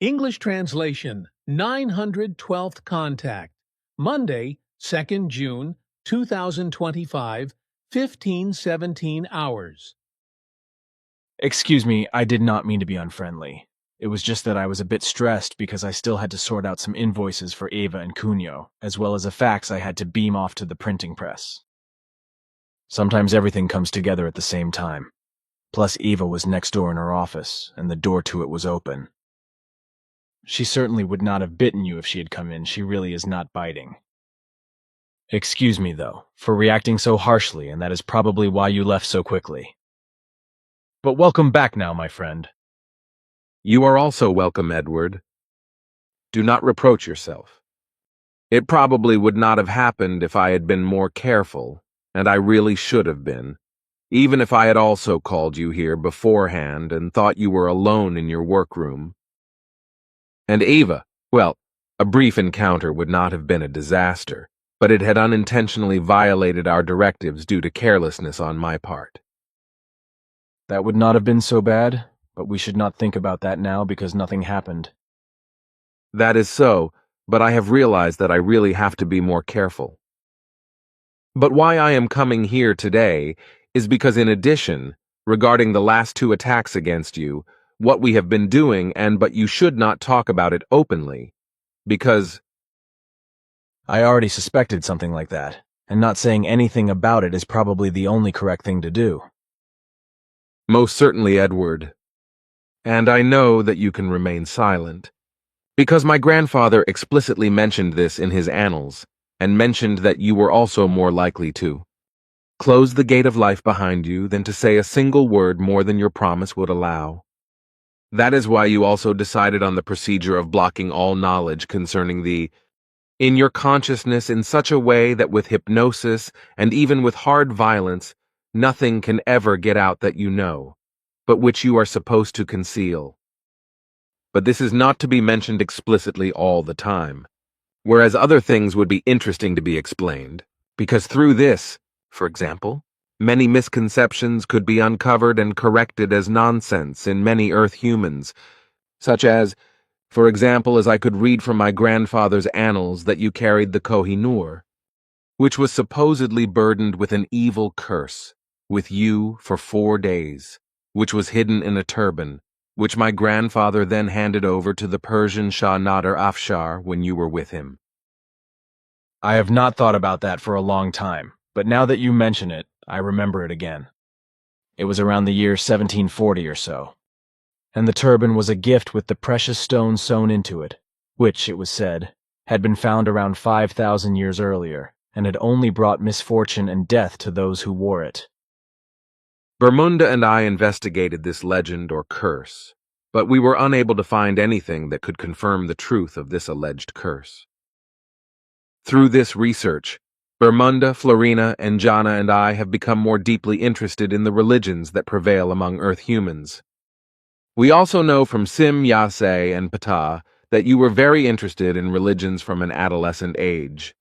English translation 912th contact. Monday, 2nd June 2025, 15:17 hours. Excuse me, I did not mean to be unfriendly. It was just that I was a bit stressed because I still had to sort out some invoices for Ava and Cunyo, as well as a fax I had to beam off to the printing press. Sometimes everything comes together at the same time. Plus, Eva was next door in her office, and the door to it was open. She certainly would not have bitten you if she had come in. She really is not biting. Excuse me, though, for reacting so harshly, and that is probably why you left so quickly. But welcome back now, my friend. You are also welcome, Edward. Do not reproach yourself. It probably would not have happened if I had been more careful, and I really should have been, even if I had also called you here beforehand and thought you were alone in your workroom. And Ava, well, a brief encounter would not have been a disaster, but it had unintentionally violated our directives due to carelessness on my part. That would not have been so bad, but we should not think about that now because nothing happened. That is so, but I have realized that I really have to be more careful. But why I am coming here today is because in addition, regarding the last 2 attacks against you, what we have been doing but you should not talk about it openly, because I already suspected something like that, and not saying anything about it is probably the only correct thing to do. Most certainly, Edward. And I know that you can remain silent, because my grandfather explicitly mentioned this in his annals, and mentioned that you were also more likely to close the gate of life behind you than to say a single word more than your promise would allow. That is why you also decided on the procedure of blocking all knowledge concerning in your consciousness in such a way that with hypnosis and even with hard violence, nothing can ever get out that you know, but which you are supposed to conceal. But this is not to be mentioned explicitly all the time, whereas other things would be interesting to be explained, because through this, for example, many misconceptions could be uncovered and corrected as nonsense in many Earth humans, such as, for example, as I could read from my grandfather's annals that you carried the Koh-i-Noor, which was supposedly burdened with an evil curse, with you for 4 days, which was hidden in a turban, which my grandfather then handed over to the Persian Shah Nader Afshar when you were with him. I have not thought about that for a long time, but now that you mention it, I remember it again. It was around the year 1740 or so, and the turban was a gift with the precious stone sewn into it, which, it was said, had been found around 5,000 years earlier, and had only brought misfortune and death to those who wore it. Bermunda and I investigated this legend or curse, but we were unable to find anything that could confirm the truth of this alleged curse. Through this research, Bermunda, Florina, and Jana and I have become more deeply interested in the religions that prevail among Earth humans. We also know from Sim, Yase, and Ptah that you were very interested in religions from an adolescent age,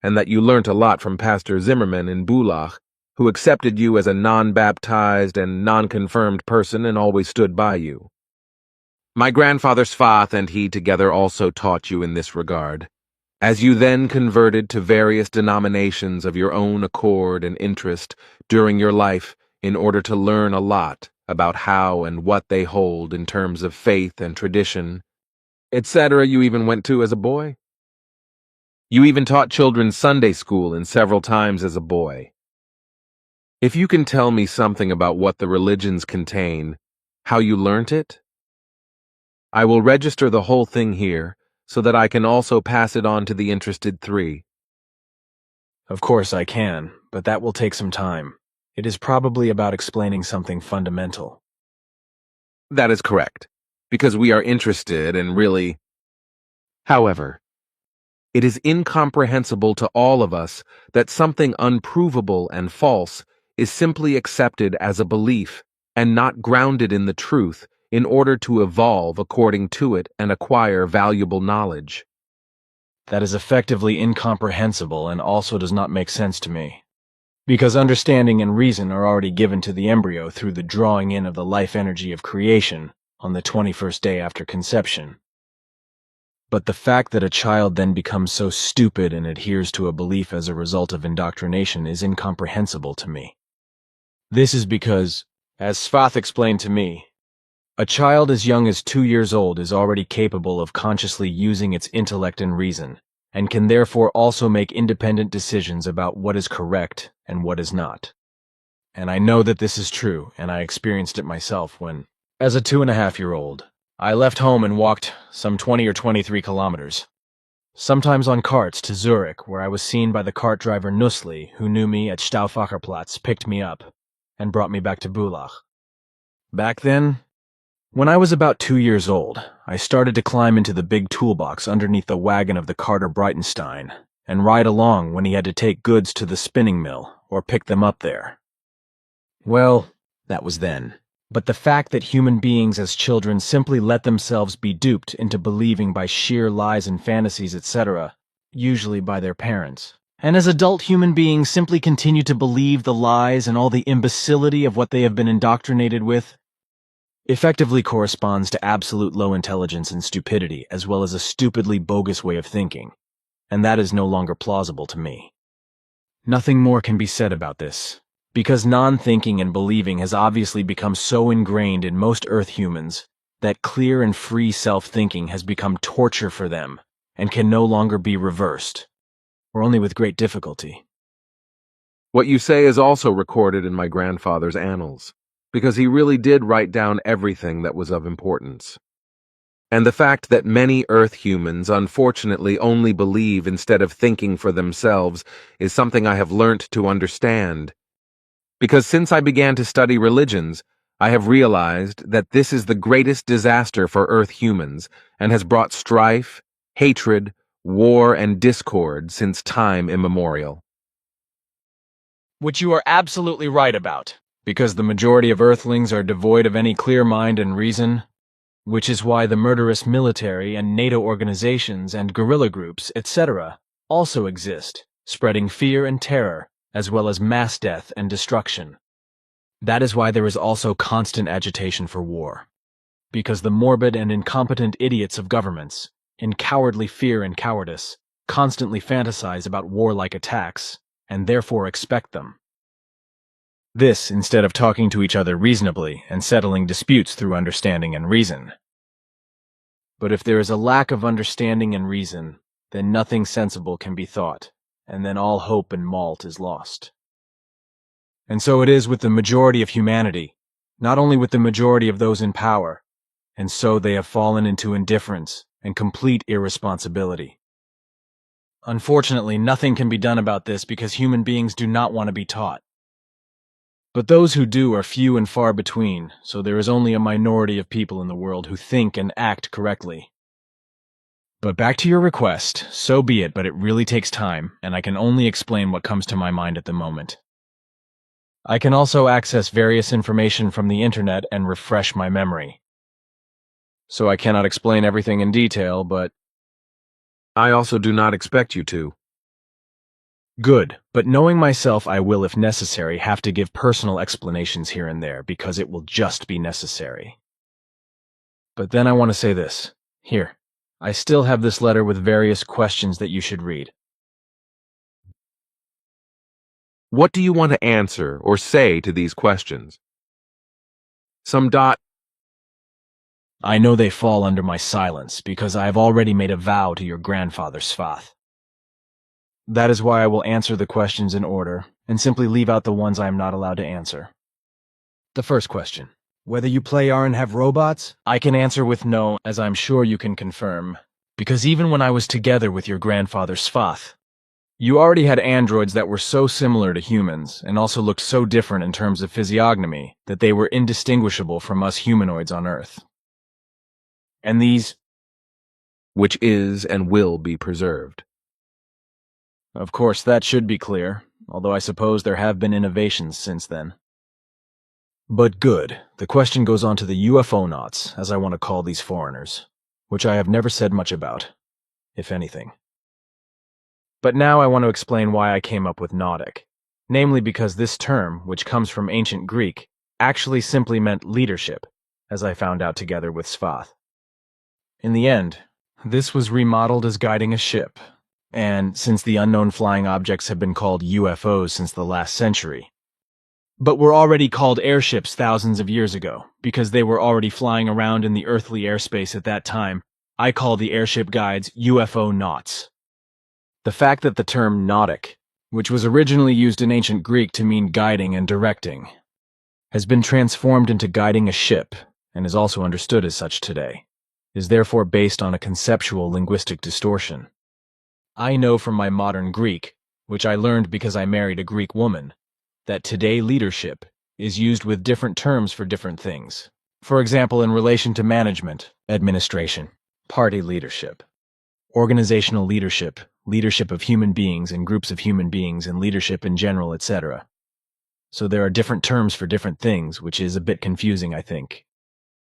and that you learnt a lot from Pastor Zimmerman in Bulach, who accepted you as a non-baptized and non-confirmed person and always stood by you. My grandfather Sfath and he together also taught you in this regard, as you then converted to various denominations of your own accord and interest during your life in order to learn a lot about how and what they hold in terms of faith and tradition, etc. You even went to as a boy. You even taught children Sunday school in several times as a boy. If you can tell me something about what the religions contain, how you learnt it, I will register the whole thing here so that I can also pass it on to the interested 3. Of course I can, but that will take some time. It is probably about explaining something fundamental. That is correct, because we are interested and really. However, it is incomprehensible to all of us that something unprovable and false is simply accepted as a belief and not grounded in the truth in order to evolve according to it and acquire valuable knowledge. That is effectively incomprehensible and also does not make sense to me, because understanding and reason are already given to the embryo through the drawing in of the life energy of creation on the 21st day after conception, But the fact that a child then becomes so stupid and adheres to a belief as a result of indoctrination is incomprehensible to me. This is because, as Svath explained to me, a child as young as 2 years old is already capable of consciously using its intellect and reason, and can therefore also make independent decisions about what is correct and what is not. And I know that this is true, and I experienced it myself when, as a 2.5-year-old, I left home and walked some 20 or 23 kilometers, sometimes on carts to Zurich, where I was seen by the cart driver Nussli, who knew me at Stauffacherplatz, picked me up, and brought me back to Bulach. Back then, when I was about 2 years old, I started to climb into the big toolbox underneath the wagon of the carter Breitenstein, and ride along when he had to take goods to the spinning mill or pick them up there. Well, that was then. But the fact that human beings as children simply let themselves be duped into believing by sheer lies and fantasies, etc., usually by their parents, and as adult human beings simply continue to believe the lies and all the imbecility of what they have been indoctrinated with, effectively corresponds to absolute low intelligence and stupidity, as well as a stupidly bogus way of thinking, and that is no longer plausible to me. Nothing more can be said about this, because non-thinking and believing has obviously become so ingrained in most Earth humans that clear and free self-thinking has become torture for them and can no longer be reversed, or only with great difficulty. What you say is also recorded in my grandfather's annals, because he really did write down everything that was of importance. And the fact that many Earth humans unfortunately only believe instead of thinking for themselves is something I have learnt to understand. Because since I began to study religions, I have realized that this is the greatest disaster for Earth humans and has brought strife, hatred, war, and discord since time immemorial. Which you are absolutely right about, because the majority of Earthlings are devoid of any clear mind and reason, which is why the murderous military and NATO organizations and guerrilla groups, etc., also exist, spreading fear and terror, as well as mass death and destruction. That is why there is also constant agitation for war, because the morbid and incompetent idiots of governments, in cowardly fear and cowardice, constantly fantasize about warlike attacks, and therefore expect them. This instead of talking to each other reasonably and settling disputes through understanding and reason. But if there is a lack of understanding and reason, then nothing sensible can be thought, and then all hope and malt is lost. And so it is with the majority of humanity, not only with the majority of those in power, and so they have fallen into indifference and complete irresponsibility. Unfortunately, nothing can be done about this because human beings do not want to be taught. But those who do are few and far between, so there is only a minority of people in the world who think and act correctly. But back to your request, so be it, but it really takes time, and I can only explain what comes to my mind at the moment. I can also access various information from the internet and refresh my memory. So I cannot explain everything in detail, but I also do not expect you to. good, but knowing myself, I will, if necessary, have to give personal explanations here and there, because it will just be necessary. But then I want to say this. Here, I still have this letter with various questions that you should read. What do you want to answer or say to these questions? I know they fall under my silence, because I have already made a vow to your grandfather Svath. That is why I will answer the questions in order, and simply leave out the ones I am not allowed to answer. The first question. Whether you play are and have robots, I can answer with no, as I'm sure you can confirm, because even when I was together with your grandfather Svath, you already had androids that were so similar to humans, and also looked so different in terms of physiognomy, that they were indistinguishable from us humanoids on Earth. And these, which is and will be preserved. Of course, that should be clear, although I suppose there have been innovations since then. But good, the question goes on to the UFO-nauts, as I want to call these foreigners, which I have never said much about, if anything. But now I want to explain why I came up with nautic, namely because this term, which comes from ancient Greek, actually simply meant leadership, as I found out together with Svath. In the end, This was remodeled as guiding a ship, and since the unknown flying objects have been called UFOs since the last century, but were already called airships thousands of years ago, because they were already flying around in the earthly airspace at that time, I call the airship guides UFO nauts. The fact that the term nautic, which was originally used in ancient Greek to mean guiding and directing, has been transformed into guiding a ship, and is also understood as such today, is therefore based on a conceptual linguistic distortion. I know from my modern Greek, which I learned because I married a Greek woman, that today leadership is used with different terms for different things. For example, in relation to management, administration, party leadership, organizational leadership, leadership of human beings and groups of human beings and leadership in general, etc. So there are different terms for different things, which is a bit confusing, I think.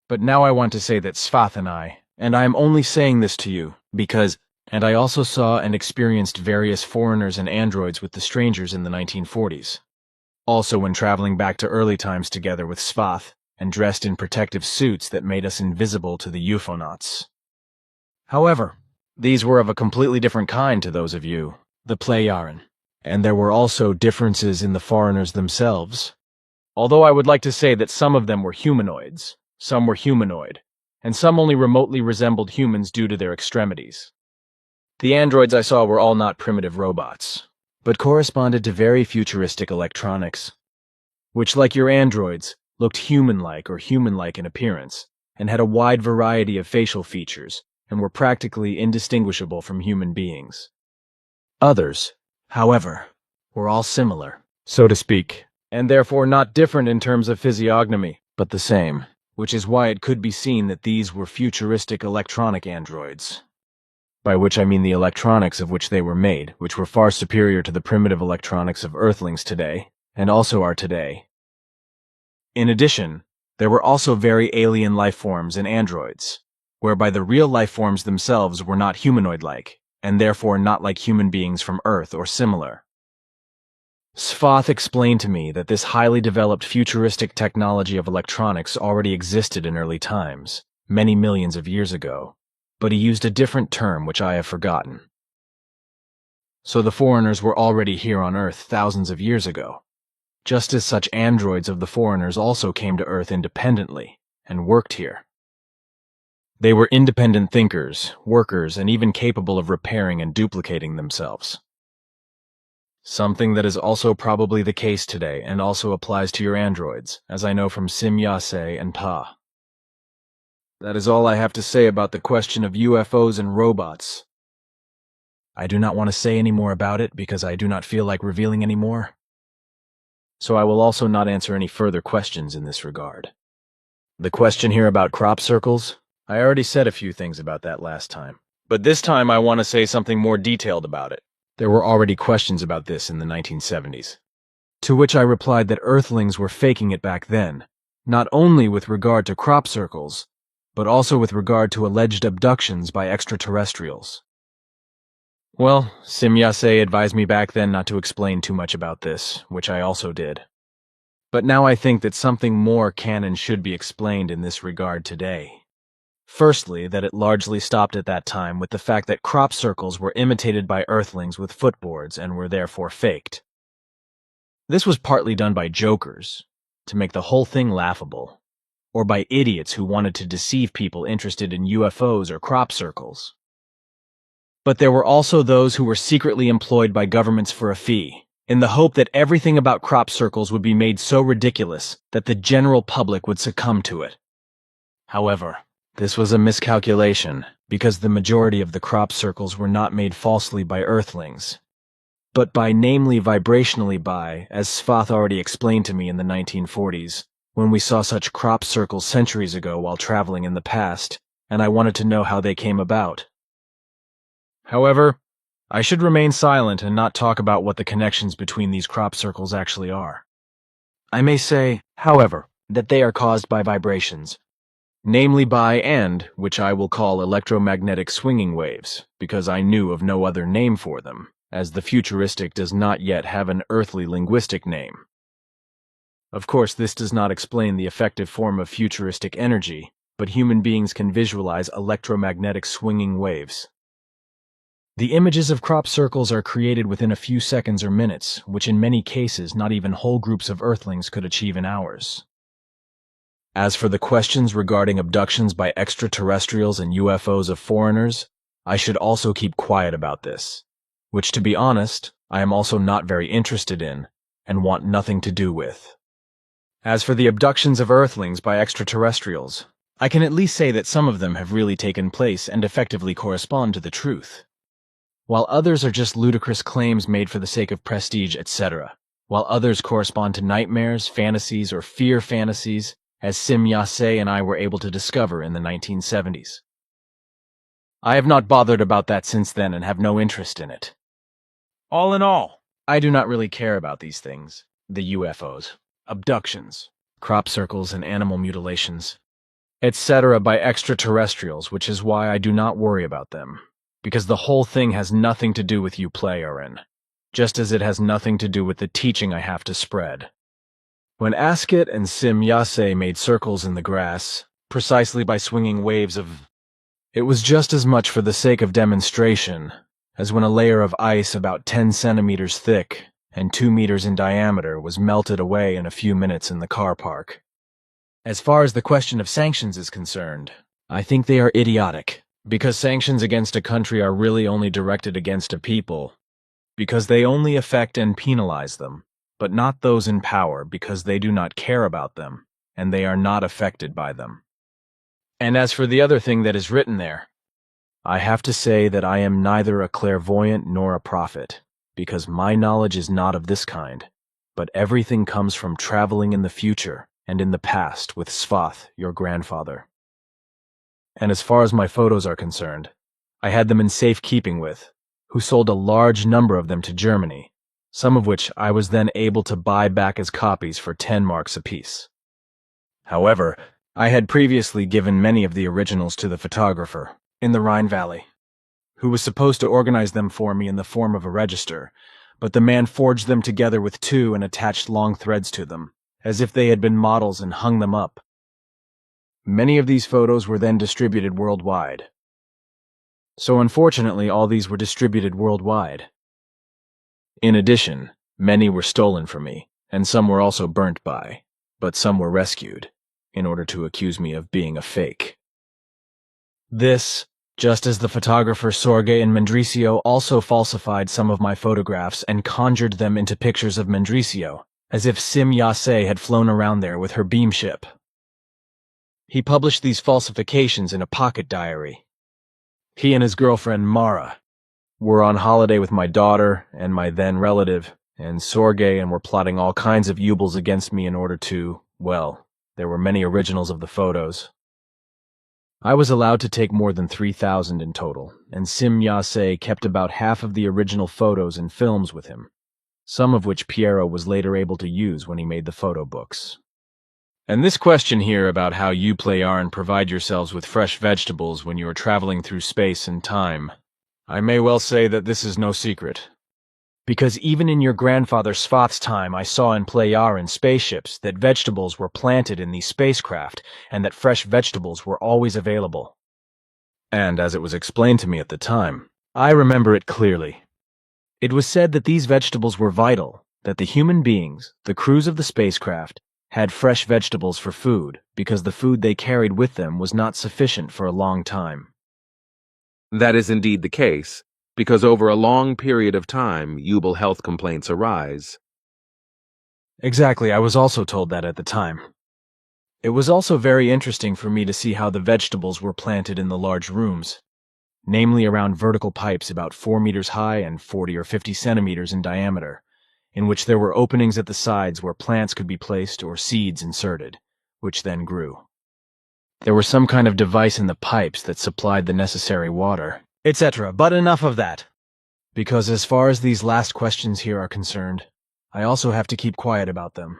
But now I want to say that Svath and I am only saying this to you because, and I also saw and experienced various foreigners and androids with the strangers in the 1940s. Also when traveling back to early times together with Svath and dressed in protective suits that made us invisible to the UFOnauts. However, these were of a completely different kind to those of you, the Plejaren, and there were also differences in the foreigners themselves. Although I would like to say that some of them were humanoids, some were humanoid, and some only remotely resembled humans due to their extremities. The androids I saw were all not primitive robots, but corresponded to very futuristic electronics, which, like your androids, looked human-like or human-like in appearance, and had a wide variety of facial features, and were practically indistinguishable from human beings. Others, however, were all similar, so to speak, and therefore not different in terms of physiognomy, but the same, which is why it could be seen that these were futuristic electronic androids. By which I mean the electronics of which they were made, which were far superior to the primitive electronics of Earthlings today, and also are today. In addition, there were also very alien life forms in androids, whereby the real life forms themselves were not humanoid-like, and therefore not like human beings from Earth or similar. Svath explained to me that this highly developed futuristic technology of electronics already existed in early times, many millions of years ago, but he used a different term which I have forgotten. So the foreigners were already here on Earth thousands of years ago, just as such androids of the foreigners also came to Earth independently and worked here. They were independent thinkers, workers, and even capable of repairing and duplicating themselves. Something that is also probably the case today and also applies to your androids, as I know from Sim Yase and Ta. That is all I have to say about the question of UFOs and robots. I do not want to say any more about it because I do not feel like revealing any more. So I will also not answer any further questions in this regard. The question here about crop circles, I already said a few things about that last time, but this time I want to say something more detailed about it. There were already questions about this in the 1970s, to which I replied that Earthlings were faking it back then, not only with regard to crop circles, but also with regard to alleged abductions by extraterrestrials. Well, Sim Yase advised me back then not to explain too much about this, which I also did. But now I think that something more can and should be explained in this regard today. Firstly, that it largely stopped at that time with the fact that crop circles were imitated by Earthlings with footboards and were therefore faked. This was partly done by jokers, to make the whole thing laughable, or by idiots who wanted to deceive people interested in UFOs or crop circles. But there were also those who were secretly employed by governments for a fee, in the hope that everything about crop circles would be made so ridiculous that the general public would succumb to it. However, this was a miscalculation, because the majority of the crop circles were not made falsely by Earthlings, but by namely vibrationally by, as Svath already explained to me in the 1940s, when we saw such crop circles centuries ago while traveling in the past, and I wanted to know how they came about. However, I should remain silent and not talk about what the connections between these crop circles actually are. I may say, however, that they are caused by vibrations, namely by which I will call electromagnetic swinging waves, because I knew of no other name for them, as the futuristic does not yet have an earthly linguistic name. Of course, this does not explain the effective form of futuristic energy, but human beings can visualize electromagnetic swinging waves. The images of crop circles are created within a few seconds or minutes, which in many cases not even whole groups of Earthlings could achieve in hours. As for the questions regarding abductions by extraterrestrials and UFOs of foreigners, I should also keep quiet about this, which, to be honest, I am also not very interested in and want nothing to do with. As for the abductions of Earthlings by extraterrestrials, I can at least say that some of them have really taken place and effectively correspond to the truth, while others are just ludicrous claims made for the sake of prestige, etc., while others correspond to nightmares, fantasies, or fear fantasies, as Sim Yase and I were able to discover in the 1970s. I have not bothered about that since then and have no interest in it. All in all, I do not really care about these things, the UFOs, abductions, crop circles and animal mutilations, etc. by extraterrestrials, which is why I do not worry about them, because the whole thing has nothing to do with you playerin, just as it has nothing to do with the teaching I have to spread. When Asket and Sim Yase made circles in the grass, precisely by swinging waves of... It was just as much for the sake of demonstration as when a layer of ice about 10 centimeters thick and 2 meters in diameter was melted away in a few minutes in the car park. As far as the question of sanctions is concerned, I think they are idiotic, because sanctions against a country are really only directed against a people, because they only affect and penalize them, but not those in power because they do not care about them, and they are not affected by them. And as for the other thing that is written there, I have to say that I am neither a clairvoyant nor a prophet, because my knowledge is not of this kind, but everything comes from traveling in the future and in the past with Svath, your grandfather. And as far as my photos are concerned, I had them in safekeeping with, who sold a large number of them to Germany, some of which I was then able to buy back as copies for 10 marks apiece. However, I had previously given many of the originals to the photographer in the Rhine Valley, who was supposed to organize them for me in the form of a register, but the man forged them together with 2 and attached long threads to them, as if they had been models, and hung them up. Many of these photos were then distributed worldwide. So unfortunately, all these were distributed worldwide. In addition, many were stolen from me, and some were also burnt by, but some were rescued, in order to accuse me of being a fake. This, just as the photographer Sorge and Mendrisio also falsified some of my photographs and conjured them into pictures of Mendrisio, as if Sim Yase had flown around there with her beam ship. He published these falsifications in a pocket diary. He and his girlfriend Mara were on holiday with my daughter and my then relative, and Sorge and were plotting all kinds of ubles against me in order to, well, there were many originals of the photos. I was allowed to take more than 3,000 in total, and Sim Yase kept about half of the original photos and films with him, some of which Piero was later able to use when he made the photo books. And this question here about how you play and provide yourselves with fresh vegetables when you are traveling through space and time, I may well say that this is no secret. Because even in your grandfather Svath's time, I saw in Playaran spaceships that vegetables were planted in these spacecraft and that fresh vegetables were always available. And as it was explained to me at the time, I remember it clearly. It was said that these vegetables were vital, that the human beings, the crews of the spacecraft, had fresh vegetables for food because the food they carried with them was not sufficient for a long time. That is indeed the case, because over a long period of time, Yubel health complaints arise. Exactly, I was also told that at the time. It was also very interesting for me to see how the vegetables were planted in the large rooms, namely around vertical pipes about 4 meters high and 40 or 50 centimeters in diameter, in which there were openings at the sides where plants could be placed or seeds inserted, which then grew. There was some kind of device in the pipes that supplied the necessary water, etc. But enough of that. Because as far as these last questions here are concerned, I also have to keep quiet about them,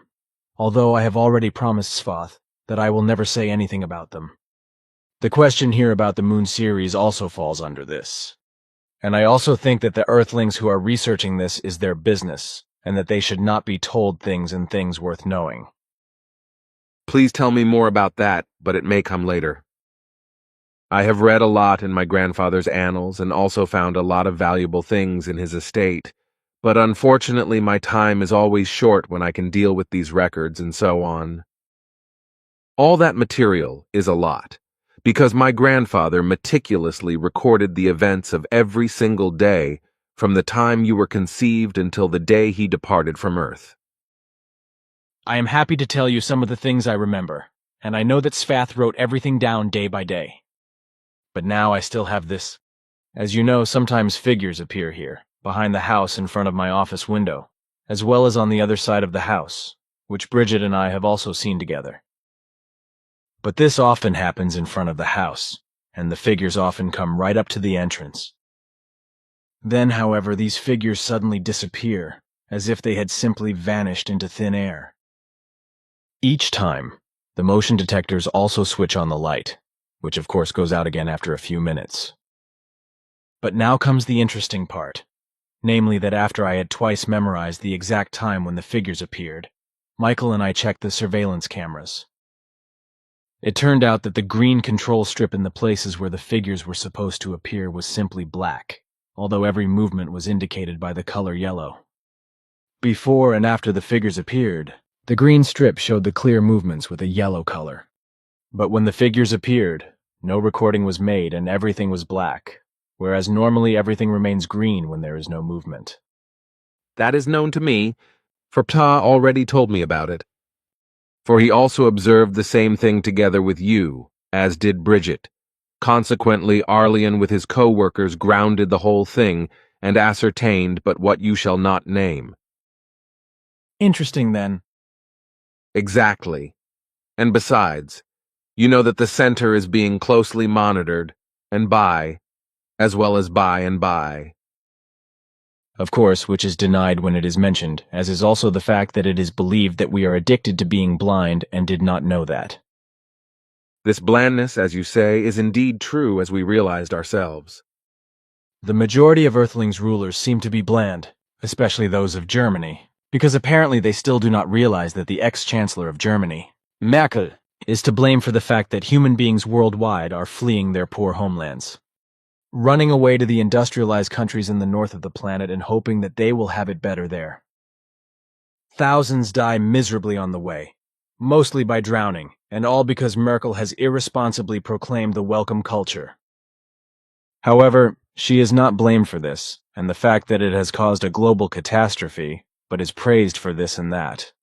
although I have already promised Svath that I will never say anything about them. The question here about the Moon series also falls under this. And I also think that the Earthlings who are researching this is their business, and that they should not be told things and things worth knowing. Please tell me more about that, but it may come later. I have read a lot in my grandfather's annals and also found a lot of valuable things in his estate, but unfortunately my time is always short when I can deal with these records and so on. All that material is a lot, because my grandfather meticulously recorded the events of every single day from the time you were conceived until the day he departed from Earth. I am happy to tell you some of the things I remember, and I know that Svath wrote everything down day by day. But now I still have this. As you know, sometimes figures appear here, behind the house in front of my office window, as well as on the other side of the house, which Bridget and I have also seen together. But this often happens in front of the house, and the figures often come right up to the entrance. Then, however, these figures suddenly disappear, as if they had simply vanished into thin air. Each time, the motion detectors also switch on the light, which of course goes out again after a few minutes. But now comes the interesting part, namely that after I had twice memorized the exact time when the figures appeared, Michael and I checked the surveillance cameras. It turned out that the green control strip in the places where the figures were supposed to appear was simply black, although every movement was indicated by the color yellow. Before and after the figures appeared, the green strip showed the clear movements with a yellow color. But when the figures appeared, no recording was made and everything was black, whereas normally everything remains green when there is no movement. That is known to me, for Ptah already told me about it. For he also observed the same thing together with you, as did Bridget. Consequently, Arlian with his co-workers grounded the whole thing and ascertained but what you shall not name. Interesting, then. Exactly. And besides, you know that the center is being closely monitored, and as well as by and by. Of course, which is denied when it is mentioned, as is also the fact that it is believed that we are addicted to being blind and did not know that. This blandness, as you say, is indeed true as we realized ourselves. The majority of Earthlings' rulers seem to be bland, especially those of Germany, because apparently they still do not realize that the ex-chancellor of Germany, Merkel, is to blame for the fact that human beings worldwide are fleeing their poor homelands, running away to the industrialized countries in the north of the planet and hoping that they will have it better there. Thousands die miserably on the way, mostly by drowning, and all because Merkel has irresponsibly proclaimed the welcome culture. However, she is not blamed for this, and the fact that it has caused a global catastrophe, but is praised for this and that.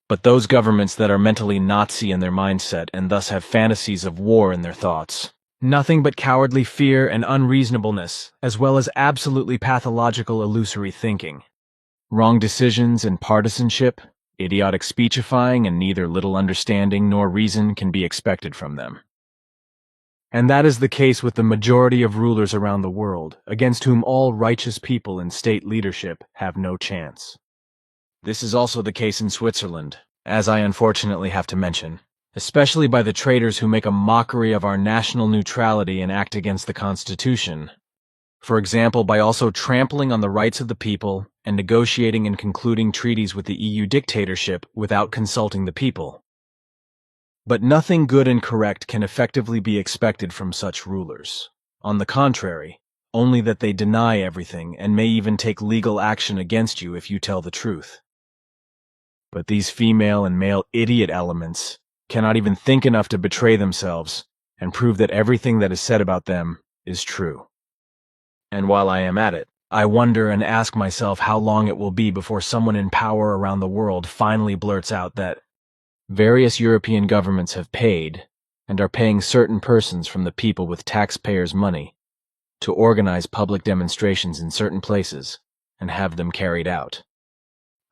But those governments that are mentally Nazi in their mindset and thus have fantasies of war in their thoughts, nothing but cowardly fear and unreasonableness, as well as absolutely pathological illusory thinking. Wrong decisions and partisanship, idiotic speechifying, and neither little understanding nor reason can be expected from them. And that is the case with the majority of rulers around the world, against whom all righteous people in state leadership have no chance. This is also the case in Switzerland, as I unfortunately have to mention, especially by the traitors who make a mockery of our national neutrality and act against the Constitution. For example, by also trampling on the rights of the people and negotiating and concluding treaties with the EU dictatorship without consulting the people. But nothing good and correct can effectively be expected from such rulers. On the contrary, only that they deny everything and may even take legal action against you if you tell the truth. But these female and male idiot elements cannot even think enough to betray themselves and prove that everything that is said about them is true. And while I am at it, I wonder and ask myself how long it will be before someone in power around the world finally blurts out that various European governments have paid and are paying certain persons from the people with taxpayers' money to organize public demonstrations in certain places and have them carried out.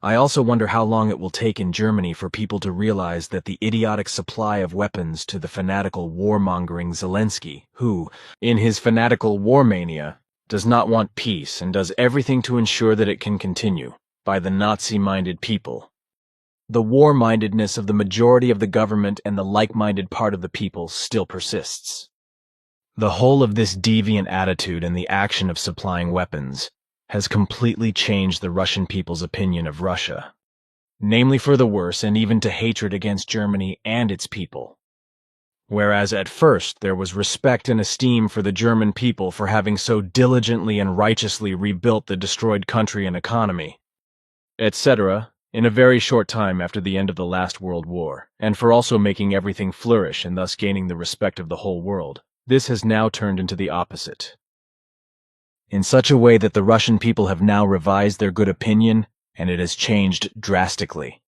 I also wonder how long it will take in Germany for people to realize that the idiotic supply of weapons to the fanatical warmongering Zelensky, who, in his fanatical war mania, does not want peace and does everything to ensure that it can continue, by the Nazi-minded people. The war-mindedness of the majority of the government and the like-minded part of the people still persists. The whole of this deviant attitude and the action of supplying weapons has completely changed the Russian people's opinion of Russia, namely for the worse and even to hatred against Germany and its people. Whereas at first there was respect and esteem for the German people for having so diligently and righteously rebuilt the destroyed country and economy, etc., in a very short time after the end of the last World War, and for also making everything flourish and thus gaining the respect of the whole world, this has now turned into the opposite. In such a way that the Russian people have now revised their good opinion, and it has changed drastically.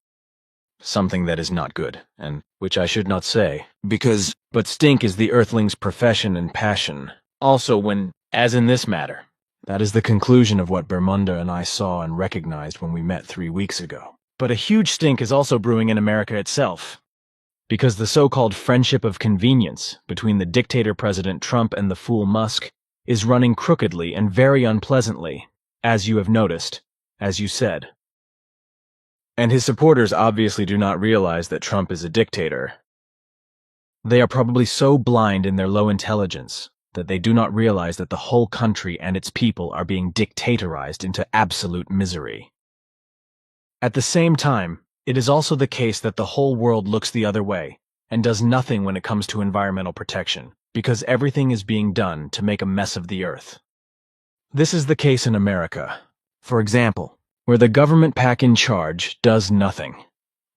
Something that is not good, and which I should not say, but stink is the Earthling's profession and passion. Also when, as in this matter, that is the conclusion of what Bermunda and I saw and recognized when we met 3 weeks ago. But a huge stink is also brewing in America itself, because the so-called friendship of convenience between the dictator President Trump and the fool Musk is running crookedly and very unpleasantly, as you have noticed, as you said. And his supporters obviously do not realize that Trump is a dictator. They are probably so blind in their low intelligence that they do not realize that the whole country and its people are being dictatorized into absolute misery. At the same time, it is also the case that the whole world looks the other way and does nothing when it comes to environmental protection, because everything is being done to make a mess of the earth. This is the case in America, for example, where the government pack in charge does nothing,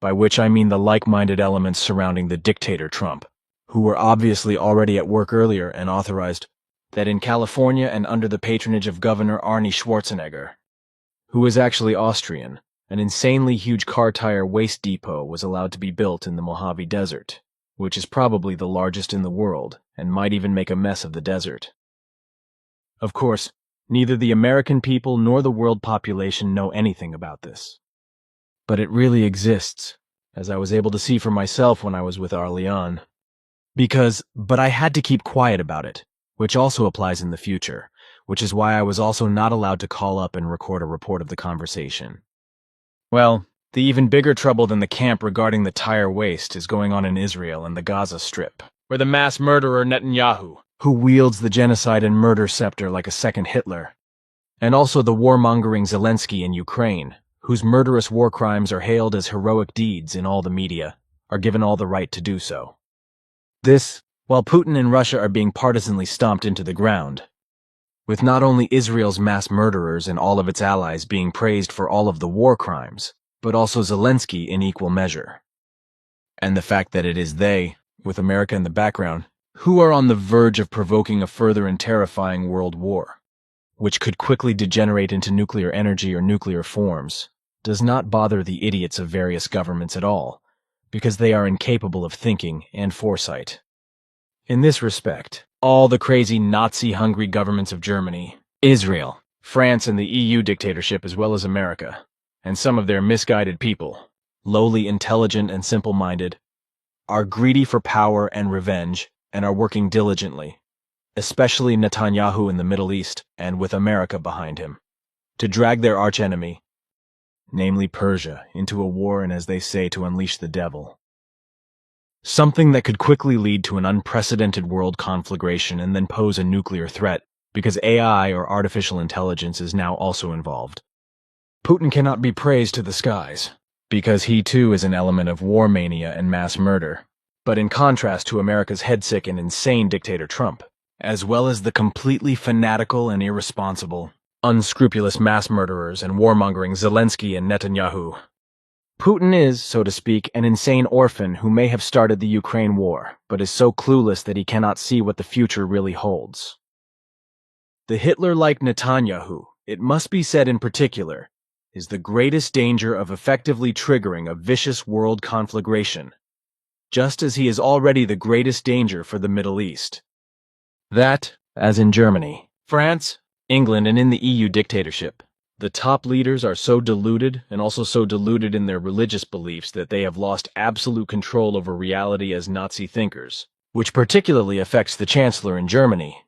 by which I mean the like-minded elements surrounding the dictator Trump, who were obviously already at work earlier and authorized that in California and under the patronage of Governor Arnie Schwarzenegger, who is actually Austrian, an insanely huge car tire waste depot was allowed to be built in the Mojave Desert, which is probably the largest in the world and might even make a mess of the desert. Of course, neither the American people nor the world population know anything about this. But it really exists, as I was able to see for myself when I was with Arleon. But I had to keep quiet about it, which also applies in the future, which is why I was also not allowed to call up and record a report of the conversation. Well, the even bigger trouble than the camp regarding the tire waste is going on in Israel and the Gaza Strip, where the mass murderer Netanyahu, who wields the genocide and murder scepter like a second Hitler, and also the warmongering Zelensky in Ukraine, whose murderous war crimes are hailed as heroic deeds in all the media, are given all the right to do so. This, while Putin and Russia are being partisanly stomped into the ground, with not only Israel's mass murderers and all of its allies being praised for all of the war crimes, but also Zelensky in equal measure. And the fact that it is they, with America in the background, who are on the verge of provoking a further and terrifying world war, which could quickly degenerate into nuclear energy or nuclear forms, does not bother the idiots of various governments at all, because they are incapable of thinking and foresight. In this respect, all the crazy Nazi-hungry governments of Germany, Israel, France, and the EU dictatorship as well as America, and some of their misguided people, lowly intelligent and simple-minded, are greedy for power and revenge and are working diligently, especially Netanyahu in the Middle East and with America behind him, to drag their archenemy, namely Persia, into a war and, as they say, to unleash the devil. Something that could quickly lead to an unprecedented world conflagration and then pose a nuclear threat, because AI or artificial intelligence is now also involved. Putin cannot be praised to the skies, because he too is an element of war mania and mass murder, but in contrast to America's headsick and insane dictator Trump, as well as the completely fanatical and irresponsible, unscrupulous mass murderers and warmongering Zelensky and Netanyahu. Putin is, so to speak, an insane orphan who may have started the Ukraine war, but is so clueless that he cannot see what the future really holds. The Hitler-like Netanyahu, it must be said in particular, is the greatest danger of effectively triggering a vicious world conflagration, just as he is already the greatest danger for the Middle East. That, as in Germany, France, England, and in the EU dictatorship, the top leaders are so deluded and also so deluded in their religious beliefs that they have lost absolute control over reality as Nazi thinkers, which particularly affects the Chancellor in Germany,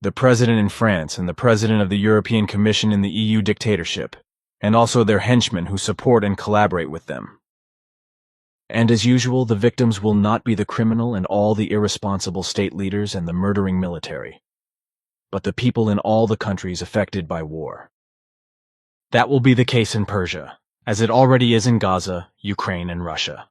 the President in France, and the President of the European Commission in the EU dictatorship, and also their henchmen who support and collaborate with them. And as usual, the victims will not be the criminal and all the irresponsible state leaders and the murdering military, but the people in all the countries affected by war. That will be the case in Persia, as it already is in Gaza, Ukraine, and Russia.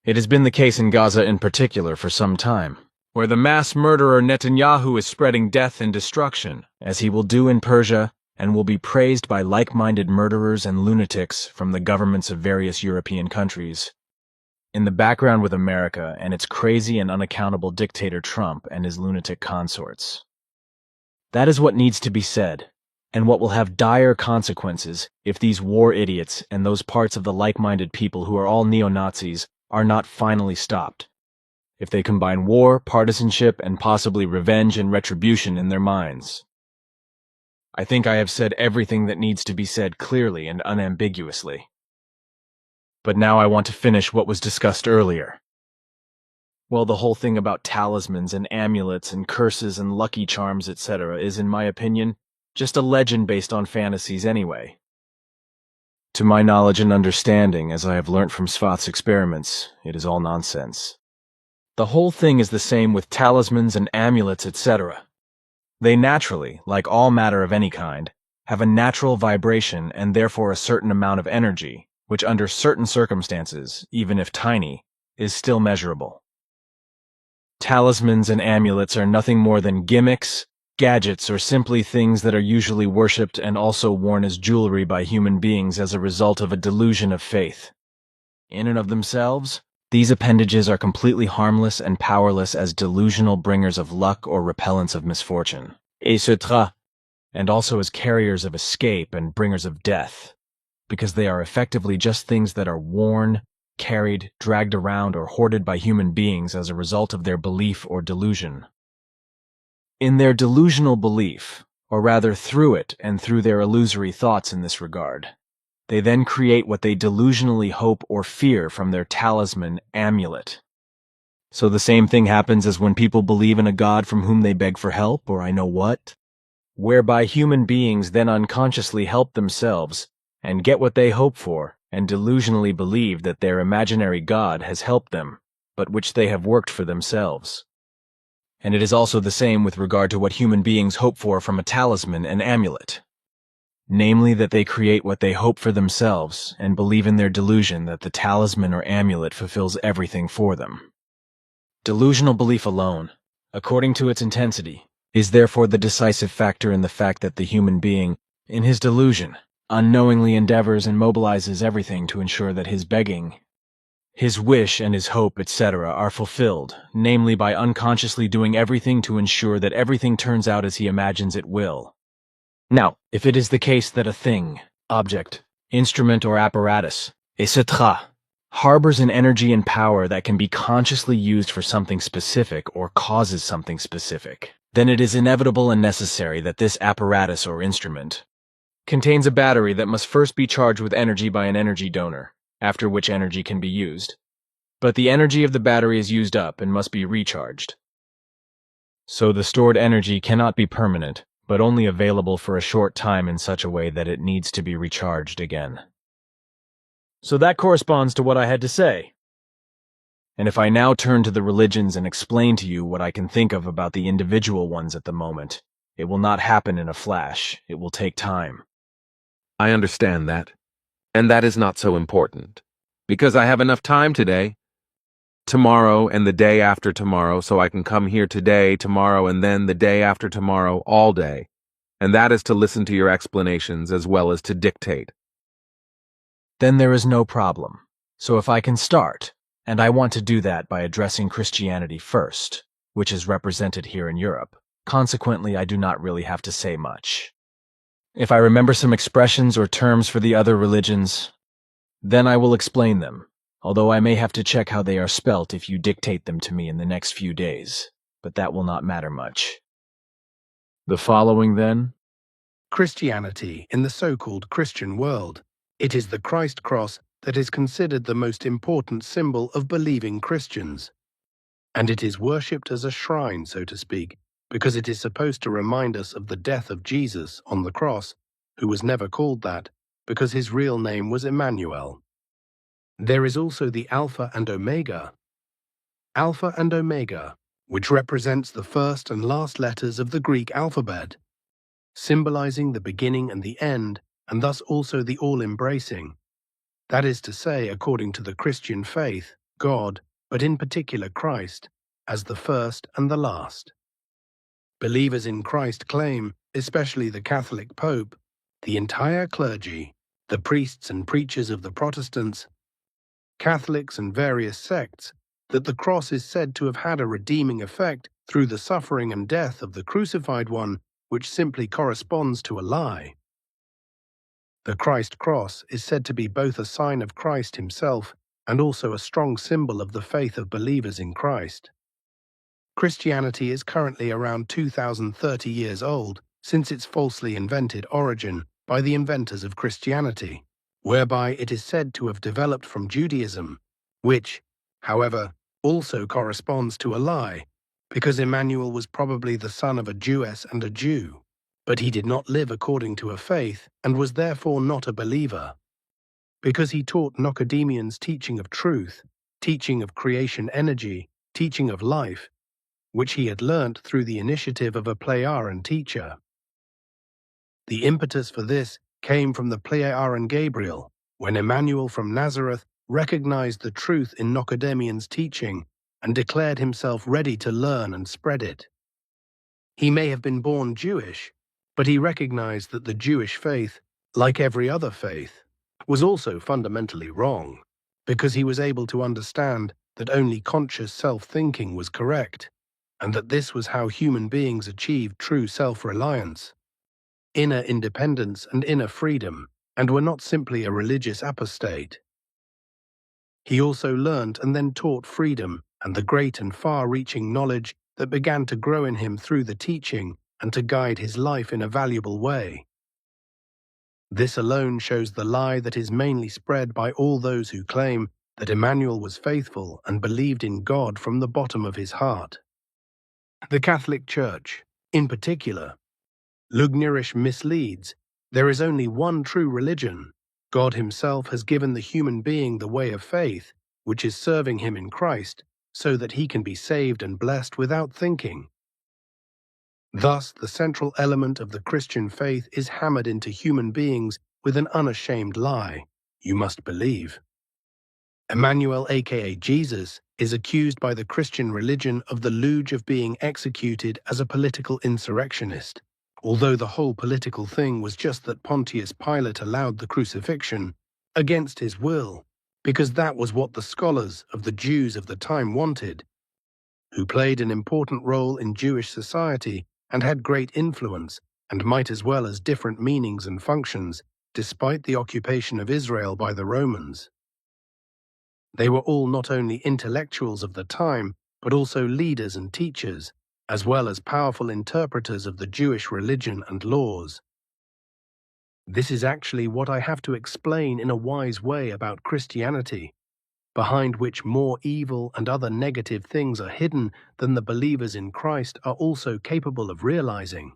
It has been the case in Gaza in particular for some time, where the mass murderer Netanyahu is spreading death and destruction, as he will do in Persia, and will be praised by like-minded murderers and lunatics from the governments of various European countries. In the background with America and its crazy and unaccountable dictator Trump and his lunatic consorts. That is what needs to be said, and what will have dire consequences if these war idiots and those parts of the like-minded people who are all neo-Nazis are not finally stopped. If they combine war, partisanship, and possibly revenge and retribution in their minds. I think I have said everything that needs to be said clearly and unambiguously. But now I want to finish what was discussed earlier. Well, the whole thing about talismans and amulets and curses and lucky charms, etc. is, in my opinion, just a legend based on fantasies anyway. To my knowledge and understanding, as I have learnt from Svath's experiments, it is all nonsense. The whole thing is the same with talismans and amulets, etc. They naturally, like all matter of any kind, have a natural vibration and therefore a certain amount of energy, which under certain circumstances, even if tiny, is still measurable. Talismans and amulets are nothing more than gimmicks, gadgets, or simply things that are usually worshipped and also worn as jewelry by human beings as a result of a delusion of faith. In and of themselves, these appendages are completely harmless and powerless as delusional bringers of luck or repellents of misfortune, etc., and also as carriers of escape and bringers of death, because they are effectively just things that are worn, carried, dragged around, or hoarded by human beings as a result of their belief or delusion. In their delusional belief, or rather through it and through their illusory thoughts in this regard, they then create what they delusionally hope or fear from their talisman amulet. So the same thing happens as when people believe in a god from whom they beg for help, or I know what, whereby human beings then unconsciously help themselves and get what they hope for and delusionally believe that their imaginary god has helped them, but which they have worked for themselves. And it is also the same with regard to what human beings hope for from a talisman and amulet. Namely, that they create what they hope for themselves and believe in their delusion that the talisman or amulet fulfills everything for them. Delusional belief alone, according to its intensity, is therefore the decisive factor in the fact that the human being, in his delusion, unknowingly endeavors and mobilizes everything to ensure that his begging, his wish and his hope, etc., are fulfilled, namely by unconsciously doing everything to ensure that everything turns out as he imagines it will. Now, if it is the case that a thing, object, instrument or apparatus, etc., harbors an energy and power that can be consciously used for something specific or causes something specific, then it is inevitable and necessary that this apparatus or instrument contains a battery that must first be charged with energy by an energy donor, after which energy can be used. But the energy of the battery is used up and must be recharged. So the stored energy cannot be permanent, but only available for a short time in such a way that it needs to be recharged again. So that corresponds to what I had to say. And if I now turn to the religions and explain to you what I can think of about the individual ones at the moment, it will not happen in a flash. It will take time. I understand that. And that is not so important, because I have enough time today, tomorrow and the day after tomorrow, so I can come here today, tomorrow, and then the day after tomorrow, all day. And that is to listen to your explanations as well as to dictate. Then there is no problem. So if I can start, and I want to do that by addressing Christianity first, which is represented here in Europe, consequently I do not really have to say much. If I remember some expressions or terms for the other religions, then I will explain them, although I may have to check how they are spelt if you dictate them to me in the next few days, but that will not matter much. The following, then? Christianity in the so-called Christian world. It is the Christ cross that is considered the most important symbol of believing Christians. And it is worshipped as a shrine, so to speak, because it is supposed to remind us of the death of Jesus on the cross, who was never called that, because his real name was Emmanuel. There is also the Alpha and Omega. Alpha and Omega, which represents the first and last letters of the Greek alphabet, symbolizing the beginning and the end, and thus also the all-embracing. That is to say, according to the Christian faith, God, but in particular Christ, as the first and the last. Believers in Christ claim, especially the Catholic Pope, the entire clergy, the priests and preachers of the Protestants, Catholics and various sects, that the cross is said to have had a redeeming effect through the suffering and death of the crucified one, which simply corresponds to a lie. The Christ cross is said to be both a sign of Christ himself and also a strong symbol of the faith of believers in Christ. Christianity is currently around 2030 years old since its falsely invented origin by the inventors of Christianity, whereby it is said to have developed from Judaism, which, however, also corresponds to a lie, because Emmanuel was probably the son of a Jewess and a Jew, but he did not live according to a faith and was therefore not a believer. Because he taught Nicodemus teaching of truth, teaching of creation energy, teaching of life, which he had learnt through the initiative of a Pleiadian teacher. The impetus for this came from the Pleiadian Gabriel, when Emmanuel from Nazareth recognized the truth in Nicodemus' teaching and declared himself ready to learn and spread it. He may have been born Jewish, but he recognized that the Jewish faith, like every other faith, was also fundamentally wrong, because he was able to understand that only conscious self-thinking was correct, and that this was how human beings achieved true self-reliance, inner independence and inner freedom, and were not simply a religious apostate. He also learned and then taught freedom and the great and far-reaching knowledge that began to grow in him through the teaching and to guide his life in a valuable way. This alone shows the lie that is mainly spread by all those who claim that Emmanuel was faithful and believed in God from the bottom of his heart. The Catholic Church, in particular, Lugnerish misleads. There is only one true religion. God himself has given the human being the way of faith, which is serving him in Christ, so that he can be saved and blessed without thinking. Thus, the central element of the Christian faith is hammered into human beings with an unashamed lie: you must believe. Emmanuel, aka Jesus, is accused by the Christian religion of the lewd of being executed as a political insurrectionist, although the whole political thing was just that Pontius Pilate allowed the crucifixion against his will, because that was what the scholars of the Jews of the time wanted, who played an important role in Jewish society and had great influence and might as well as different meanings and functions, despite the occupation of Israel by the Romans. They were all not only intellectuals of the time, but also leaders and teachers, as well as powerful interpreters of the Jewish religion and laws. This is actually what I have to explain in a wise way about Christianity, behind which more evil and other negative things are hidden than the believers in Christ are also capable of realizing.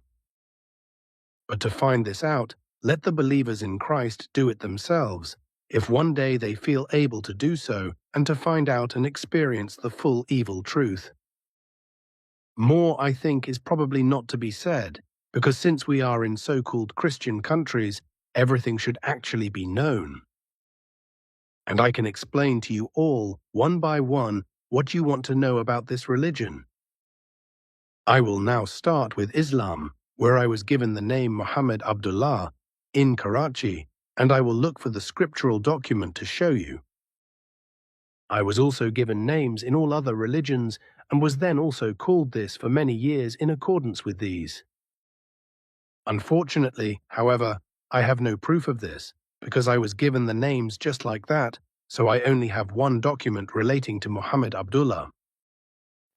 But to find this out, let the believers in Christ do it themselves, if one day they feel able to do so and to find out and experience the full evil truth. More, I think, is probably not to be said, because since we are in so-called Christian countries, everything should actually be known. And I can explain to you all, one by one, what you want to know about this religion. I will now start with Islam, where I was given the name Muhammad Abdullah, in Karachi, and I will look for the scriptural document to show you. I was also given names in all other religions and was then also called this for many years in accordance with these. Unfortunately, however, I have no proof of this, because I was given the names just like that, so I only have one document relating to Muhammad Abdullah.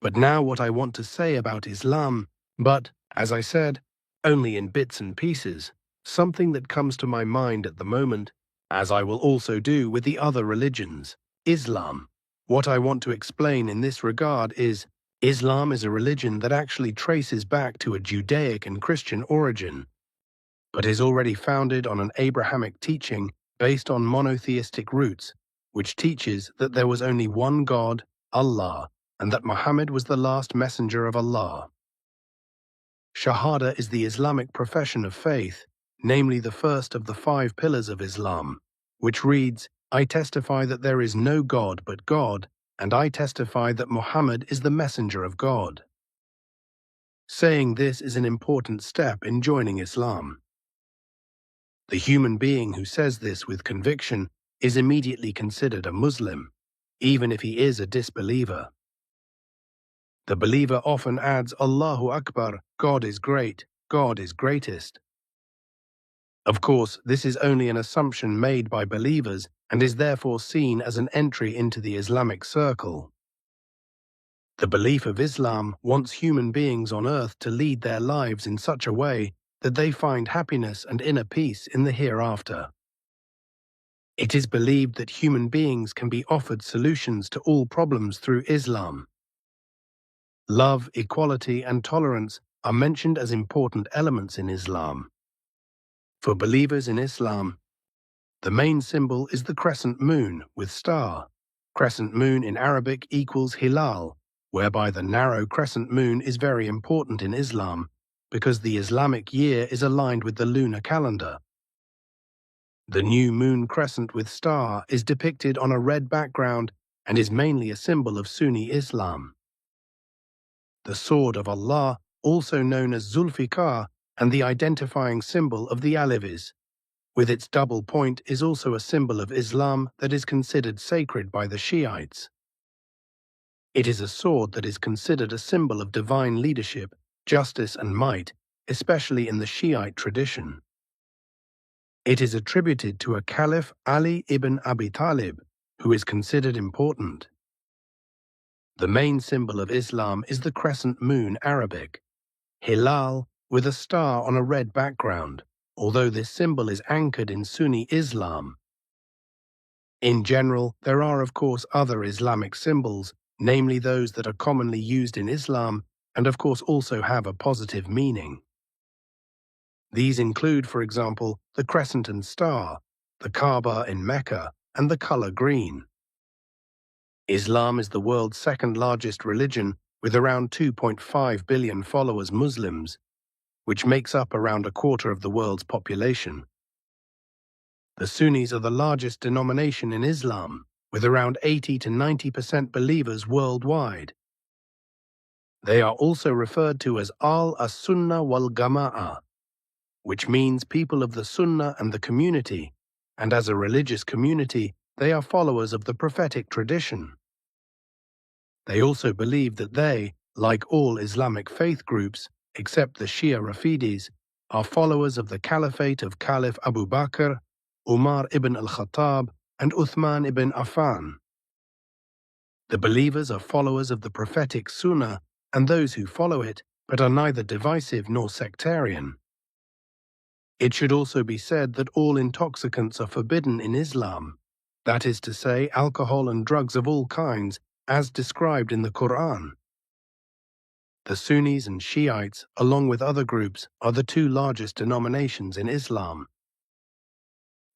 But now what I want to say about Islam, but, as I said, only in bits and pieces, something that comes to my mind at the moment, as I will also do with the other religions. Islam. What I want to explain in this regard is, Islam is a religion that actually traces back to a Judaic and Christian origin, but is already founded on an Abrahamic teaching based on monotheistic roots, which teaches that there was only one God, Allah, and that Muhammad was the last messenger of Allah. Shahada is the Islamic profession of faith, namely the first of the 5 pillars of Islam, which reads, I testify that there is no God but God, and I testify that Muhammad is the messenger of God." Saying this is an important step in joining Islam. The human being who says this with conviction is immediately considered a Muslim, even if he is a disbeliever. The believer often adds Allahu Akbar, God is great, God is greatest. Of course, this is only an assumption made by believers and is therefore seen as an entry into the Islamic circle. The belief of Islam wants human beings on earth to lead their lives in such a way that they find happiness and inner peace in the hereafter. It is believed that human beings can be offered solutions to all problems through Islam. Love, equality, and tolerance are mentioned as important elements in Islam. For believers in Islam, the main symbol is the crescent moon with star. Crescent moon in Arabic equals hilal, whereby the narrow crescent moon is very important in Islam because the Islamic year is aligned with the lunar calendar. The new moon crescent with star is depicted on a red background and is mainly a symbol of Sunni Islam. The sword of Allah, also known as Zulfikar, and the identifying symbol of the Alevis, with its double point, is also a symbol of Islam that is considered sacred by the Shiites. It is a sword that is considered a symbol of divine leadership, justice, and might, especially in the Shiite tradition. It is attributed to a Caliph Ali ibn Abi Talib, who is considered important. The main symbol of Islam is the crescent moon Arabic, hilal, with a star on a red background, although this symbol is anchored in Sunni Islam. In general, there are of course other Islamic symbols, namely those that are commonly used in Islam and of course also have a positive meaning. These include, for example, the crescent and star, the Kaaba in Mecca, and the color green. Islam is the world's second largest religion with around 2.5 billion followers Muslims, which makes up around a quarter of the world's population. The Sunnis are the largest denomination in Islam, with around 80 to 90% believers worldwide. They are also referred to as Al-Sunnah wal Jama'ah, which means people of the Sunnah and the community, and as a religious community, they are followers of the prophetic tradition. They also believe that they, like all Islamic faith groups, except the Shia Rafidis, are followers of the caliphate of Caliph Abu Bakr, Umar ibn al-Khattab, and Uthman ibn Affan. The believers are followers of the prophetic Sunnah and those who follow it, but are neither divisive nor sectarian. It should also be said that all intoxicants are forbidden in Islam, that is to say, alcohol and drugs of all kinds, as described in the Quran. The Sunnis and Shiites, along with other groups, are the two largest denominations in Islam.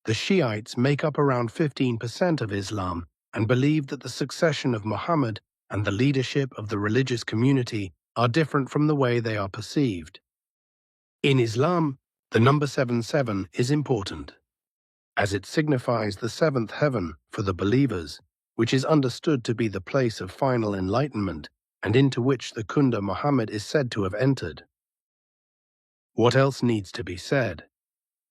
The Shiites make up around 15% of Islam and believe that the succession of Muhammad and the leadership of the religious community are different from the way they are perceived. In Islam, the number 77 is important, as it signifies the seventh heaven for the believers, which is understood to be the place of final enlightenment and into which the Kunda Muhammad is said to have entered. What else needs to be said?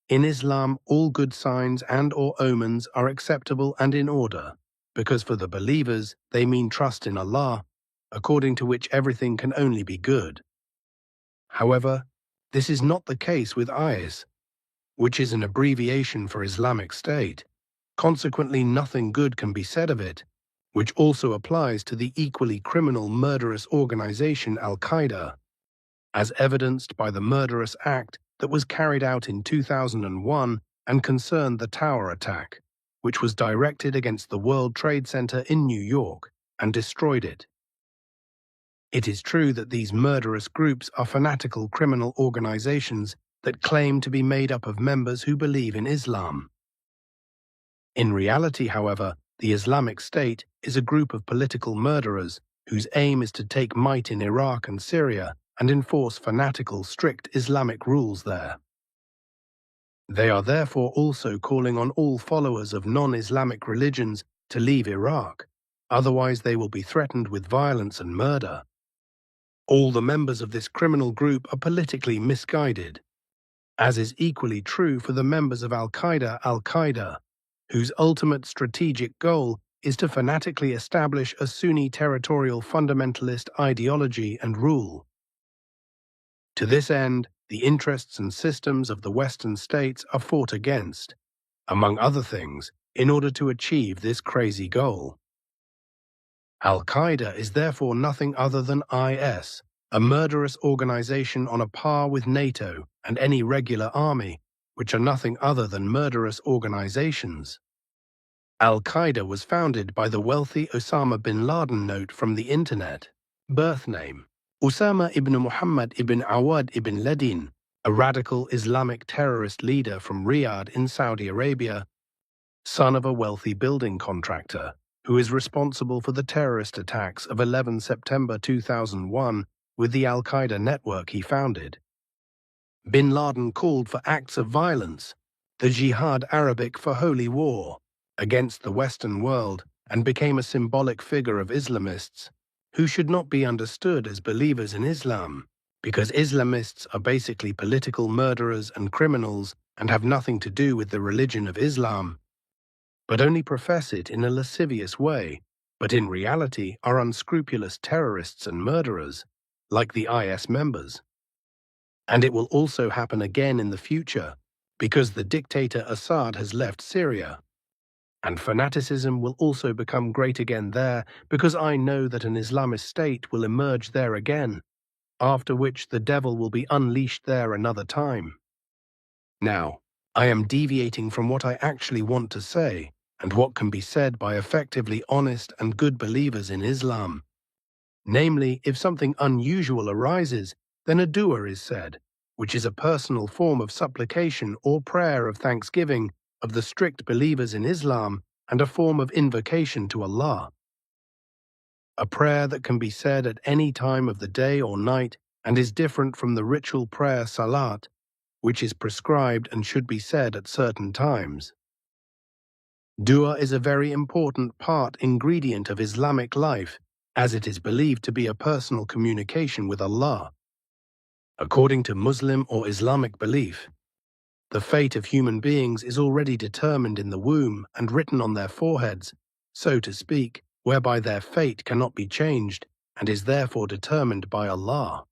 In Islam, all good signs and/or omens are acceptable and in order, because for the believers, they mean trust in Allah, according to which everything can only be good. However, this is not the case with IS, which is an abbreviation for Islamic State. Consequently, nothing good can be said of it, which also applies to the equally criminal murderous organization Al-Qaeda, as evidenced by the murderous act that was carried out in 2001 and concerned the tower attack, which was directed against the World Trade Center in New York and destroyed it. It is true that these murderous groups are fanatical criminal organizations that claim to be made up of members who believe in Islam. In reality, however, the Islamic State is a group of political murderers whose aim is to take might in Iraq and Syria and enforce fanatical, strict Islamic rules there. They are therefore also calling on all followers of non-Islamic religions to leave Iraq, otherwise they will be threatened with violence and murder. All the members of this criminal group are politically misguided, as is equally true for the members of Al-Qaeda, whose ultimate strategic goal is to fanatically establish a Sunni territorial fundamentalist ideology and rule. To this end, the interests and systems of the Western states are fought against, among other things, in order to achieve this crazy goal. Al-Qaeda is therefore nothing other than IS, a murderous organization on a par with NATO and any regular army, which are nothing other than murderous organizations. Al-Qaeda was founded by the wealthy Osama bin Laden. Note from the internet. Birth name: Usama ibn Muhammad ibn Awad ibn Ladin, a radical Islamic terrorist leader from Riyadh in Saudi Arabia, son of a wealthy building contractor, who is responsible for the terrorist attacks of 11 September 2001 with the Al-Qaeda network he founded. Bin Laden called for acts of violence, the Jihad Arabic for holy war, against the Western world, and became a symbolic figure of Islamists, who should not be understood as believers in Islam, because Islamists are basically political murderers and criminals and have nothing to do with the religion of Islam, but only profess it in a lascivious way, but in reality are unscrupulous terrorists and murderers, like the IS members. And it will also happen again in the future, because the dictator Assad has left Syria. And fanaticism will also become great again there, because I know that an Islamist state will emerge there again, after which the devil will be unleashed there another time. Now, I am deviating from what I actually want to say, and what can be said by effectively honest and good believers in Islam. Namely, if something unusual arises, then a dua is said, which is a personal form of supplication or prayer of thanksgiving of the strict believers in Islam and a form of invocation to Allah. A prayer that can be said at any time of the day or night and is different from the ritual prayer salat, which is prescribed and should be said at certain times. Dua is a very important ingredient of Islamic life, as it is believed to be a personal communication with Allah. According to Muslim or Islamic belief, the fate of human beings is already determined in the womb and written on their foreheads, so to speak, whereby their fate cannot be changed and is therefore determined by Allah.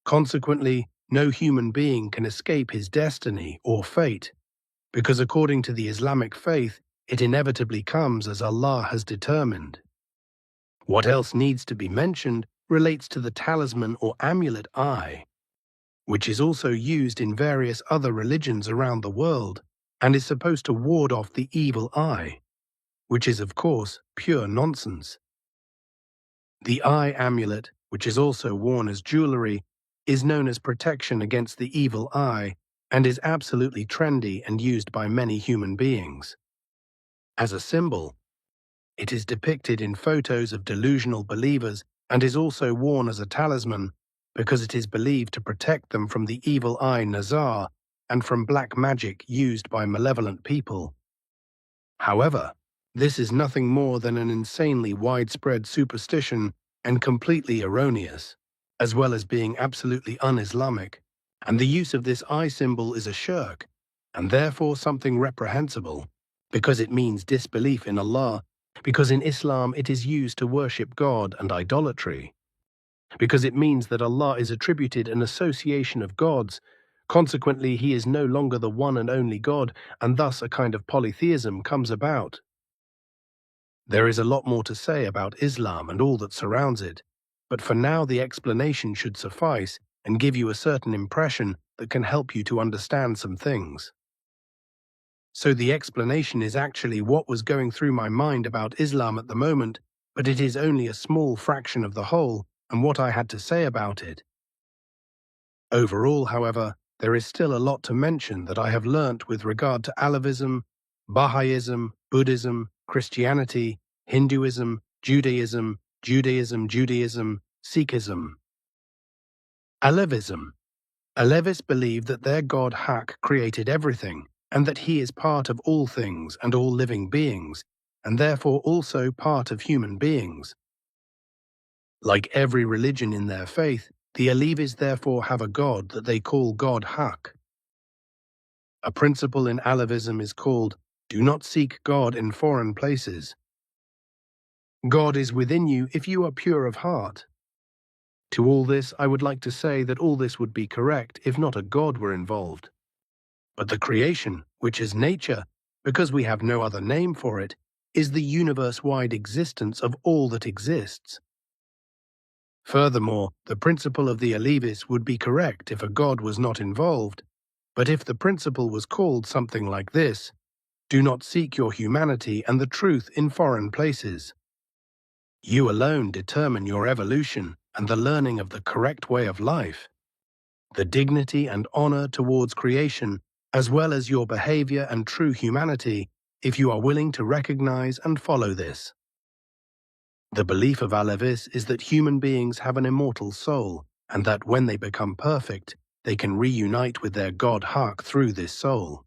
Consequently, no human being can escape his destiny or fate, because according to the Islamic faith, it inevitably comes as Allah has determined. What else needs to be mentioned relates to the talisman or amulet eye, which is also used in various other religions around the world and is supposed to ward off the evil eye, which is of course pure nonsense. The eye amulet, which is also worn as jewelry, is known as protection against the evil eye and is absolutely trendy and used by many human beings. As a symbol, it is depicted in photos of delusional believers and is also worn as a talisman because it is believed to protect them from the evil eye nazar and from black magic used by malevolent people. However, this is nothing more than an insanely widespread superstition and completely erroneous, as well as being absolutely un-Islamic, and the use of this eye symbol is a shirk, and therefore something reprehensible, because it means disbelief in Allah, because in Islam it is used to worship God and idolatry, because it means that Allah is attributed an association of gods, consequently he is no longer the one and only God, and thus a kind of polytheism comes about. There is a lot more to say about Islam and all that surrounds it, but for now the explanation should suffice and give you a certain impression that can help you to understand some things. So the explanation is actually what was going through my mind about Islam at the moment, but it is only a small fraction of the whole and what I had to say about it. Overall, however, there is still a lot to mention that I have learnt with regard to Alavism, Baha'ism, Buddhism, Christianity, Hinduism, Judaism, Sikhism. Alevism. Alevis believe that their god Hak created everything, and that he is part of all things and all living beings, and therefore also part of human beings. Like every religion in their faith, the Alevis therefore have a god that they call God Hak. A principle in Alevism is called, "Do not seek God in foreign places." God is within you if you are pure of heart. To all this, I would like to say that all this would be correct if not a God were involved. But the creation, which is nature, because we have no other name for it, is the universe-wide existence of all that exists. Furthermore, the principle of the Alevis would be correct if a God was not involved, but if the principle was called something like this, "Do not seek your humanity and the truth in foreign places." You alone determine your evolution and the learning of the correct way of life, the dignity and honor towards creation, as well as your behavior and true humanity, if you are willing to recognize and follow this. The belief of Alevis is that human beings have an immortal soul, and that when they become perfect, they can reunite with their God Hak through this soul.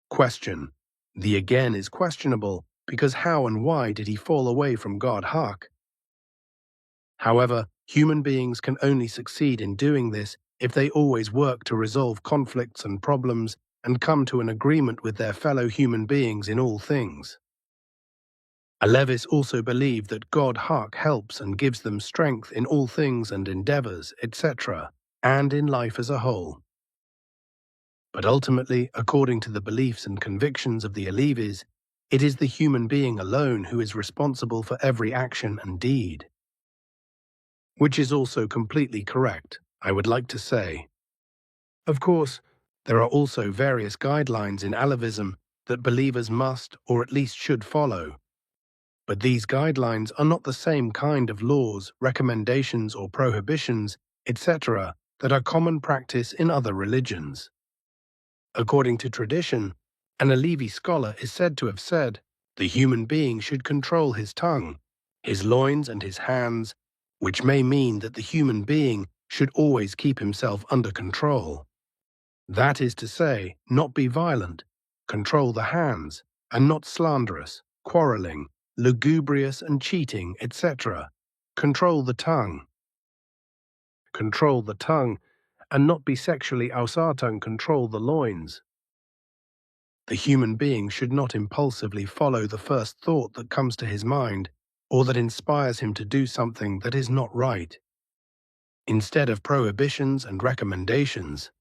Question. The again is questionable, because how and why did he fall away from God Hak? However, human beings can only succeed in doing this if they always work to resolve conflicts and problems and come to an agreement with their fellow human beings in all things. Alevis also believe that God Hak helps and gives them strength in all things and endeavors, etc., and in life as a whole. But ultimately, according to the beliefs and convictions of the Alevis, it is the human being alone who is responsible for every action and deed. Which is also completely correct, I would like to say. Of course, there are also various guidelines in Alevism that believers must, or at least should, follow. But these guidelines are not the same kind of laws, recommendations, or prohibitions, etc., that are common practice in other religions. According to tradition, an Alevi scholar is said to have said, "The human being should control his tongue, his loins and his hands," which may mean that the human being should always keep himself under control. That is to say, not be violent, control the hands, and not slanderous, quarreling, lugubrious and cheating, etc. Control the tongue. Control the tongue, and not be sexually ausartung, control the loins. The human being should not impulsively follow the first thought that comes to his mind, or that inspires him to do something that is not right. Instead of prohibitions and recommendations,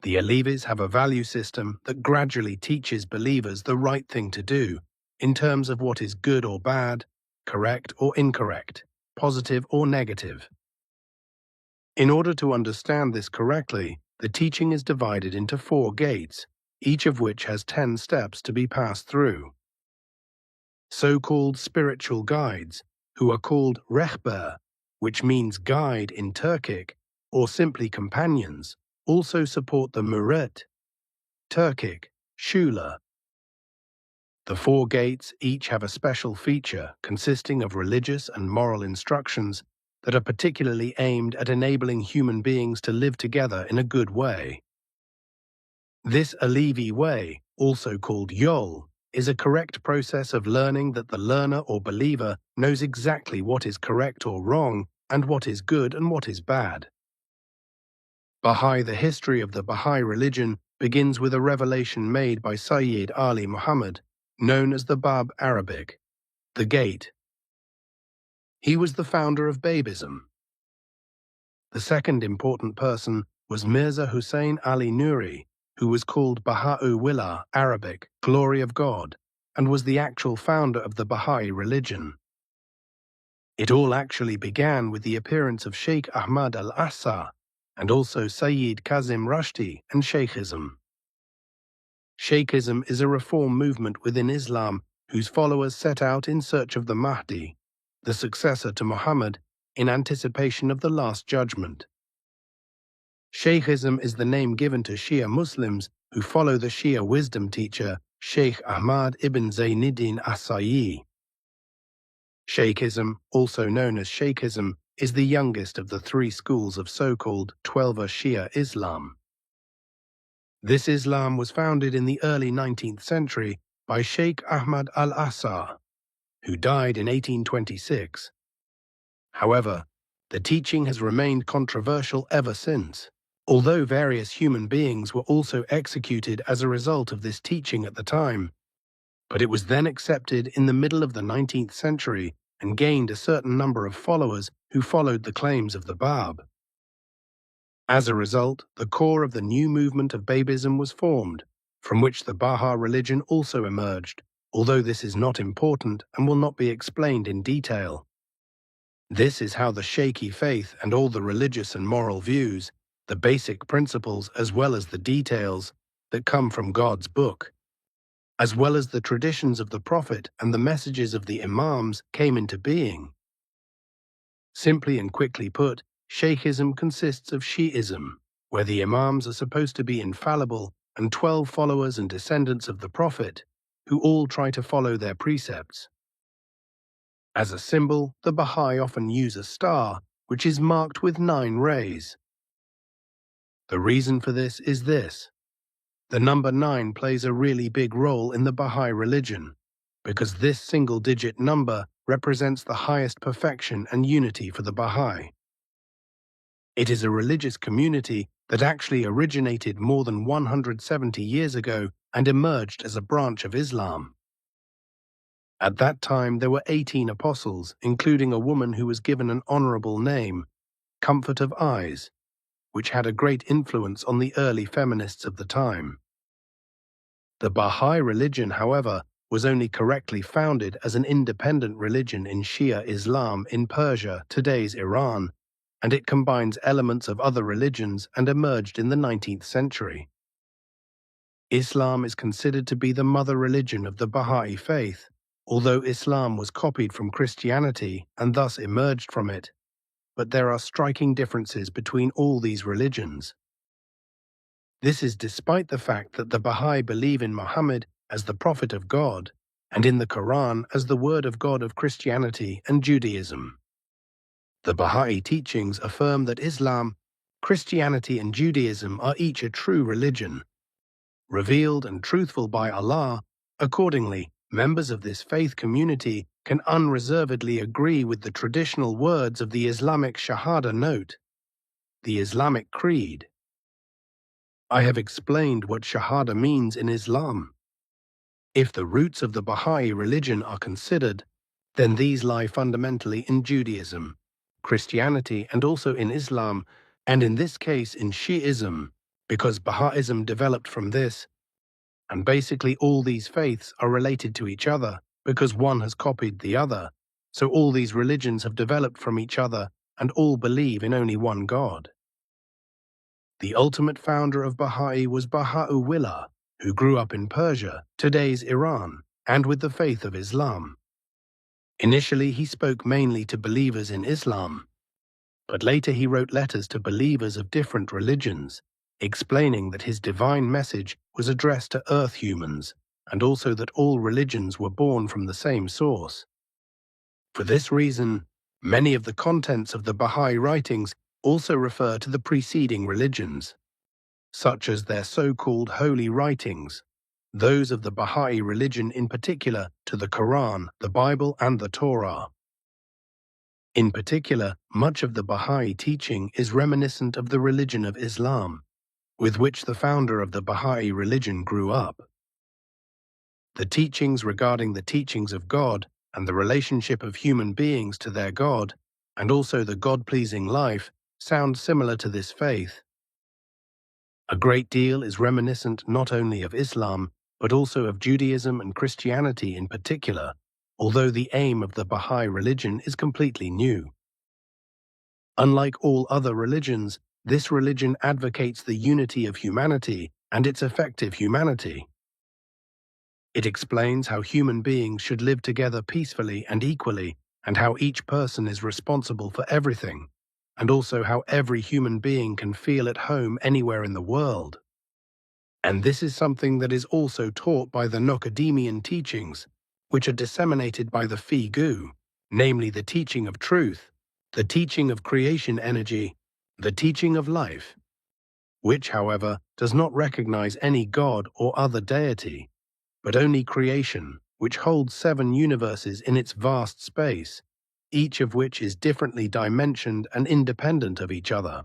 the Alevis have a value system that gradually teaches believers the right thing to do, in terms of what is good or bad, correct or incorrect, positive or negative. In order to understand this correctly, the teaching is divided into 4 gates, each of which has 10 steps to be passed through. So-called spiritual guides, who are called rehber, which means guide in Turkic, or simply companions, also support the murit, Turkic, shula. The 4 gates each have a special feature consisting of religious and moral instructions that are particularly aimed at enabling human beings to live together in a good way. This Alevi way, also called yol, is a correct process of learning that the learner or believer knows exactly what is correct or wrong and what is good and what is bad. The history of the Baha'i religion begins with a revelation made by Sayyid Ali Muhammad, known as the Bab Arabic, the Gate. He was the founder of Babism. The second important person was Mirza Hussein Ali Nuri, who was called Baha'u Willah Arabic, Glory of God, and was the actual founder of the Baha'i religion. It all actually began with the appearance of Sheikh Ahmad al-Assa, and also Sayyid Kazim Rushdie and Sheikhism. Sheikhism is a reform movement within Islam whose followers set out in search of the Mahdi, the successor to Muhammad, in anticipation of the Last Judgment. Sheikhism is the name given to Shia Muslims who follow the Shia wisdom teacher Sheikh Ahmad ibn Zainuddin Asayi. Sheikhism, also known as Sheikhism, is the youngest of the 3 schools of so-called Twelver Shia Islam. This Islam was founded in the early 19th century by Sheikh Ahmad al-Assar, who died in 1826. However, the teaching has remained controversial ever since, although various human beings were also executed as a result of this teaching at the time. But it was then accepted in the middle of the 19th century and gained a certain number of followers who followed the claims of the Bab. As a result, the core of the new movement of Babism was formed, from which the Baha religion also emerged, although this is not important and will not be explained in detail. This is how the Shaykhi faith and all the religious and moral views, the basic principles as well as the details that come from God's book, as well as the traditions of the Prophet and the messages of the Imams came into being. Simply and quickly put, Shaykhism consists of Shi'ism, where the Imams are supposed to be infallible, and 12 followers and descendants of the Prophet, who all try to follow their precepts. As a symbol, the Baha'i often use a star, which is marked with 9 rays. The reason for this is this. The number 9 plays a really big role in the Baha'i religion, because this single-digit number represents the highest perfection and unity for the Baha'i. It is a religious community that actually originated more than 170 years ago and emerged as a branch of Islam. At that time, there were 18 apostles, including a woman who was given an honorable name, Comfort of Eyes, which had a great influence on the early feminists of the time. The Baha'i religion, however, was only correctly founded as an independent religion in Shia Islam in Persia, today's Iran, and it combines elements of other religions and emerged in the 19th century. Islam is considered to be the mother religion of the Baha'i faith, although Islam was copied from Christianity and thus emerged from it, but there are striking differences between all these religions. This is despite the fact that the Baha'i believe in Muhammad as the prophet of God and in the Quran as the word of God of Christianity and Judaism. The Baha'i teachings affirm that Islam, Christianity and Judaism are each a true religion, revealed and truthful by Allah. Accordingly, members of this faith community can unreservedly agree with the traditional words of the Islamic Shahada note, the Islamic Creed. I have explained what Shahada means in Islam. If the roots of the Baha'i religion are considered, then these lie fundamentally in Judaism, Christianity, and also in Islam, and in this case in Shi'ism, because Baha'ism developed from this, and basically all these faiths are related to each other because one has copied the other, so all these religions have developed from each other and all believe in only one God. The ultimate founder of Baha'i was Baha'u'llah, who grew up in Persia, today's Iran, and with the faith of Islam. Initially, he spoke mainly to believers in Islam, but later he wrote letters to believers of different religions, explaining that his divine message was addressed to earth humans, and also that all religions were born from the same source. For this reason, many of the contents of the Baha'i writings also refer to the preceding religions, such as their so-called holy writings, those of the Baha'i religion in particular to the Quran, the Bible, and the Torah. In particular, much of the Baha'i teaching is reminiscent of the religion of Islam, with which the founder of the Baha'i religion grew up. The teachings regarding the teachings of God and the relationship of human beings to their God, and also the God-pleasing life, sound similar to this faith. A great deal is reminiscent not only of Islam, but also of Judaism and Christianity in particular, although the aim of the Baha'i religion is completely new. Unlike all other religions, this religion advocates the unity of humanity and its effective humanity. It explains how human beings should live together peacefully and equally, and how each person is responsible for everything, and also how every human being can feel at home anywhere in the world. And this is something that is also taught by the Nocademian teachings, which are disseminated by the Figu, namely the teaching of truth, the teaching of creation energy, the teaching of life, which, however, does not recognize any god or other deity. but only creation, which holds 7 universes in its vast space, each of which is differently dimensioned and independent of each other.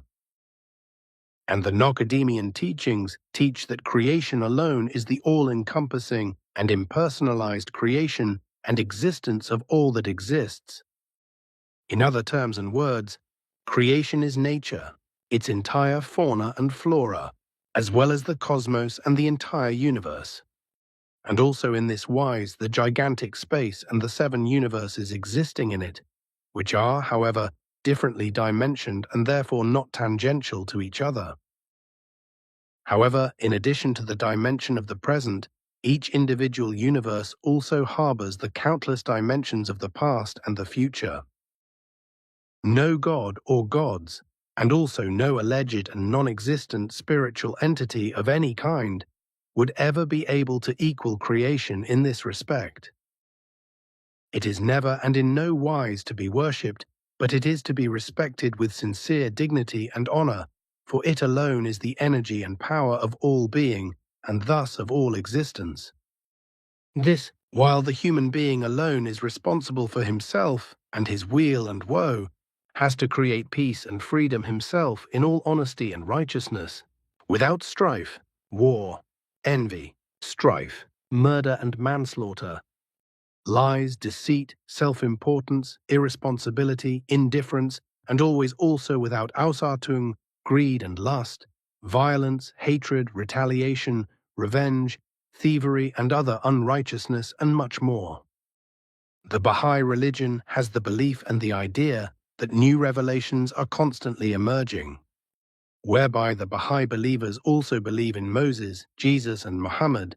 And the Nocademian teachings teach that creation alone is the all-encompassing and impersonalized creation and existence of all that exists. In other terms and words, creation is nature, its entire fauna and flora, as well as the cosmos and the entire universe. And also in this wise the gigantic space and the 7 universes existing in it, which are, however, differently dimensioned and therefore not tangential to each other. However, in addition to the dimension of the present, each individual universe also harbors the countless dimensions of the past and the future. No god or gods, and also no alleged and non-existent spiritual entity of any kind, would ever be able to equal creation in this respect. It is never and in no wise to be worshipped, but it is to be respected with sincere dignity and honor, for it alone is the energy and power of all being, and thus of all existence. This, while the human being alone is responsible for himself and his weal and woe, has to create peace and freedom himself in all honesty and righteousness, without strife, war, envy, strife, murder and manslaughter, lies, deceit, self-importance, irresponsibility, indifference, and always also without Ausartung, greed and lust, violence, hatred, retaliation, revenge, thievery, and other unrighteousness, and much more. The Baha'i religion has the belief and the idea that new revelations are constantly emerging, whereby the Baha'i believers also believe in Moses, Jesus, and Muhammad,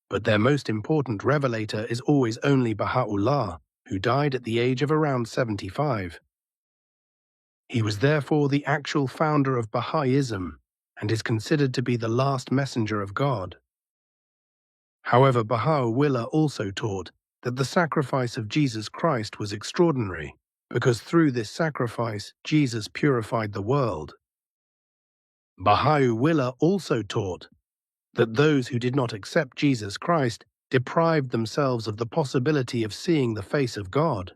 but their most important revelator is always only Baha'u'llah, who died at the age of around 75. He was therefore the actual founder of Baha'ism and is considered to be the last messenger of God. However, Baha'u'llah also taught that the sacrifice of Jesus Christ was extraordinary, because through this sacrifice Jesus purified the world. Baha'u'llah also taught that those who did not accept Jesus Christ deprived themselves of the possibility of seeing the face of God.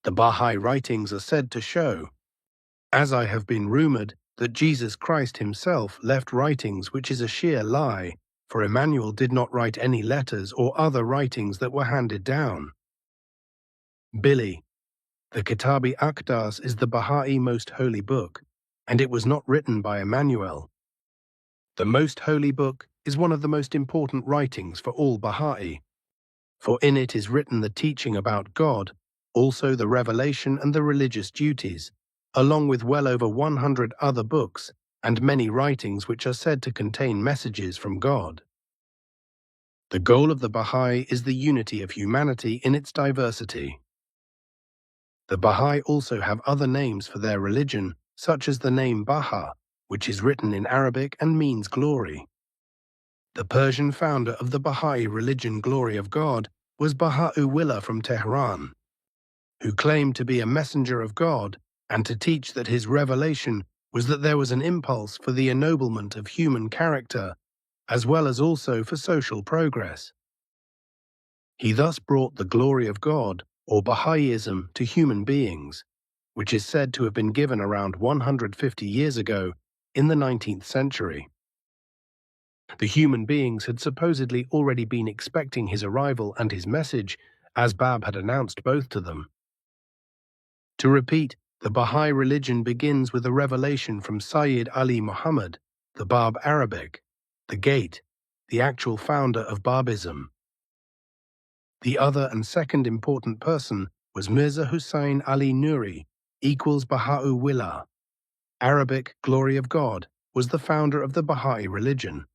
The Baha'i writings are said to show, as I have been rumored, that Jesus Christ himself left writings, which is a sheer lie, for Emmanuel did not write any letters or other writings that were handed down. Billy, the Kitab-i Aqdas is the Baha'i most holy book, and it was not written by Emmanuel. The most holy book is one of the most important writings for all Baha'i, for in it is written the teaching about God, also the revelation and the religious duties, along with well over 100 other books and many writings which are said to contain messages from God. The goal of the Baha'i is the unity of humanity in its diversity. The Baha'i also have other names for their religion, such as the name Baha, which is written in Arabic and means glory. The Persian founder of the Baha'i religion, Glory of God, was Baha'u'llah from Tehran, who claimed to be a messenger of God and to teach that his revelation was that there was an impulse for the ennoblement of human character, as well as also for social progress. He thus brought the glory of God, or Baha'ism, to human beings, which is said to have been given around 150 years ago in the 19th century. The human beings had supposedly already been expecting his arrival and his message, as Bab had announced both to them. To repeat, the Baha'i religion begins with a revelation from Sayyid Ali Muhammad, the Bab Arabic, the Gate, the actual founder of Babism. The other and second important person was Mirza Hussain Ali Nuri, equals Baha'u'llah. Arabic, Glory of God, was the founder of the Baha'i religion.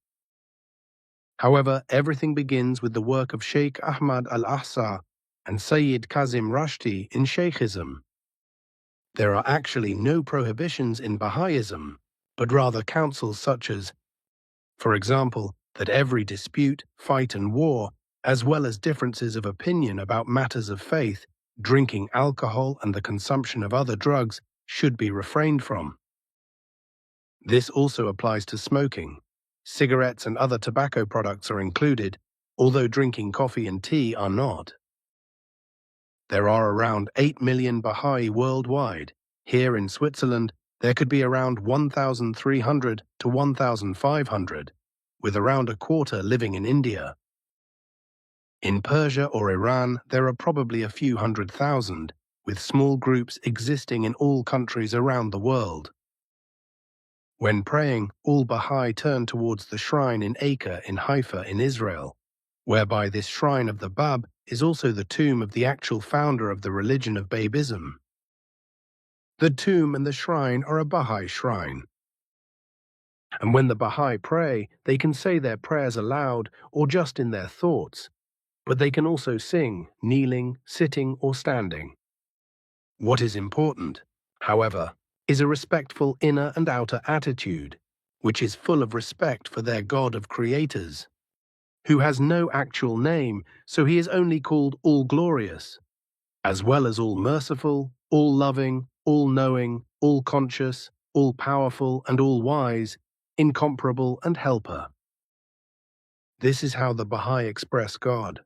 However, everything begins with the work of Sheikh Ahmad al-Ahsa and Sayyid Kazim Rashti in Sheikhism. There are actually no prohibitions in Baha'ism, but rather counsels such as, for example, that every dispute, fight and war, as well as differences of opinion about matters of faith, drinking alcohol and the consumption of other drugs should be refrained from. This also applies to smoking. Cigarettes and other tobacco products are included, although drinking coffee and tea are not. There are around 8 million Baha'i worldwide. Here in Switzerland, there could be around 1,300 to 1,500, with around a quarter living in India. In Persia or Iran, there are probably a few 100,000, with small groups existing in all countries around the world. When praying, all Baha'i turn towards the shrine in Acre in Haifa in Israel, whereby this shrine of the Bab is also the tomb of the actual founder of the religion of Babism. The tomb and the shrine are a Baha'i shrine. And when the Baha'i pray, they can say their prayers aloud or just in their thoughts, but they can also sing, kneeling, sitting, or standing. What is important, however, is a respectful inner and outer attitude, which is full of respect for their God of creators, who has no actual name, so he is only called all-glorious, as well as all-merciful, all-loving, all-knowing, all-conscious, all-powerful, and all-wise, incomparable, and helper. This is how the Baha'i express God.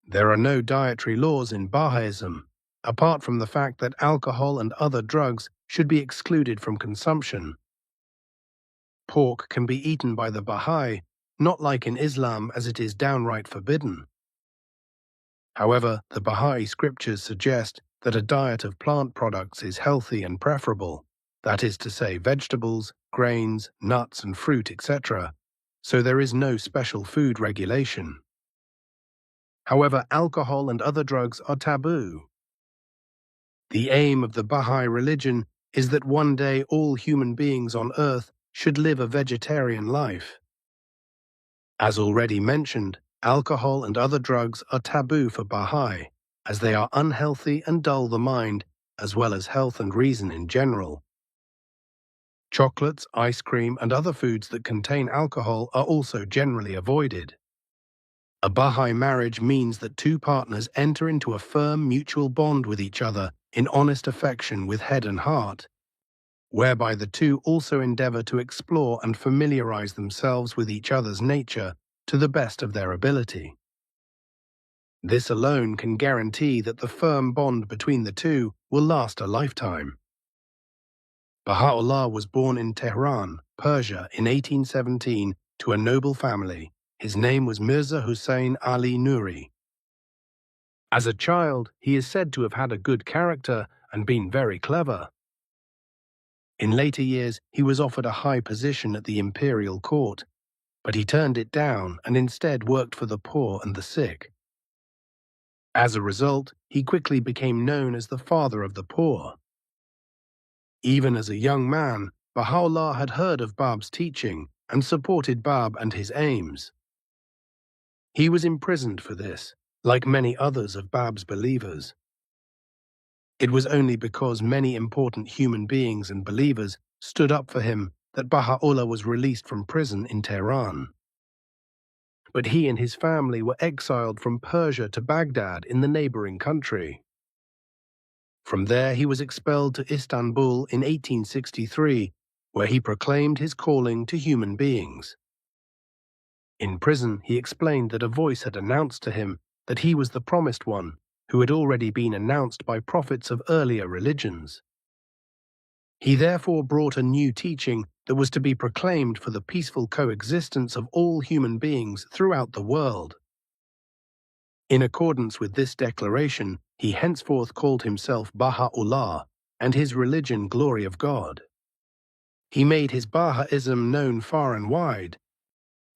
There are no dietary laws in Baha'ism, apart from the fact that alcohol and other drugs should be excluded from consumption. Pork can be eaten by the Baha'i, not like in Islam as it is downright forbidden. However, the Baha'i scriptures suggest that a diet of plant products is healthy and preferable, that is to say vegetables, grains, nuts and fruit, etc., so there is no special food regulation. However, alcohol and other drugs are taboo. The aim of the Baha'i religion is that one day all human beings on earth should live a vegetarian life. As already mentioned, alcohol and other drugs are taboo for Baha'i, as they are unhealthy and dull the mind, as well as health and reason in general. Chocolates, ice cream, and other foods that contain alcohol are also generally avoided. A Baha'i marriage means that two partners enter into a firm mutual bond with each other in honest affection with head and heart, whereby the two also endeavor to explore and familiarize themselves with each other's nature to the best of their ability. This alone can guarantee that the firm bond between the two will last a lifetime. Baha'u'llah was born in Tehran, Persia in 1817 to a noble family. His name was Mirza Hussein Ali Nuri. As a child, he is said to have had a good character and been very clever. In later years, he was offered a high position at the imperial court, but he turned it down and instead worked for the poor and the sick. As a result, he quickly became known as the father of the poor. Even as a young man, Baha'u'llah had heard of Bab's teaching and supported Bab and his aims. He was imprisoned for this, like many others of Bab's believers. It was only because many important human beings and believers stood up for him that Baha'u'llah was released from prison in Tehran. But he and his family were exiled from Persia to Baghdad in the neighboring country. From there he was expelled to Istanbul in 1863, where he proclaimed his calling to human beings. In prison, he explained that a voice had announced to him that he was the promised one, who had already been announced by prophets of earlier religions. He therefore brought a new teaching that was to be proclaimed for the peaceful coexistence of all human beings throughout the world. In accordance with this declaration, he henceforth called himself Baha'u'llah, and his religion Glory of God. He made his Baha'ism known far and wide,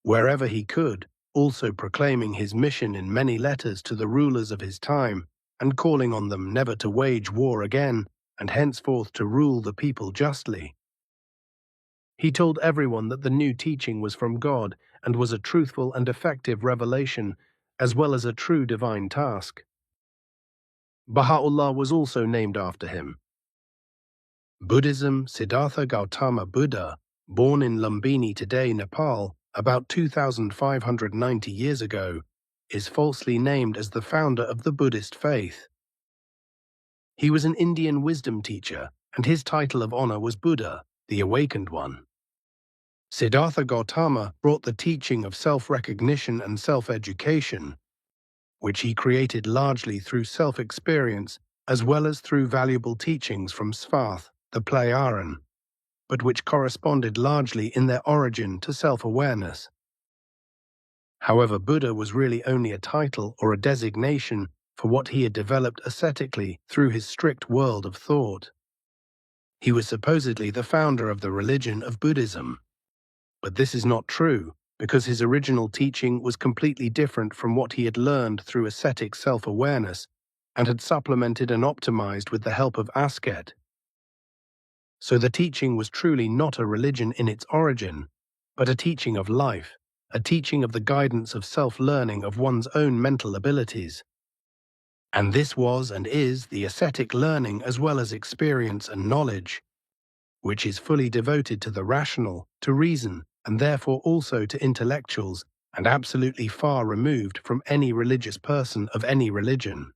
wherever he could, also proclaiming his mission in many letters to the rulers of his time and calling on them never to wage war again and henceforth to rule the people justly. He told everyone that the new teaching was from God and was a truthful and effective revelation, as well as a true divine task. Baha'u'llah was also named after him. Buddhism, Siddhartha Gautama Buddha, born in Lumbini today, Nepal, about 2,590 years ago, is falsely named as the founder of the Buddhist faith. He was an Indian wisdom teacher, and his title of honor was Buddha, the Awakened One. Siddhartha Gautama brought the teaching of self-recognition and self-education, which he created largely through self-experience as well as through valuable teachings from Svarth, the Plejaren, but which corresponded largely in their origin to self-awareness. However, Buddha was really only a title or a designation for what he had developed ascetically through his strict world of thought. He was supposedly the founder of the religion of Buddhism. But this is not true, because his original teaching was completely different from what he had learned through ascetic self-awareness and had supplemented and optimized with the help of asket. So the teaching was truly not a religion in its origin, but a teaching of life, a teaching of the guidance of self-learning of one's own mental abilities. And this was and is the ascetic learning as well as experience and knowledge, which is fully devoted to the rational, to reason, and therefore also to intellectuals, and absolutely far removed from any religious person of any religion.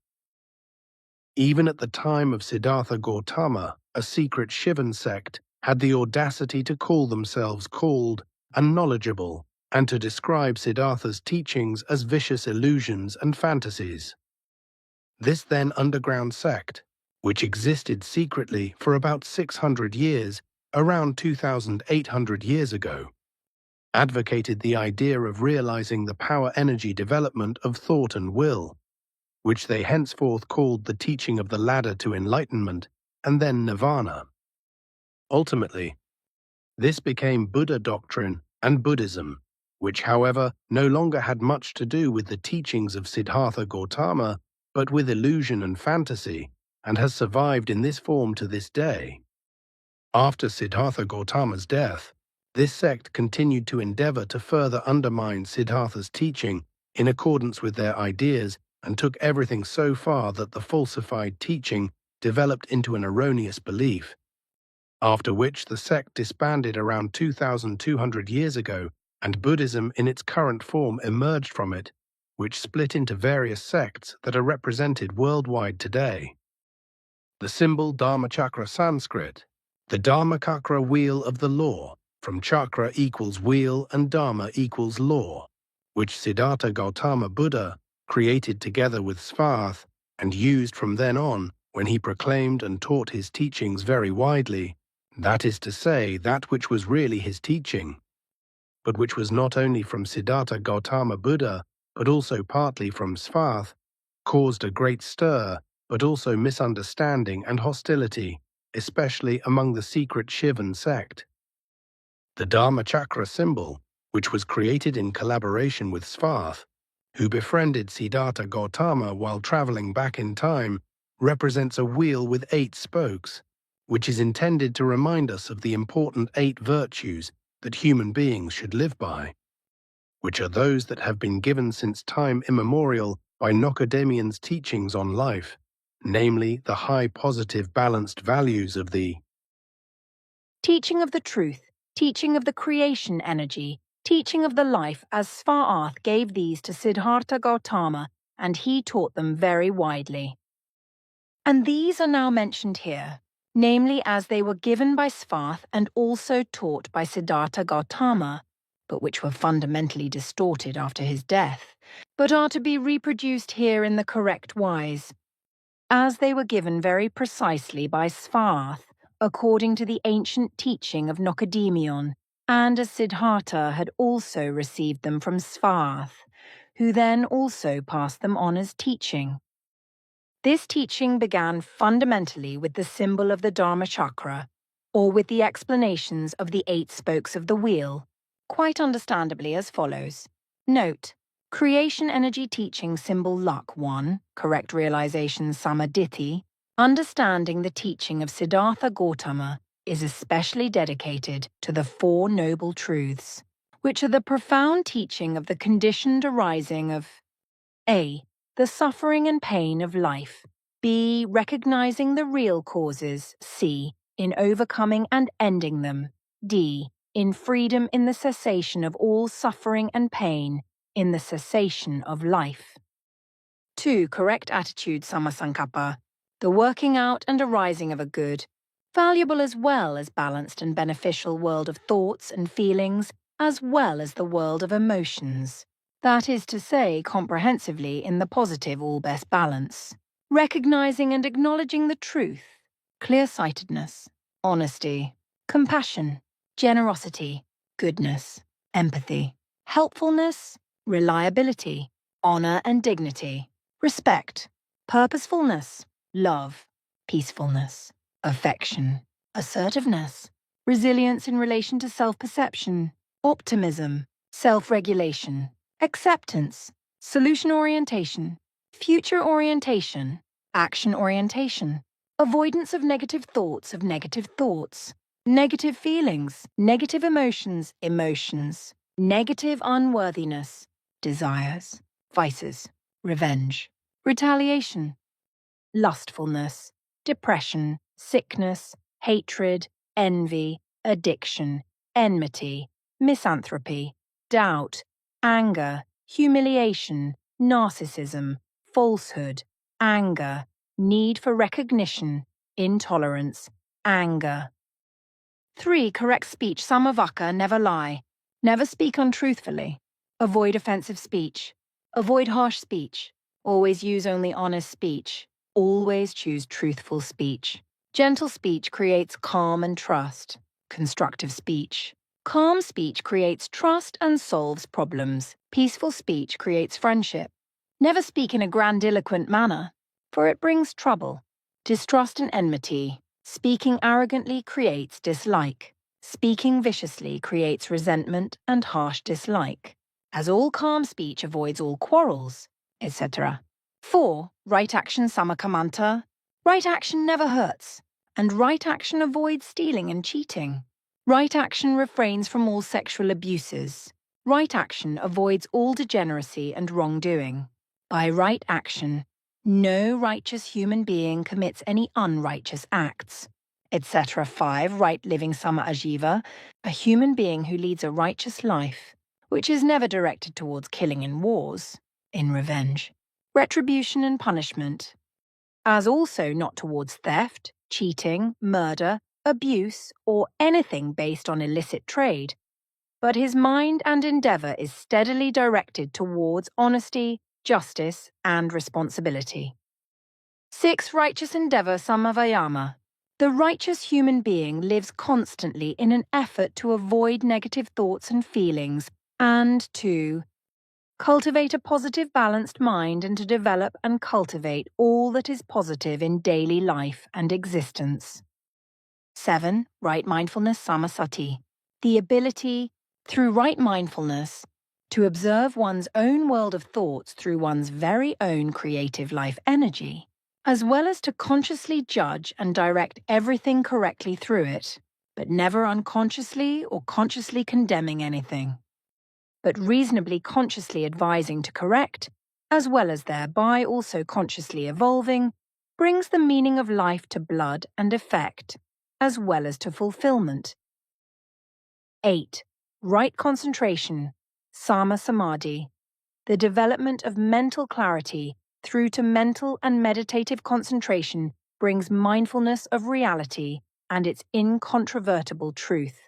Even at the time of Siddhartha Gautama, a secret Shivan sect had the audacity to call themselves called and knowledgeable, and to describe Siddhartha's teachings as vicious illusions and fantasies. This then underground sect, which existed secretly for about 600 years, around 2,800 years ago, advocated the idea of realizing the power-energy development of thought and will, which they henceforth called the teaching of the ladder to enlightenment and then nirvana. Ultimately, this became Buddha doctrine and Buddhism, which, however, no longer had much to do with the teachings of Siddhartha Gautama, but with illusion and fantasy, and has survived in this form to this day. After Siddhartha Gautama's death, this sect continued to endeavor to further undermine Siddhartha's teaching in accordance with their ideas and took everything so far that the falsified teaching developed into an erroneous belief, after which the sect disbanded around 2,200 years ago and Buddhism in its current form emerged from it, which split into various sects that are represented worldwide today. The symbol Dharmachakra Sanskrit, the Dharmachakra wheel of the law, from chakra equals wheel and dharma equals law, which Siddhartha Gautama Buddha created together with Svarth and used from then on when he proclaimed and taught his teachings very widely, that is to say, that which was really his teaching, but which was not only from Siddhartha Gautama Buddha, but also partly from Svarth, caused a great stir, but also misunderstanding and hostility, especially among the secret Shivan sect. The Dharmachakra symbol, which was created in collaboration with Svarth, who befriended Siddhartha Gautama while traveling back in time, represents a wheel with 8 spokes, which is intended to remind us of the important 8 virtues that human beings should live by, which are those that have been given since time immemorial by Nocademian's teachings on life, namely the high positive balanced values of the teaching of the truth, teaching of the creation energy, teaching of the life, as Svarth gave these to Siddhartha Gautama, and he taught them very widely. And these are now mentioned here, namely as they were given by Svarth and also taught by Siddhartha Gautama, but which were fundamentally distorted after his death, but are to be reproduced here in the correct wise, as they were given very precisely by Svarth, according to the ancient teaching of Nocademion, and as Siddhartha had also received them from Svarth, who then also passed them on as teaching. This teaching began fundamentally with the symbol of the Dharmachakra, or with the explanations of the 8 spokes of the wheel, quite understandably as follows. Note: creation energy teaching symbol luck 1, correct realization samadhi, understanding the teaching of Siddhartha Gautama is especially dedicated to the 4 noble truths, which are the profound teaching of the conditioned arising of A. the suffering and pain of life, B. recognizing the real causes, C. in overcoming and ending them, D. in freedom in the cessation of all suffering and pain, in the cessation of life. 2. Correct attitude Samasankappa, the working out and arising of a good, valuable as well as balanced and beneficial world of thoughts and feelings, as well as the world of emotions. That is to say, comprehensively in the positive all-best balance. Recognizing and acknowledging the truth, clear-sightedness, honesty, compassion, generosity, goodness, empathy, helpfulness, reliability, honor and dignity, respect, purposefulness, love, peacefulness, affection, assertiveness, resilience in relation to self-perception, optimism, self-regulation, acceptance, solution orientation, future orientation, action orientation, avoidance of negative thoughts, negative feelings, negative emotions, negative unworthiness, desires, vices, revenge, retaliation, lustfulness, depression, sickness, hatred, envy, addiction, enmity, misanthropy, doubt, anger, humiliation, narcissism, falsehood, anger, need for recognition, intolerance, anger. 3. Correct speech. Samavaka, never lie. Never speak untruthfully. Avoid offensive speech. Avoid harsh speech. Always use only honest speech. Always choose truthful speech. Gentle speech creates calm and trust. Constructive speech. Calm speech creates trust and solves problems. Peaceful speech creates friendship. Never speak in a grandiloquent manner, for it brings trouble. Distrust and enmity. Speaking arrogantly creates dislike. Speaking viciously creates resentment and harsh dislike. As all calm speech avoids all quarrels, etc. 4. Right action samakamanta. Right action never hurts, and right action avoids stealing and cheating. Right action refrains from all sexual abuses. Right action avoids all degeneracy and wrongdoing. By right action, no righteous human being commits any unrighteous acts, etc. 5. Right living sama ajiva, a human being who leads a righteous life, which is never directed towards killing in wars, in revenge, retribution and punishment, as also not towards theft, cheating, murder, abuse, or anything based on illicit trade, but his mind and endeavor is steadily directed towards honesty, justice, and responsibility. 6. Righteous endeavor samavayama. The righteous human being lives constantly in an effort to avoid negative thoughts and feelings and to cultivate a positive, balanced mind and to develop and cultivate all that is positive in daily life and existence. 7. Right mindfulness samasati. The ability, through right mindfulness, to observe one's own world of thoughts through one's very own creative life energy, as well as to consciously judge and direct everything correctly through it, but never unconsciously or consciously condemning anything, but reasonably consciously advising to correct, as well as thereby also consciously evolving, brings the meaning of life to blood and effect, as well as to fulfillment. 8. Right concentration, sama samadhi. The development of mental clarity through to mental and meditative concentration brings mindfulness of reality and its incontrovertible truth.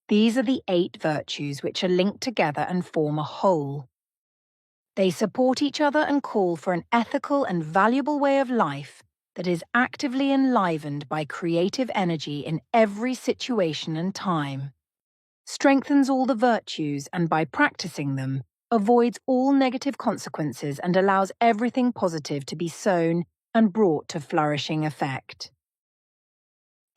These are the 8 virtues which are linked together and form a whole. They support each other and call for an ethical and valuable way of life that is actively enlivened by creative energy in every situation and time, strengthens all the virtues and by practicing them, avoids all negative consequences and allows everything positive to be sown and brought to flourishing effect.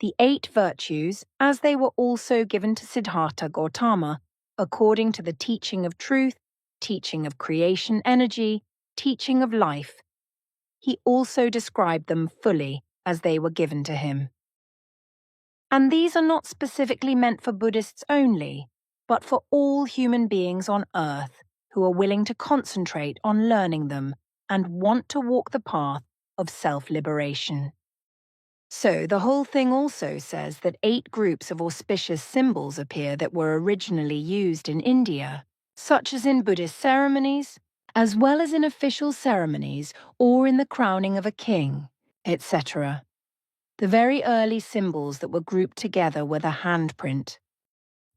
The 8 virtues, as they were also given to Siddhartha Gautama, according to the teaching of truth, teaching of creation energy, teaching of life, he also described them fully as they were given to him. And these are not specifically meant for Buddhists only, but for all human beings on earth who are willing to concentrate on learning them and want to walk the path of self-liberation. So the whole thing also says that 8 groups of auspicious symbols appear that were originally used in India, such as in Buddhist ceremonies, as well as in official ceremonies or in the crowning of a king, etc. The very early symbols that were grouped together were the handprint,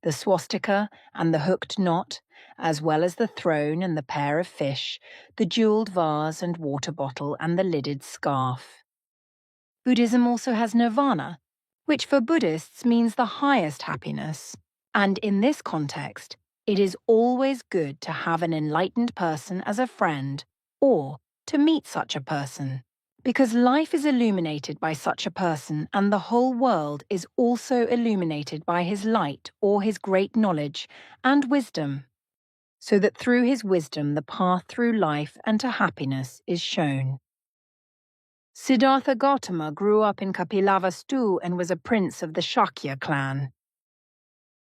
the swastika and the hooked knot, as well as the throne and the pair of fish, the jeweled vase and water bottle and the lidded scarf. Buddhism also has nirvana, which for Buddhists means the highest happiness, and in this context, it is always good to have an enlightened person as a friend or to meet such a person, because life is illuminated by such a person and the whole world is also illuminated by his light or his great knowledge and wisdom, so that through his wisdom the path through life and to happiness is shown. Siddhartha Gautama grew up in Kapilavastu and was a prince of the Shakya clan.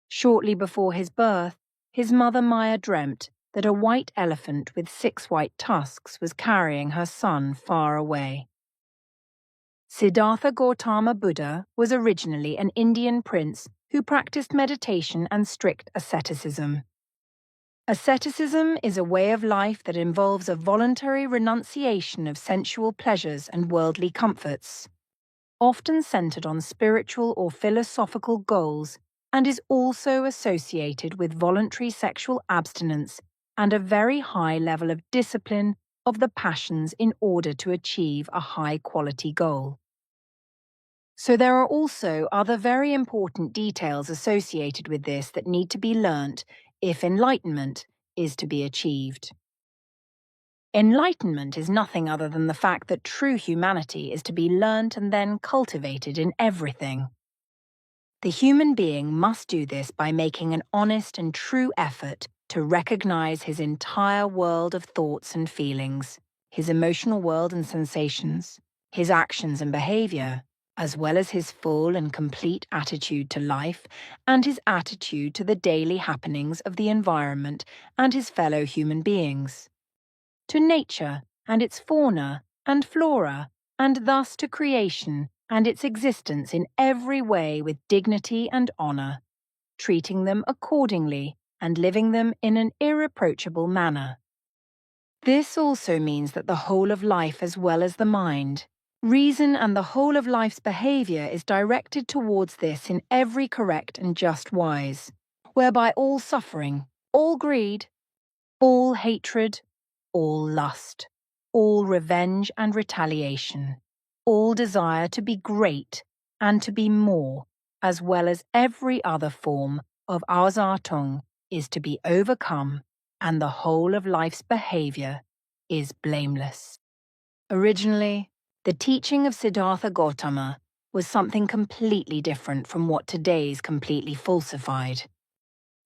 Shortly before his birth, his mother Maya dreamt that a white elephant with 6 white tusks was carrying her son far away. Siddhartha Gautama Buddha was originally an Indian prince who practiced meditation and strict asceticism. Asceticism is a way of life that involves a voluntary renunciation of sensual pleasures and worldly comforts, often centered on spiritual or philosophical goals, and is also associated with voluntary sexual abstinence and a very high level of discipline of the passions in order to achieve a high-quality goal. So there are also other very important details associated with this that need to be learnt if enlightenment is to be achieved. Enlightenment is nothing other than the fact that true humanity is to be learnt and then cultivated in everything. The human being must do this by making an honest and true effort to recognize his entire world of thoughts and feelings, his emotional world and sensations, his actions and behavior, as well as his full and complete attitude to life and his attitude to the daily happenings of the environment and his fellow human beings, to nature and its fauna and flora, and thus to creation and its existence in every way with dignity and honor, treating them accordingly and living them in an irreproachable manner. This also means that the whole of life as well as the mind, reason and the whole of life's behavior is directed towards this in every correct and just wise, whereby all suffering, all greed, all hatred, all lust, all revenge and retaliation, all desire to be great and to be more, as well as every other form of Ausartung, is to be overcome, and the whole of life's behavior is blameless. Originally, the teaching of Siddhartha Gautama was something completely different from what today's completely falsified.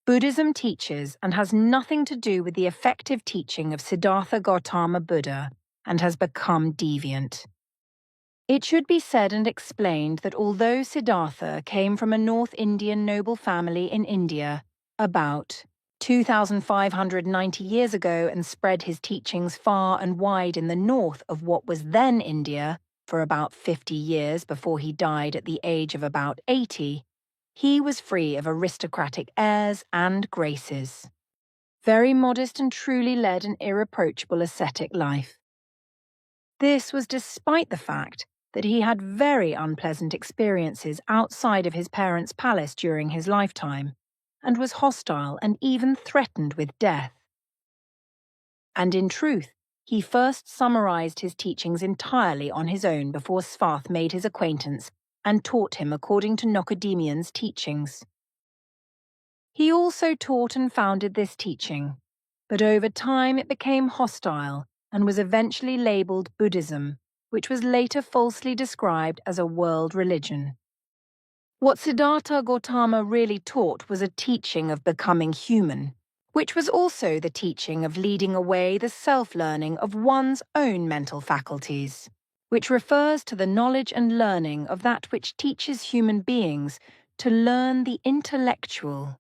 Buddhism teaches and has nothing to do with the effective teaching of Siddhartha Gautama Buddha and has become deviant. It should be said and explained that although Siddhartha came from a North Indian noble family in India about 2,590 years ago and spread his teachings far and wide in the north of what was then India for about 50 years before he died at the age of about 80, he was free of aristocratic airs and graces. Very modest and truly led an irreproachable ascetic life. This was despite the fact that he had very unpleasant experiences outside of his parents' palace during his lifetime, and was hostile and even threatened with death. And in truth, he first summarized his teachings entirely on his own before Svarth made his acquaintance and taught him according to Nocodemian's teachings. He also taught and founded this teaching, but over time it became hostile and was eventually labeled Buddhism, which was later falsely described as a world religion. What Siddhartha Gautama really taught was a teaching of becoming human, which was also the teaching of leading away the self-learning of one's own mental faculties, which refers to the knowledge and learning of that which teaches human beings to learn the intellectual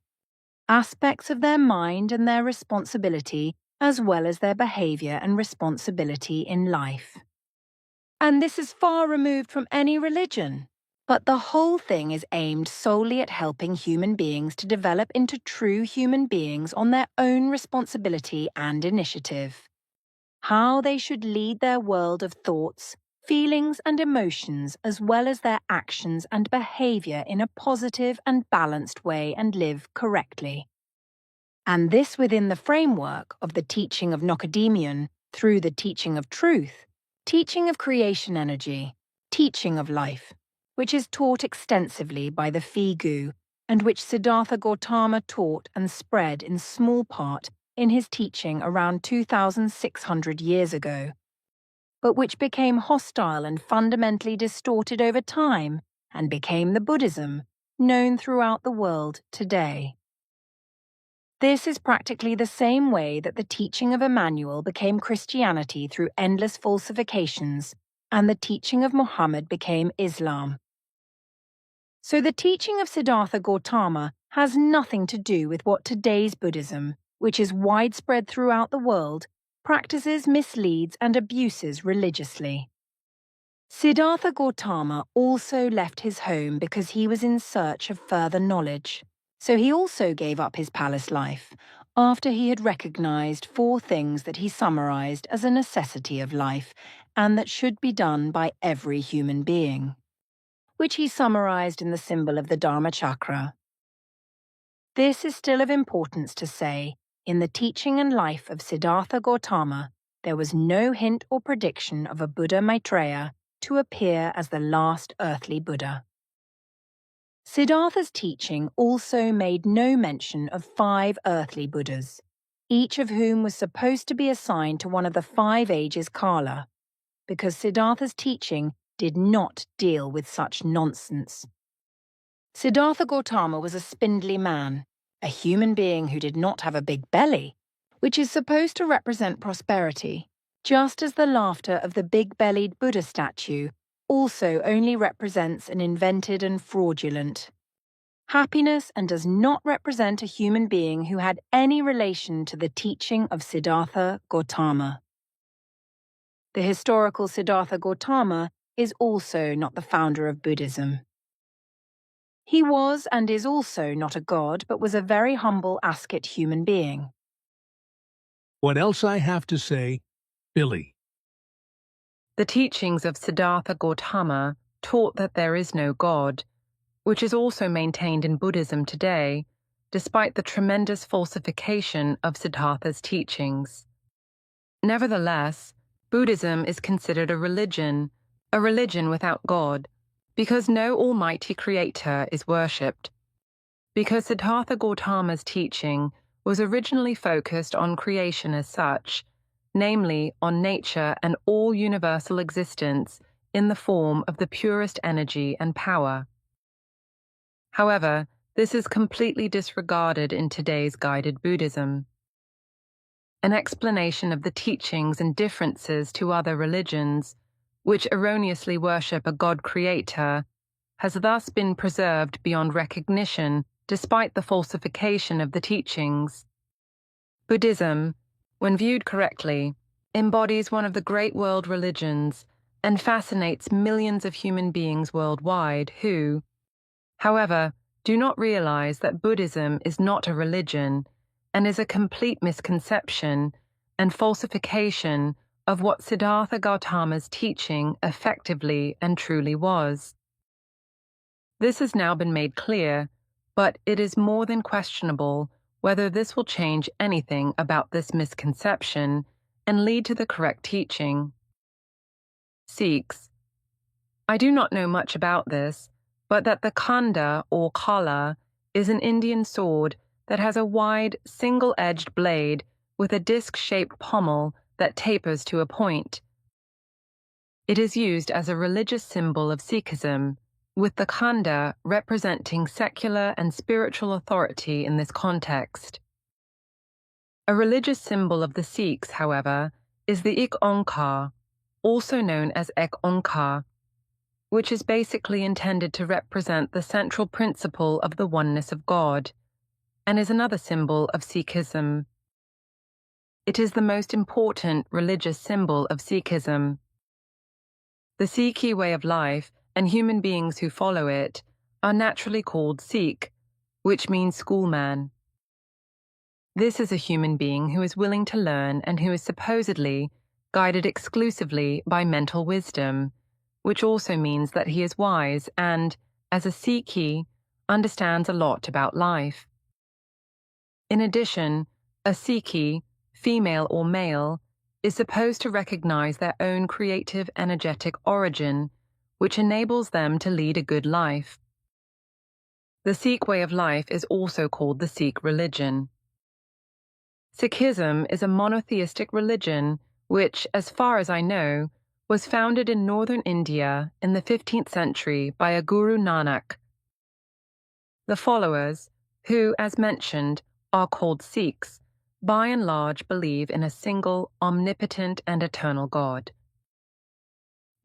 aspects of their mind and their responsibility, as well as their behavior and responsibility in life. And this is far removed from any religion. But the whole thing is aimed solely at helping human beings to develop into true human beings on their own responsibility and initiative. How they should lead their world of thoughts, feelings and emotions as well as their actions and behavior in a positive and balanced way and live correctly. And this within the framework of the teaching of Nocedemion through the teaching of truth, teaching of creation energy, teaching of life, which is taught extensively by the Figu and which Siddhartha Gautama taught and spread in small part in his teaching around 2,600 years ago, but which became hostile and fundamentally distorted over time and became the Buddhism known throughout the world today. This is practically the same way that the teaching of Emmanuel became Christianity through endless falsifications, and the teaching of Muhammad became Islam. So the teaching of Siddhartha Gautama has nothing to do with what today's Buddhism, which is widespread throughout the world, practices, misleads, and abuses religiously. Siddhartha Gautama also left his home because he was in search of further knowledge. So he also gave up his palace life after he had recognized 4 things that he summarized as a necessity of life and that should be done by every human being, which he summarized in the symbol of the Dharma chakra. This is still of importance to say, in the teaching and life of Siddhartha Gautama, there was no hint or prediction of a Buddha Maitreya to appear as the last earthly Buddha. Siddhartha's teaching also made no mention of 5 earthly Buddhas, each of whom was supposed to be assigned to one of the 5 ages Kala, because Siddhartha's teaching did not deal with such nonsense. Siddhartha Gautama was a spindly man, a human being who did not have a big belly, which is supposed to represent prosperity, just as the laughter of the big-bellied Buddha statue also only represents an invented and fraudulent happiness and does not represent a human being who had any relation to the teaching of Siddhartha Gautama. The historical Siddhartha Gautama is also not the founder of Buddhism. He was and is also not a god, but was a very humble ascet human being. What else I have to say, Billy. The teachings of Siddhartha Gautama taught that there is no God, which is also maintained in Buddhism today, despite the tremendous falsification of Siddhartha's teachings. Nevertheless, Buddhism is considered a religion without God, because no almighty creator is worshipped. Because Siddhartha Gautama's teaching was originally focused on creation as such, namely on nature and all universal existence in the form of the purest energy and power. However, this is completely disregarded in today's guided Buddhism. An explanation of the teachings and differences to other religions, which erroneously worship a God-creator, has thus been preserved beyond recognition despite the falsification of the teachings. Buddhism, when viewed correctly, embodies one of the great world religions and fascinates millions of human beings worldwide who, however, do not realize that Buddhism is not a religion and is a complete misconception and falsification of what Siddhartha Gautama's teaching effectively and truly was. This has now been made clear, but it is more than questionable whether this will change anything about this misconception and lead to the correct teaching. Sikhs. I do not know much about this, but that the khanda or khala is an Indian sword that has a wide, single-edged blade with a disc-shaped pommel that tapers to a point. It is used as a religious symbol of Sikhism, with the khanda representing secular and spiritual authority in this context. A religious symbol of the Sikhs, however, is the Ik Onkar, also known as Ek Onkar, which is basically intended to represent the central principle of the oneness of God, and is another symbol of Sikhism. It is the most important religious symbol of Sikhism. The Sikhi way of life and human beings who follow it are naturally called Sikh, which means schoolman. This is a human being who is willing to learn and who is supposedly guided exclusively by mental wisdom, which also means that he is wise and, as a Sikhi, understands a lot about life. In addition, a Sikhi, female or male, is supposed to recognize their own creative, energetic origin, which enables them to lead a good life. The Sikh way of life is also called the Sikh religion. Sikhism is a monotheistic religion which, as far as I know, was founded in northern India in the 15th century by a Guru Nanak. The followers, who, as mentioned, are called Sikhs, by and large believe in a single, omnipotent and eternal God.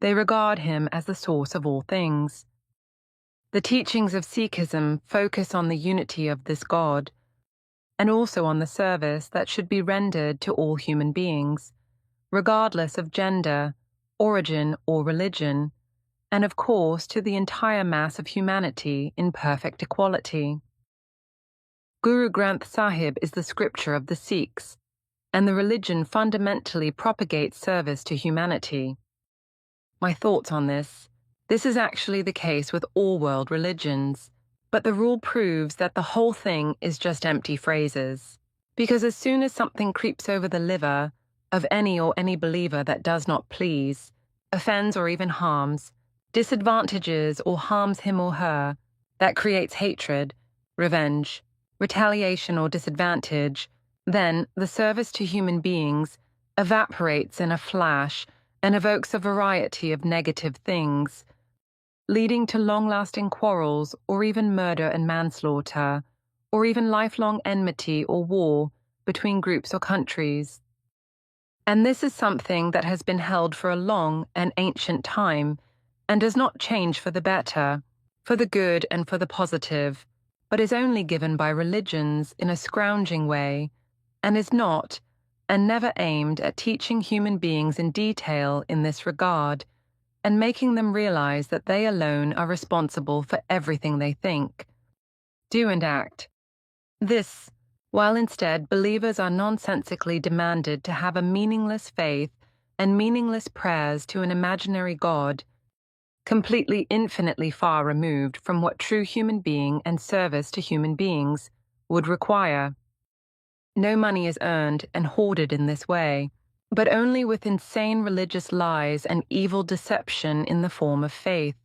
They regard him as the source of all things. The teachings of Sikhism focus on the unity of this God, and also on the service that should be rendered to all human beings, regardless of gender, origin, or religion, and of course to the entire mass of humanity in perfect equality. Guru Granth Sahib is the scripture of the Sikhs, and the religion fundamentally propagates service to humanity. My thoughts on this: this is actually the case with all world religions, but the rule proves that the whole thing is just empty phrases. Because as soon as something creeps over the liver of any believer that does not please, offends or even harms, disadvantages or harms him or her, that creates hatred, revenge, retaliation or disadvantage, then the service to human beings evaporates in a flash and evokes a variety of negative things, leading to long-lasting quarrels or even murder and manslaughter, or even lifelong enmity or war between groups or countries. And this is something that has been held for a long and ancient time and does not change for the better, for the good and for the positive, but is only given by religions in a scrounging way, and is not, and never aimed at teaching human beings in detail in this regard, and making them realize that they alone are responsible for everything they think, do and act. This, while instead believers are nonsensically demanded to have a meaningless faith and meaningless prayers to an imaginary God, completely infinitely far removed from what true human being and service to human beings would require. No money is earned and hoarded in this way, but only with insane religious lies and evil deception in the form of faith,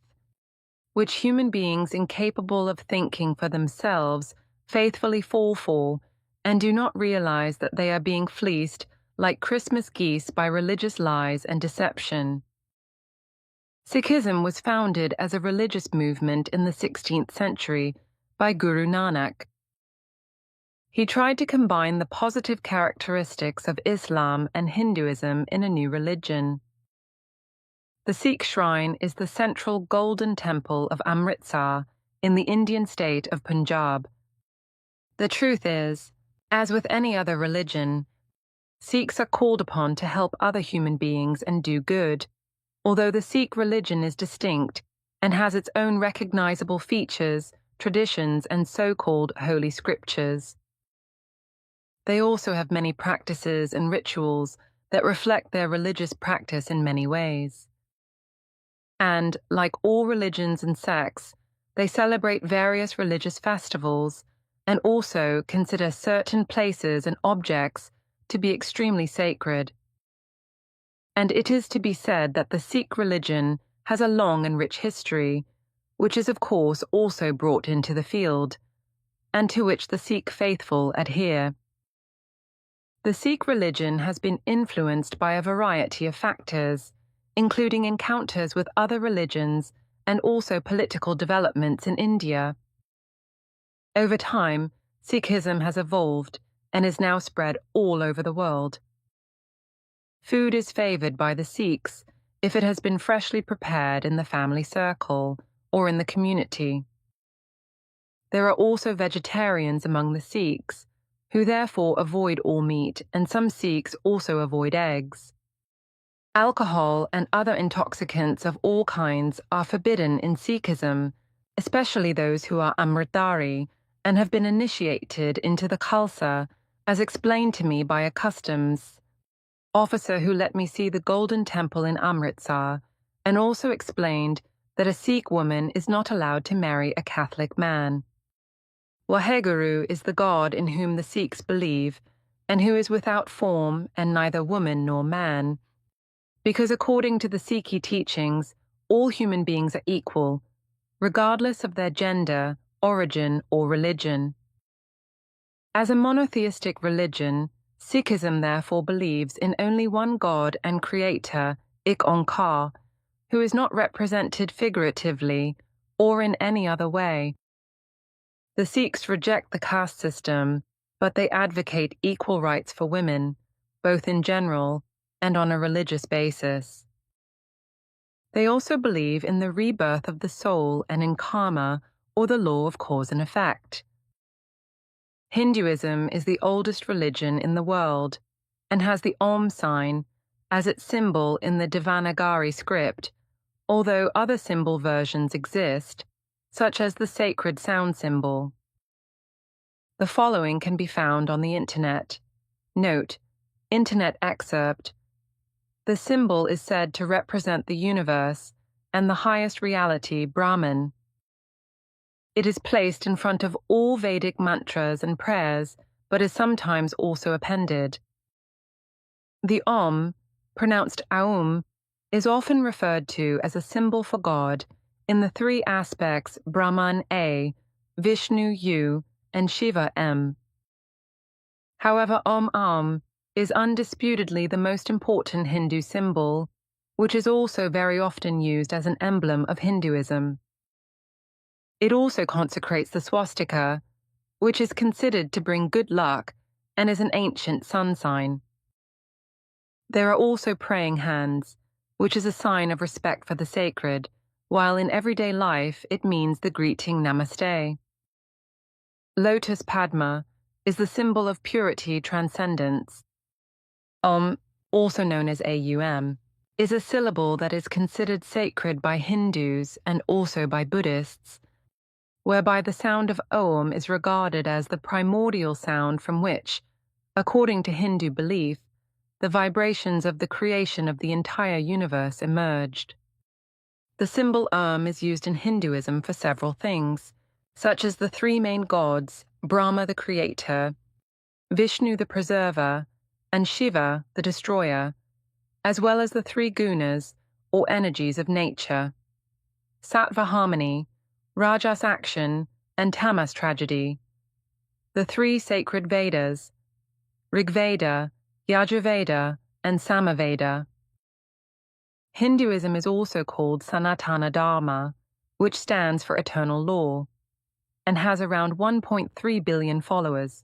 which human beings incapable of thinking for themselves faithfully fall for, and do not realize that they are being fleeced like Christmas geese by religious lies and deception. Sikhism was founded as a religious movement in the 16th century by Guru Nanak. He tried to combine the positive characteristics of Islam and Hinduism in a new religion. The Sikh shrine is the central golden temple of Amritsar in the Indian state of Punjab. The truth is, as with any other religion, Sikhs are called upon to help other human beings and do good, although the Sikh religion is distinct and has its own recognizable features, traditions, and so-called holy scriptures. They also have many practices and rituals that reflect their religious practice in many ways. And, like all religions and sects, they celebrate various religious festivals and also consider certain places and objects to be extremely sacred. And it is to be said that the Sikh religion has a long and rich history, which is of course also brought into the field, and to which the Sikh faithful adhere. The Sikh religion has been influenced by a variety of factors, including encounters with other religions and also political developments in India. Over time, Sikhism has evolved and is now spread all over the world. Food is favored by the Sikhs if it has been freshly prepared in the family circle or in the community. There are also vegetarians among the Sikhs, who therefore avoid all meat, and some Sikhs also avoid eggs. Alcohol and other intoxicants of all kinds are forbidden in Sikhism, especially those who are Amritdhari and have been initiated into the Khalsa, as explained to me by a customs. officer who let me see the Golden Temple in Amritsar, and also explained that a Sikh woman is not allowed to marry a Catholic man. Waheguru is the God in whom the Sikhs believe, and who is without form and neither woman nor man, because according to the Sikhi teachings, all human beings are equal, regardless of their gender, origin, or religion. As a monotheistic religion, Sikhism therefore believes in only one God and Creator, Ik Onkar, who is not represented figuratively or in any other way. The Sikhs reject the caste system, but they advocate equal rights for women, both in general and on a religious basis. They also believe in the rebirth of the soul and in karma, or the law of cause and effect. Hinduism is the oldest religion in the world and has the Om sign as its symbol in the Devanagari script, although other symbol versions exist, such as the sacred sound symbol. The following can be found on the Internet. Note: Internet excerpt. The symbol is said to represent the universe and the highest reality, Brahman. It is placed in front of all Vedic mantras and prayers, but is sometimes also appended. The Om, pronounced Aum, is often referred to as a symbol for God in the three aspects Brahman A, Vishnu U, and Shiva M. However, Om is undisputedly the most important Hindu symbol, which is also very often used as an emblem of Hinduism. It also consecrates the swastika, which is considered to bring good luck and is an ancient sun sign. There are also praying hands, which is a sign of respect for the sacred, while in everyday life it means the greeting Namaste. Lotus Padma is the symbol of purity transcendence. Om, also known as Aum, is a syllable that is considered sacred by Hindus and also by Buddhists, whereby the sound of Om is regarded as the primordial sound from which, according to Hindu belief, the vibrations of the creation of the entire universe emerged. The symbol Om is used in Hinduism for several things, such as the three main gods, Brahma the creator, Vishnu the preserver, and Shiva the destroyer, as well as the three gunas, or energies of nature, Sattva harmony, Rajas action, and Tamas tragedy. The three sacred Vedas, Rigveda, Yajurveda, and Samaveda. Hinduism is also called Sanatana Dharma, which stands for eternal law, and has around 1.3 billion followers.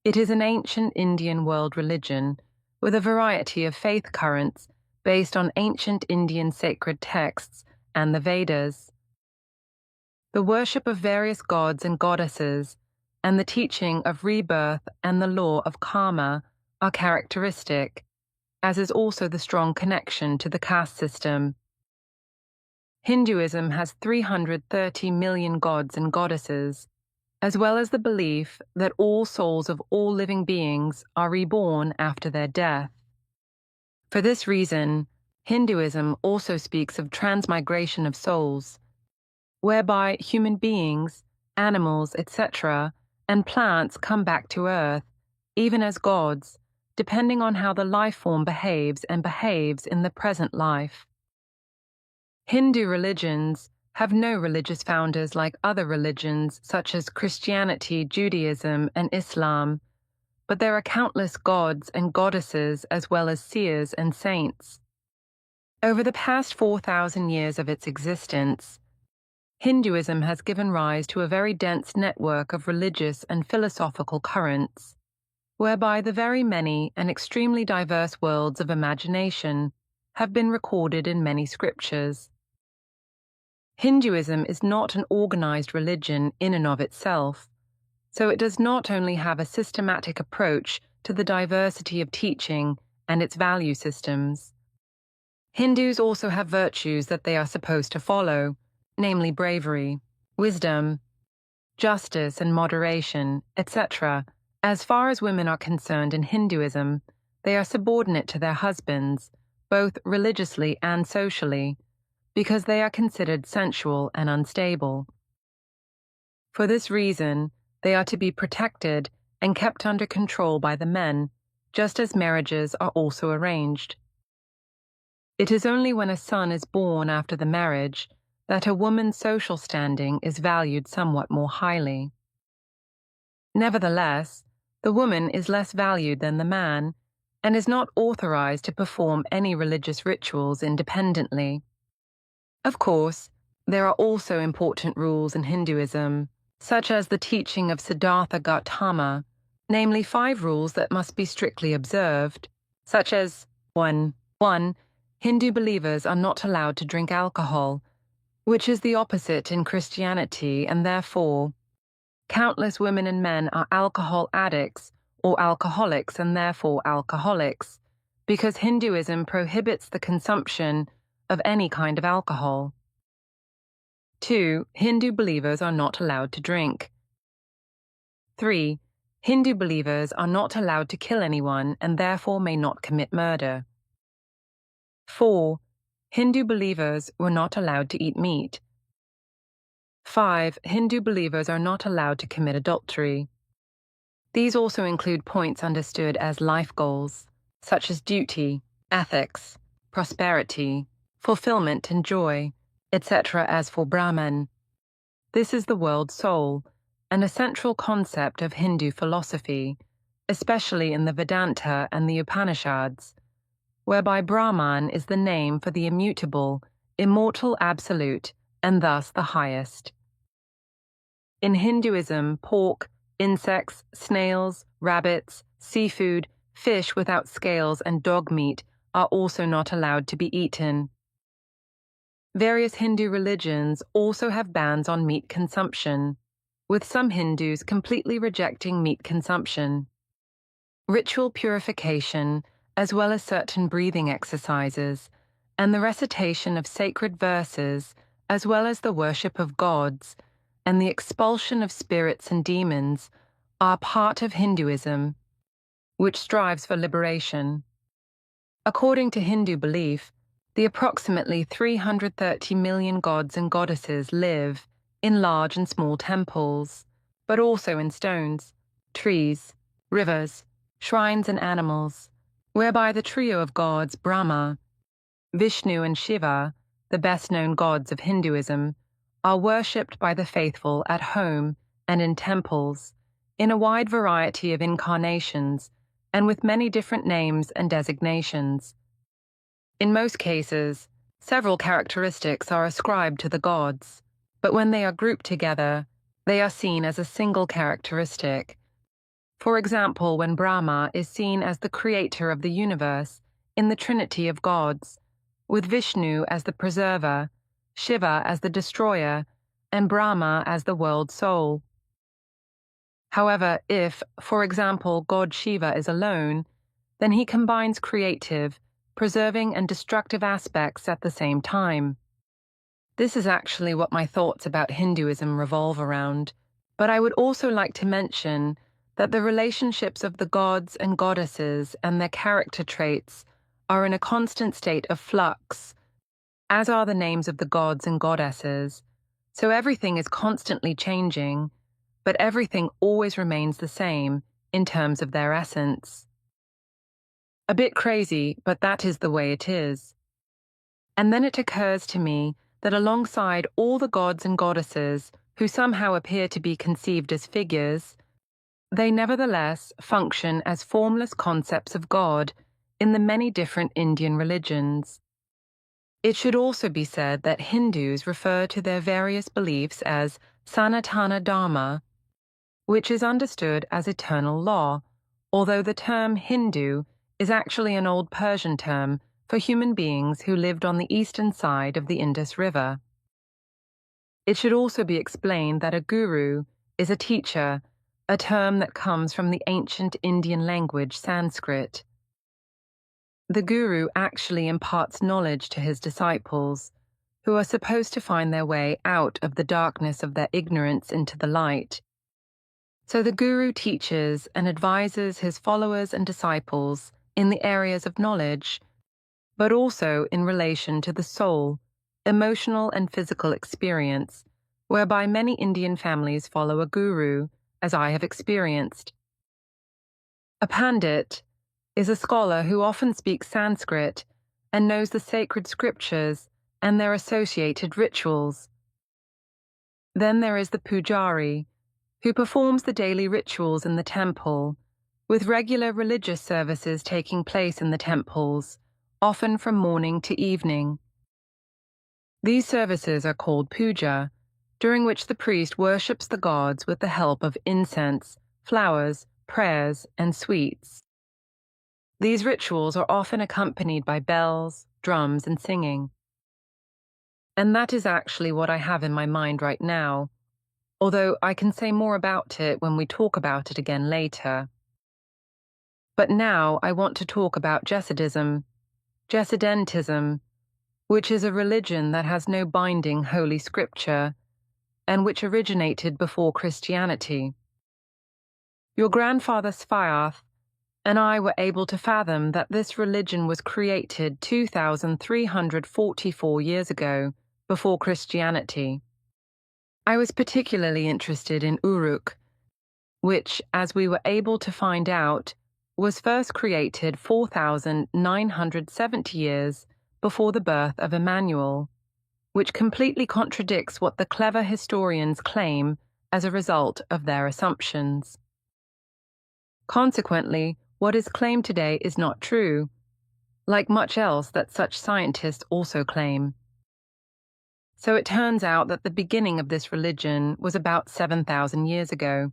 It is an ancient Indian world religion with a variety of faith currents based on ancient Indian sacred texts and the Vedas. The worship of various gods and goddesses and the teaching of rebirth and the law of karma are characteristic, as is also the strong connection to the caste system. Hinduism has 330 million gods and goddesses, as well as the belief that all souls of all living beings are reborn after their death. For this reason, Hinduism also speaks of transmigration of souls, whereby human beings, animals, etc., and plants come back to Earth, even as gods, depending on how the life form behaves in the present life. Hindu religions have no religious founders like other religions such as Christianity, Judaism, and Islam, but there are countless gods and goddesses as well as seers and saints. Over the past 4,000 years of its existence, Hinduism has given rise to a very dense network of religious and philosophical currents, whereby the very many and extremely diverse worlds of imagination have been recorded in many scriptures. Hinduism is not an organized religion in and of itself, so it does not only have a systematic approach to the diversity of teaching and its value systems. Hindus also have virtues that they are supposed to follow, namely bravery, wisdom, justice and moderation, etc. As far as women are concerned in Hinduism, they are subordinate to their husbands, both religiously and socially, because they are considered sensual and unstable. For this reason, they are to be protected and kept under control by the men, just as marriages are also arranged. It is only when a son is born after the marriage that a woman's social standing is valued somewhat more highly. Nevertheless, the woman is less valued than the man and is not authorized to perform any religious rituals independently. Of course, there are also important rules in Hinduism, such as the teaching of Siddhartha Gautama, namely 5 rules that must be strictly observed, such as 1. Hindu believers are not allowed to drink alcohol, which is the opposite in Christianity, and therefore, countless women and men are alcohol addicts or alcoholics and therefore alcoholics, because Hinduism prohibits the consumption of any kind of alcohol. 2. Hindu believers are not allowed to drink. 3. Hindu believers are not allowed to kill anyone and therefore may not commit murder. 4. Hindu believers were not allowed to eat meat. 5. Hindu believers are not allowed to commit adultery. These also include points understood as life goals, such as duty, ethics, prosperity, fulfillment and joy, etc. As for Brahman, this is the world soul, and a central concept of Hindu philosophy, especially in the Vedanta and the Upanishads, whereby Brahman is the name for the immutable, immortal absolute, and thus the highest. In Hinduism, pork, insects, snails, rabbits, seafood, fish without scales, and dog meat are also not allowed to be eaten. Various Hindu religions also have bans on meat consumption, with some Hindus completely rejecting meat consumption. Ritual purification, as well as certain breathing exercises, and the recitation of sacred verses, as well as the worship of gods, and the expulsion of spirits and demons, are part of Hinduism, which strives for liberation. According to Hindu belief, the approximately 330 million gods and goddesses live in large and small temples, but also in stones, trees, rivers, shrines and animals, whereby the trio of gods Brahma, Vishnu and Shiva, the best-known gods of Hinduism, are worshipped by the faithful at home and in temples, in a wide variety of incarnations and with many different names and designations. In most cases, several characteristics are ascribed to the gods, but when they are grouped together, they are seen as a single characteristic. For example, when Brahma is seen as the creator of the universe in the trinity of gods, with Vishnu as the preserver, Shiva as the destroyer, and Brahma as the world soul. However, if, for example, God Shiva is alone, then he combines creative, preserving and destructive aspects at the same time. This is actually what my thoughts about Hinduism revolve around, but I would also like to mention that the relationships of the gods and goddesses and their character traits are in a constant state of flux, as are the names of the gods and goddesses, so everything is constantly changing, but everything always remains the same in terms of their essence. A bit crazy, but that is the way it is. And then it occurs to me that alongside all the gods and goddesses who somehow appear to be conceived as figures, they nevertheless function as formless concepts of God in the many different Indian religions. It should also be said that Hindus refer to their various beliefs as Sanatana Dharma, which is understood as eternal law, although the term Hindu is actually an old Persian term for human beings who lived on the eastern side of the Indus River. It should also be explained that a guru is a teacher, a term that comes from the ancient Indian language Sanskrit. The guru actually imparts knowledge to his disciples, who are supposed to find their way out of the darkness of their ignorance into the light. So the guru teaches and advises his followers and disciples in the areas of knowledge, but also in relation to the soul, emotional and physical experience, whereby many Indian families follow a guru, as I have experienced. A pandit is a scholar who often speaks Sanskrit and knows the sacred scriptures and their associated rituals. Then there is the pujari, who performs the daily rituals in the temple, with regular religious services taking place in the temples, often from morning to evening. These services are called puja, during which the priest worships the gods with the help of incense, flowers, prayers, and sweets. These rituals are often accompanied by bells, drums, and singing. And that is actually what I have in my mind right now, although I can say more about it when we talk about it again later. But now I want to talk about Jesuitism, which is a religion that has no binding holy scripture, and which originated before Christianity. Your grandfather Sfaarth and I were able to fathom that this religion was created 2,344 years ago, before Christianity. I was particularly interested in Uruk, which, as we were able to find out, was first created 4,970 years before the birth of Emmanuel, which completely contradicts what the clever historians claim as a result of their assumptions. Consequently, what is claimed today is not true, like much else that such scientists also claim. So it turns out that the beginning of this religion was about 7,000 years ago.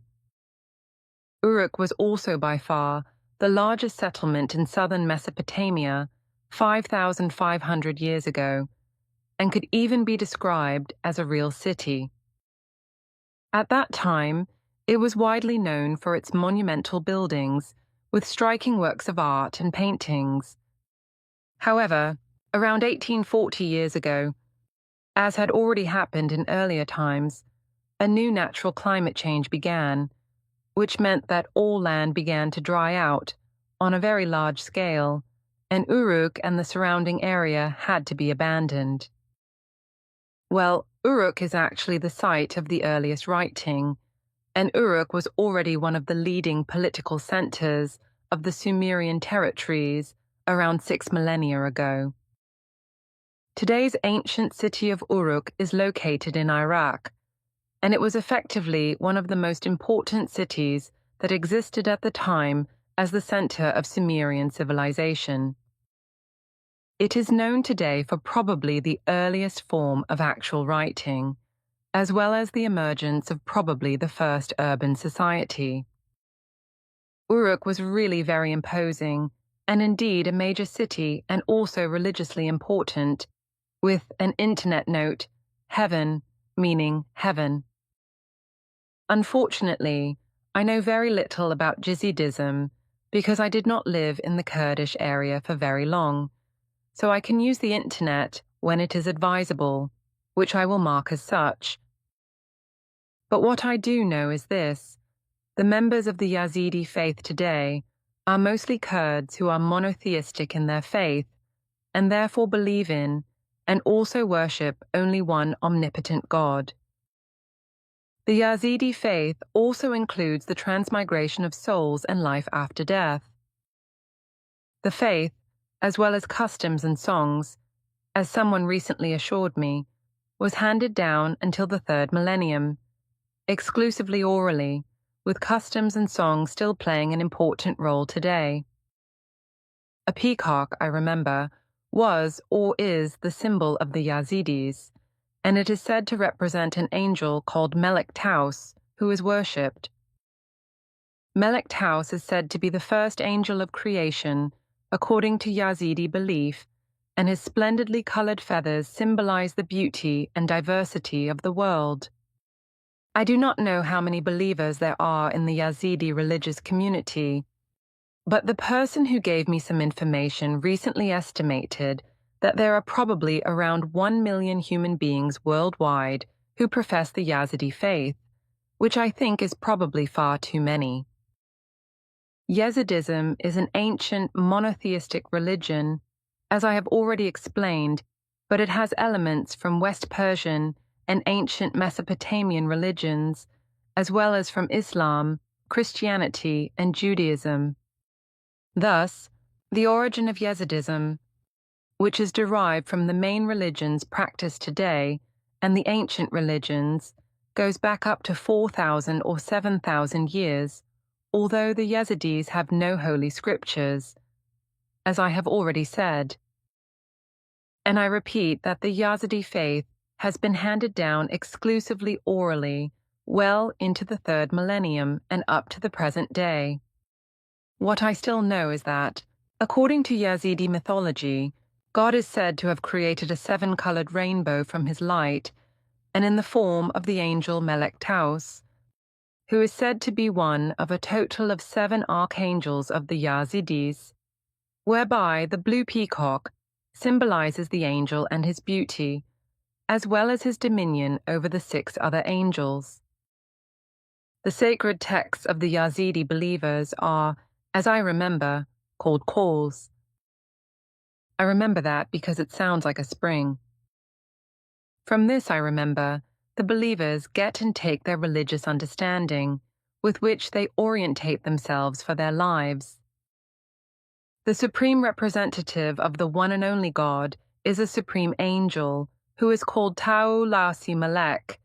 Uruk was also by far the largest settlement in southern Mesopotamia 5,500 years ago, and could even be described as a real city. At that time, it was widely known for its monumental buildings, with striking works of art and paintings. However, around 1840 years ago, as had already happened in earlier times, a new natural climate change began, which meant that all land began to dry out on a very large scale, and Uruk and the surrounding area had to be abandoned. Well, Uruk is actually the site of the earliest writing, and Uruk was already one of the leading political centers of the Sumerian territories around 6 millennia ago. Today's ancient city of Uruk is located in Iraq, and it was effectively one of the most important cities that existed at the time as the center of Sumerian civilization. It is known today for probably the earliest form of actual writing, as well as the emergence of probably the first urban society. Uruk was really very imposing, and indeed a major city and also religiously important, with an internet note, heaven, meaning heaven. Unfortunately, I know very little about Yazidism because I did not live in the Kurdish area for very long, so I can use the internet when it is advisable, which I will mark as such. But what I do know is this: the members of the Yazidi faith today are mostly Kurds who are monotheistic in their faith, and therefore believe in and also worship only one omnipotent God. The Yazidi faith also includes the transmigration of souls and life after death. The faith, as well as customs and songs, as someone recently assured me, was handed down until the 3rd millennium, exclusively orally, with customs and songs still playing an important role today. A peacock, I remember, was or is the symbol of the Yazidis, and it is said to represent an angel called Melek Taus, who is worshipped. Melek Taus is said to be the first angel of creation, according to Yazidi belief, and his splendidly colored feathers symbolize the beauty and diversity of the world. I do not know how many believers there are in the Yazidi religious community, but the person who gave me some information recently estimated that there are probably around 1 million human beings worldwide who profess the Yazidi faith, which I think is probably far too many. Yazidism is an ancient monotheistic religion, as I have already explained, but it has elements from West Persian and ancient Mesopotamian religions, as well as from Islam, Christianity, and Judaism. Thus, the origin of Yazidism, which is derived from the main religions practiced today and the ancient religions, goes back up to 4,000 or 7,000 years, although the Yazidis have no holy scriptures, as I have already said. And I repeat that the Yazidi faith has been handed down exclusively orally well into the 3rd millennium and up to the present day. What I still know is that, according to Yazidi mythology, God is said to have created a 7-colored rainbow from his light and in the form of the angel Melek Taus, who is said to be one of a total of 7 archangels of the Yazidis, whereby the blue peacock symbolizes the angel and his beauty, as well as his dominion over the 6 other angels. The sacred texts of the Yazidi believers are, as I remember, called calls. I remember that because it sounds like a spring. From this, I remember, the believers get and take their religious understanding, with which they orientate themselves for their lives. The supreme representative of the one and only God is a supreme angel, who is called Tau Lasi Malek,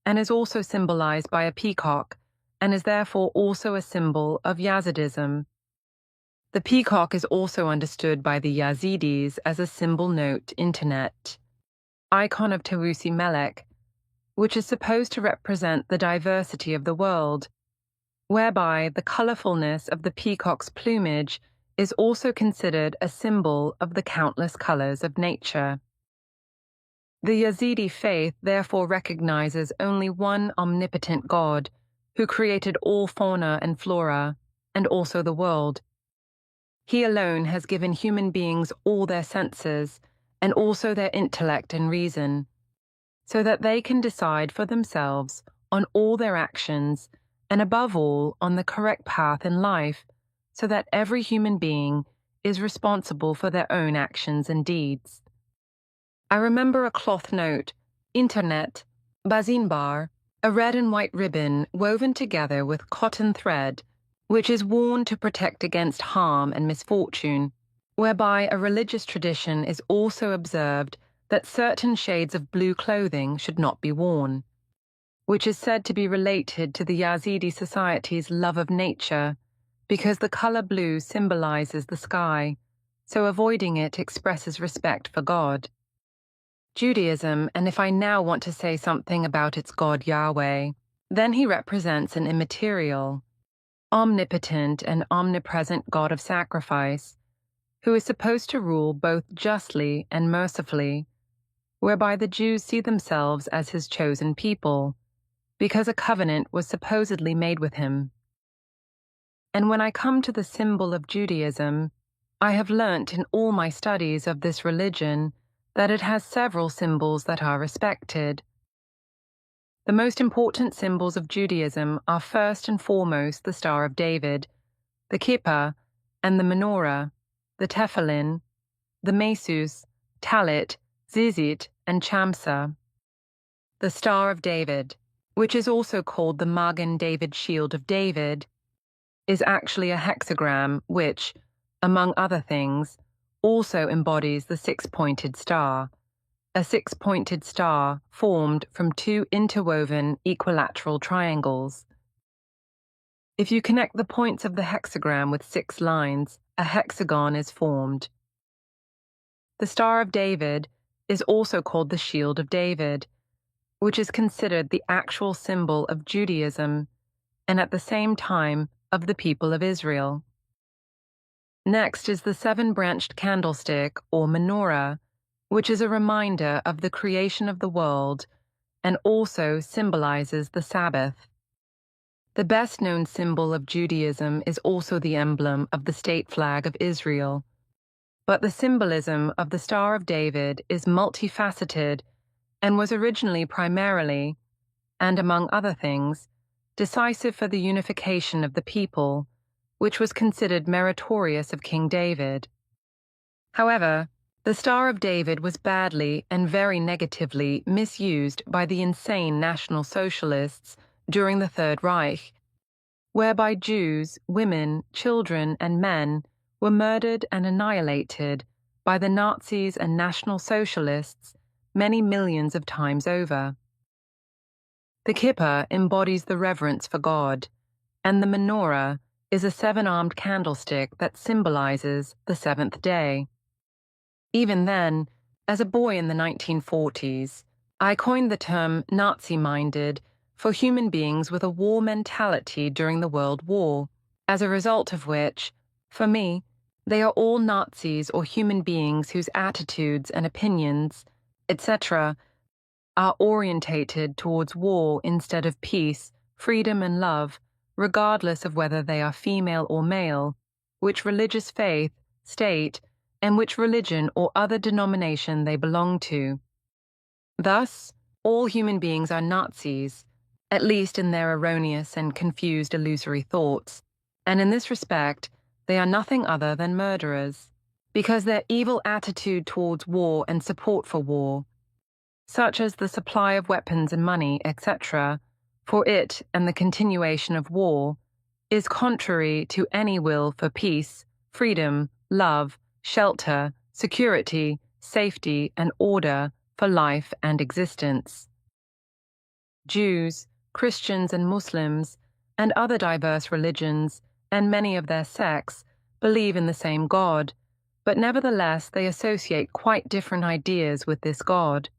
and is also symbolized by a peacock, and is therefore also a symbol of Yazidism. The peacock is also understood by the Yazidis as a symbol note internet, icon of Tawusi Melek, which is supposed to represent the diversity of the world, whereby the colorfulness of the peacock's plumage is also considered a symbol of the countless colors of nature. The Yazidi faith therefore recognizes only one omnipotent God, who created all fauna and flora, and also the world. He alone has given human beings all their senses, and also their intellect and reason, so that they can decide for themselves on all their actions, and above all on the correct path in life, so that every human being is responsible for their own actions and deeds. I remember a cloth note, internet, bazinbar, a red and white ribbon woven together with cotton thread, which is worn to protect against harm and misfortune, whereby a religious tradition is also observed that certain shades of blue clothing should not be worn, which is said to be related to the Yazidi society's love of nature, because the color blue symbolizes the sky, so avoiding it expresses respect for God. Judaism, and if I now want to say something about its God Yahweh, then he represents an immaterial, omnipotent and omnipresent God of sacrifice, who is supposed to rule both justly and mercifully, whereby the Jews see themselves as his chosen people, because a covenant was supposedly made with him. And when I come to the symbol of Judaism, I have learnt in all my studies of this religion that it has several symbols that are respected. The most important symbols of Judaism are first and foremost the Star of David, the Kippah, and the Menorah, the Tefillin, the Mesus, Talit, Zizit, and Chamsa. The Star of David, which is also called the Magen David Shield of David, is actually a hexagram which, among other things, also embodies the 6-pointed star, a 6-pointed star formed from 2 interwoven equilateral triangles. If you connect the points of the hexagram with 6 lines, a hexagon is formed. The Star of David is also called the Shield of David, which is considered the actual symbol of Judaism and at the same time of the people of Israel. Next is the 7-branched candlestick, or menorah, which is a reminder of the creation of the world and also symbolizes the Sabbath. The best-known symbol of Judaism is also the emblem of the state flag of Israel, but the symbolism of the Star of David is multifaceted and was originally primarily, and among other things, decisive for the unification of the people, which was considered meritorious of King David. However, the Star of David was badly and very negatively misused by the insane National Socialists during the Third Reich, whereby Jews, women, children, and men were murdered and annihilated by the Nazis and National Socialists many millions of times over. The kippah embodies the reverence for God, and the menorah is a seven-armed candlestick that symbolizes the seventh day. Even then, as a boy in the 1940s, I coined the term Nazi-minded for human beings with a war mentality during the World War, as a result of which, for me, they are all Nazis or human beings whose attitudes and opinions, etc., are orientated towards war instead of peace, freedom, and love, regardless of whether they are female or male, which religious faith, state, and which religion or other denomination they belong to. Thus, all human beings are Nazis, at least in their erroneous and confused illusory thoughts, and in this respect, they are nothing other than murderers, because their evil attitude towards war and support for war, such as the supply of weapons and money, etc., for it and the continuation of war, is contrary to any will for peace, freedom, love, shelter, security, safety, and order for life and existence. Jews, Christians, and Muslims, and other diverse religions, and many of their sects, believe in the same God, but nevertheless they associate quite different ideas with this God.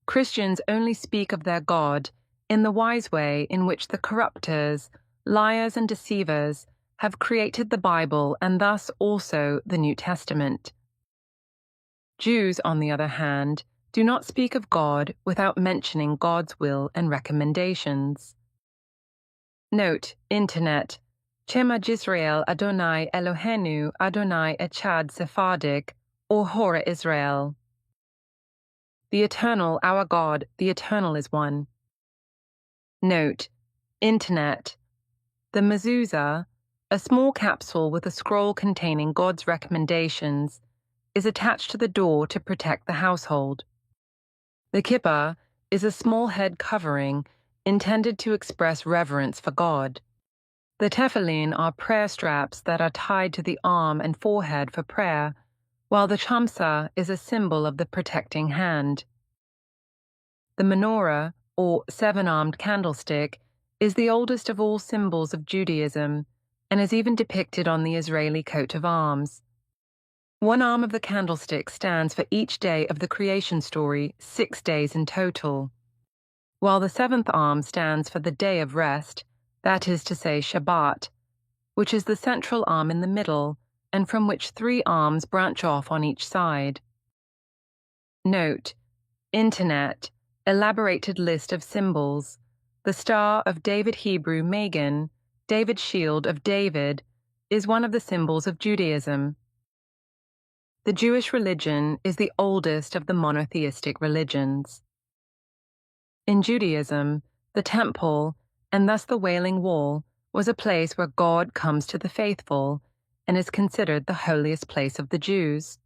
Christians only speak of their God in the wise way in which the corruptors, liars, and deceivers have created the Bible and thus also the New Testament. Jews, on the other hand, do not speak of God without mentioning God's will and recommendations. Note, Internet, Shema Yisrael Adonai Eloheinu Adonai Echad Sephardic, or Hora Israel. The Eternal, our God, the Eternal is one. Note, Internet, the mezuzah, a small capsule with a scroll containing God's recommendations, is attached to the door to protect the household. The kippah is a small head covering intended to express reverence for God. The tefillin are prayer straps that are tied to the arm and forehead for prayer, while the chamsa is a symbol of the protecting hand. The menorah, or seven-armed candlestick, is the oldest of all symbols of Judaism and is even depicted on the Israeli coat of arms. One arm of the candlestick stands for each day of the creation story, 6 days in total, while the seventh arm stands for the day of rest, that is to say Shabbat, which is the central arm in the middle and from which 3 arms branch off on each side. Note, Internet, elaborated list of symbols, the Star of David Hebrew Magen, David's Shield of David, is one of the symbols of Judaism. The Jewish religion is the oldest of the monotheistic religions. In Judaism, the temple, and thus the Wailing Wall, was a place where God comes to the faithful and is considered the holiest place of the Jews.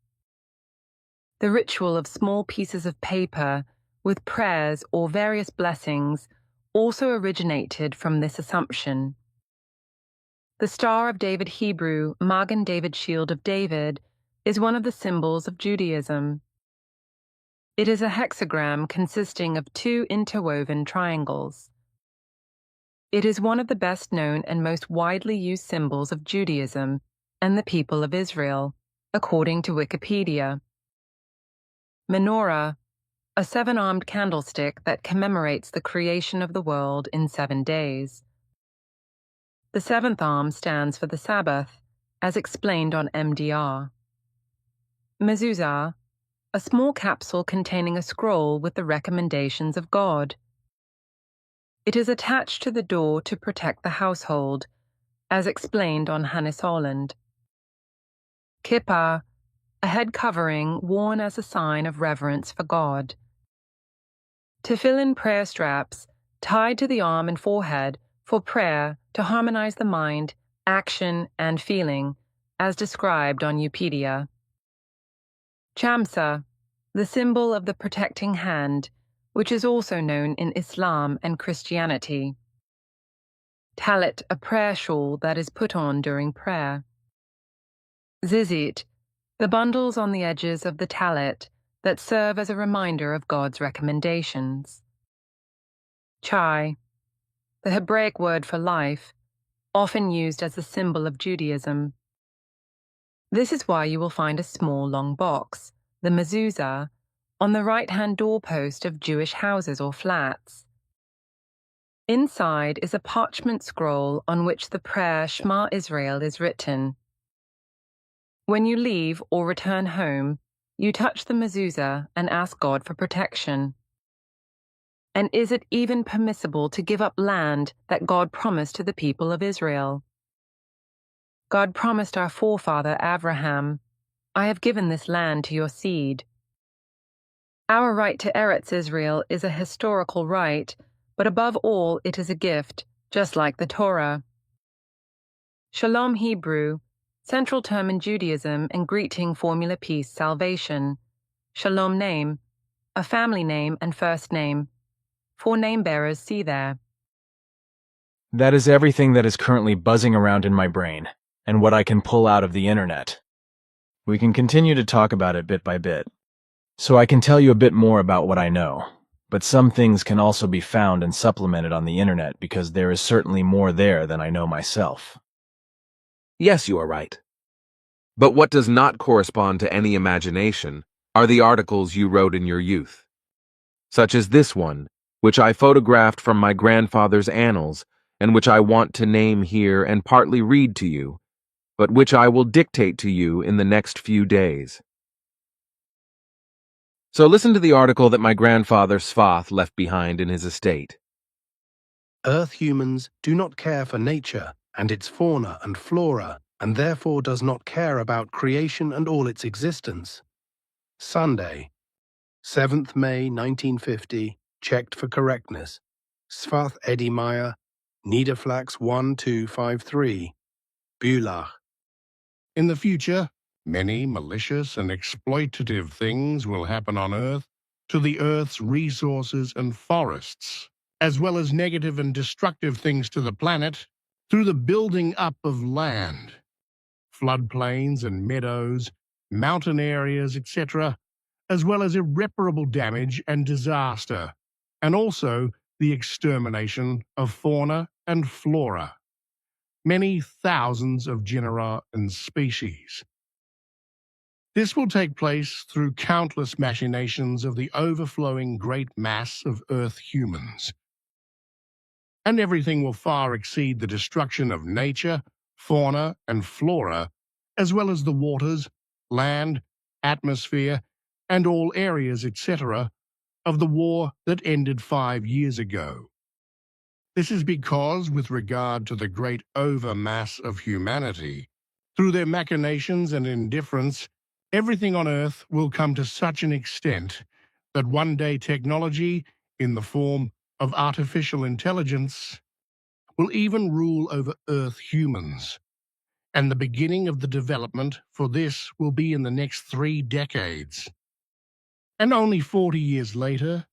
The ritual of small pieces of paper with prayers or various blessings also originated from this assumption. The Star of David Hebrew, Magen David Shield of David, is one of the symbols of Judaism. It is a hexagram consisting of 2 interwoven triangles. It is one of the best known and most widely used symbols of Judaism and the people of Israel, according to Wikipedia. Menorah, a 7-armed candlestick that commemorates the creation of the world in 7 days. The 7th arm stands for the Sabbath, as explained on MDR. Mezuzah, a small capsule containing a scroll with the recommendations of God. It is attached to the door to protect the household, as explained on Hannes Holland. Kippah, a head covering worn as a sign of reverence for God. Tefillin prayer straps, tied to the arm and forehead for prayer to harmonize the mind action, and feeling, as described on Wikipedia. Chamsa, the symbol of the protecting hand, which is also known in Islam and Christianity. Talit, a prayer shawl that is put on during prayer. Zizit, the bundles on the edges of the talit that serve as a reminder of God's recommendations. Chai, the Hebraic word for life, often used as a symbol of Judaism. This is why you will find a small long box, the mezuzah, on the right-hand doorpost of Jewish houses or flats. Inside is a parchment scroll on which the prayer Shema Israel is written. When you leave or return home, you touch the mezuzah and ask God for protection. And is it even permissible to give up land that God promised to the people of Israel? God promised our forefather Abraham, "I have given this land to your seed." Our right to Eretz Israel is a historical right, but above all it is a gift, just like the Torah. Shalom Hebrew, central term in Judaism and greeting formula peace, salvation. Shalom name, a family name and first name. 4 name bearers, see there. That is everything that is currently buzzing around in my brain, and what I can pull out of the internet. We can continue to talk about it bit by bit. So I can tell you a bit more about what I know, but some things can also be found and supplemented on the internet because there is certainly more there than I know myself. Yes, you are right. But what does not correspond to any imagination are the articles you wrote in your youth, such as this one, which I photographed from my grandfather's annals, and which I want to name here and partly read to you, but which I will dictate to you in the next few days. So listen to the article that my grandfather Svath left behind in his estate. Earth humans do not care for nature and its fauna and flora, and therefore does not care about creation and all its existence. Sunday, 7th May 1950, checked for correctness. Svath Eddie Meier, Niederflax 1253, Bülach. In the future, many malicious and exploitative things will happen on Earth to the Earth's resources and forests, as well as negative and destructive things to the planet through the building up of land, floodplains and meadows, mountain areas, etc., as well as irreparable damage and disaster, and also the extermination of fauna and flora, many thousands of genera and species. This will take place through countless machinations of the overflowing great mass of Earth humans. And everything will far exceed the destruction of nature, fauna, and flora, as well as the waters, land, atmosphere, and all areas, etc., of the war that ended 5 years ago. This is because, with regard to the great overmass of humanity, through their machinations and indifference, everything on Earth will come to such an extent that one day technology, in the form of artificial intelligence, will even rule over Earth humans. And the beginning of the development for this will be in the next 3 decades. And only 40 years later,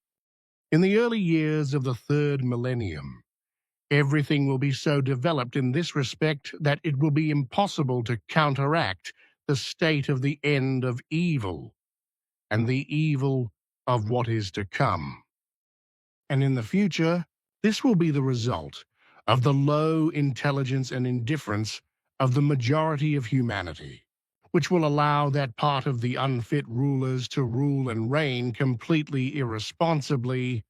in the early years of the 3rd millennium, everything will be so developed in this respect that it will be impossible to counteract the state of the end of evil and the evil of what is to come. And in the future, this will be the result of the low intelligence and indifference of the majority of humanity, which will allow that part of the unfit rulers to rule and reign completely irresponsibly,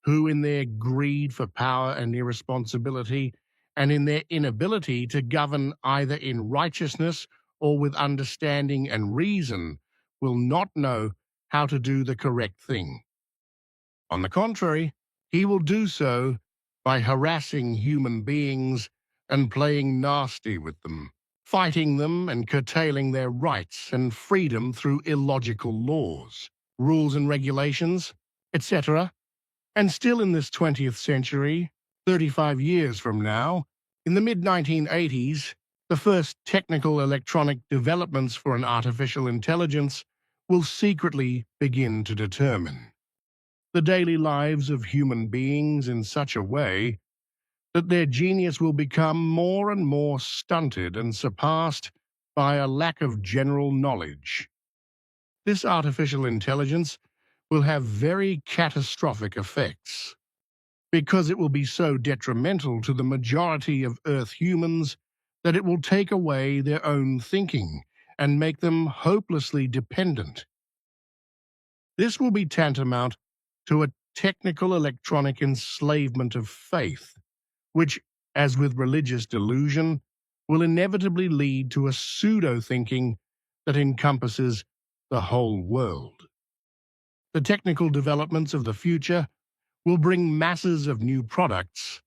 who in their greed for power and irresponsibility, and in their inability to govern either in righteousness or with understanding and reason, will not know how to do the correct thing. On the contrary, he will do so by harassing human beings and playing nasty with them, fighting them and curtailing their rights and freedom through illogical laws, rules and regulations, etc. And still in this 20th century, 35 years from now, In the mid-1980s, the first technical electronic developments for an artificial intelligence will secretly begin to determine the daily lives of human beings in such a way that their genius will become more and more stunted and surpassed by a lack of general knowledge. This artificial intelligence will have very catastrophic effects because it will be so detrimental to the majority of Earth humans that it will take away their own thinking and make them hopelessly dependent. This will be tantamount to a technical electronic enslavement of faith, which, as with religious delusion, will inevitably lead to a pseudo-thinking that encompasses the whole world. The technical developments of the future will bring masses of new products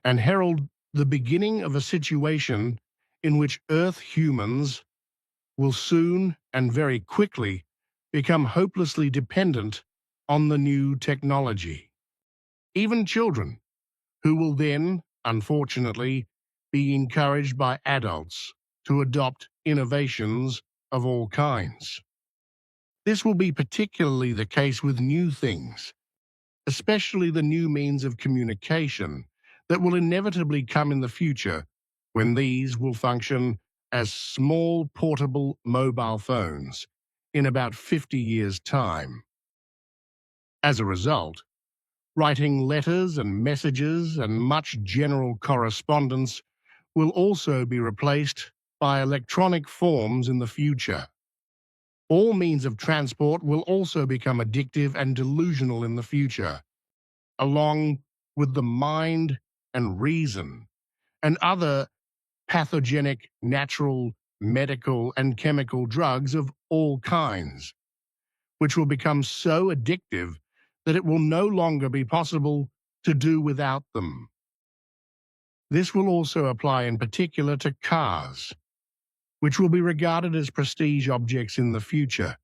and herald the beginning of a situation in which Earth humans will soon and very quickly become hopelessly dependent on the new technology. Even children, who will then, unfortunately, be encouraged by adults to adopt innovations of all kinds. This will be particularly the case with new things, especially the new means of communication that will inevitably come in the future, when these will function as small portable mobile phones in about 50 years' time. As a result, writing letters and messages and much general correspondence will also be replaced by electronic forms in the future. All means of transport will also become addictive and delusional in the future, along with the mind and reason and other pathogenic natural, medical, and chemical drugs of all kinds, which will become so addictive that it will no longer be possible to do without them. This will also apply in particular to cars, which will be regarded as prestige objects in the future,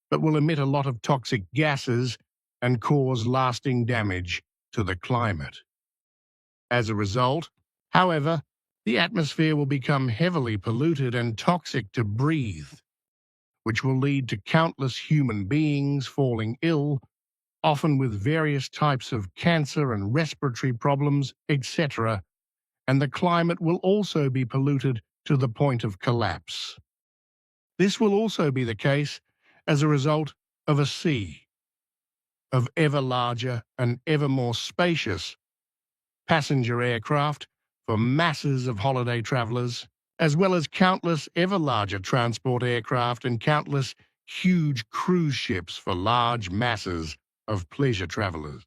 but will emit a lot of toxic gases and cause lasting damage to the climate. As a result, however, the atmosphere will become heavily polluted and toxic to breathe, which will lead to countless human beings falling ill, often with various types of cancer and respiratory problems, etc., and the climate will also be polluted to the point of collapse. This will also be the case as a result of a sea of ever larger and ever more spacious passenger aircraft for masses of holiday travelers, as well as countless ever larger transport aircraft and countless huge cruise ships for large masses of pleasure travelers,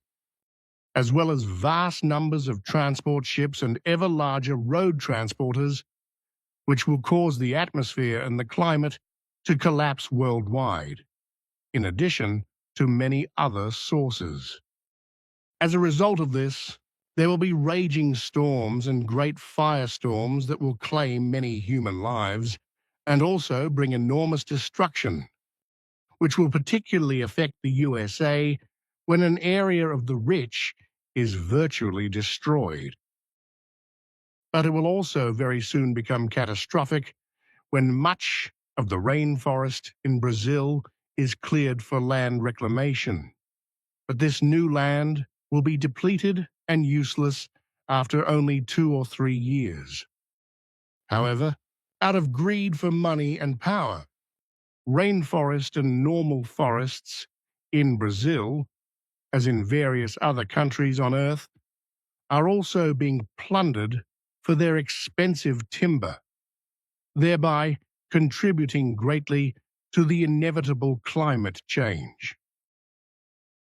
as well as vast numbers of transport ships and ever larger road transporters, which will cause the atmosphere and the climate to collapse worldwide, in addition to many other sources. As a result of this, there will be raging storms and great firestorms that will claim many human lives and also bring enormous destruction, which will particularly affect the USA when an area of the rich is virtually destroyed. But it will also very soon become catastrophic when much of the rainforest in Brazil is cleared for land reclamation. But this new land will be depleted and useless after only 2 or 3 years. However, out of greed for money and power, rainforest and normal forests in Brazil, as in various other countries on Earth, are also being plundered for their expensive timber, thereby contributing greatly to the inevitable climate change.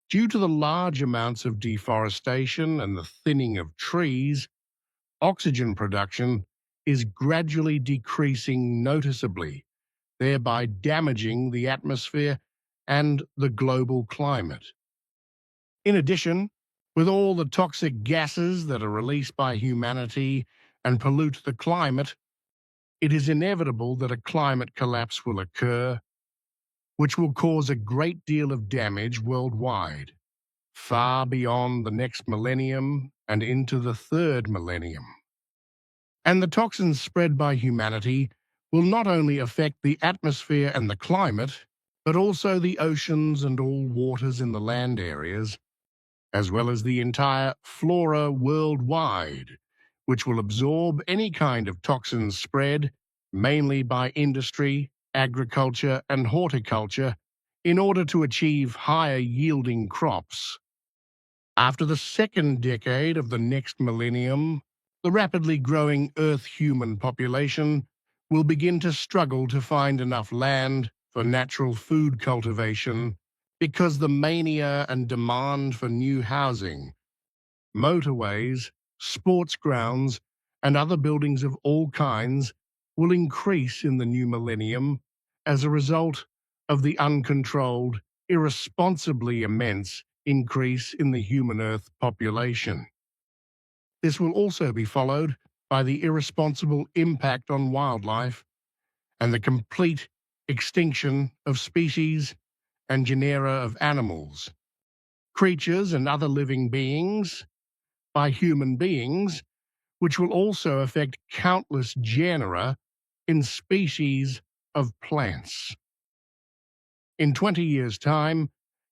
Due to the large amounts of deforestation and the thinning of trees, oxygen production is gradually decreasing noticeably, thereby damaging the atmosphere and the global climate. In addition, with all the toxic gases that are released by humanity and pollute the climate, it is inevitable that a climate collapse will occur, which will cause a great deal of damage worldwide, far beyond the next millennium and into the third millennium. And the toxins spread by humanity will not only affect the atmosphere and the climate, but also the oceans and all waters in the land areas, as well as the entire flora worldwide, which will absorb any kind of toxins spread, mainly by industry, agriculture, and horticulture, in order to achieve higher yielding crops. After the second decade of the next millennium, the rapidly growing Earth human population will begin to struggle to find enough land for natural food cultivation because the mania and demand for new housing, motorways, sports grounds, and other buildings of all kinds will increase in the new millennium as a result of the uncontrolled, irresponsibly immense increase in the human Earth population. This will also be followed by the irresponsible impact on wildlife and the complete extinction of species and genera of animals, creatures and other living beings by human beings, which will also affect countless genera in species of plants. In 20 years' time,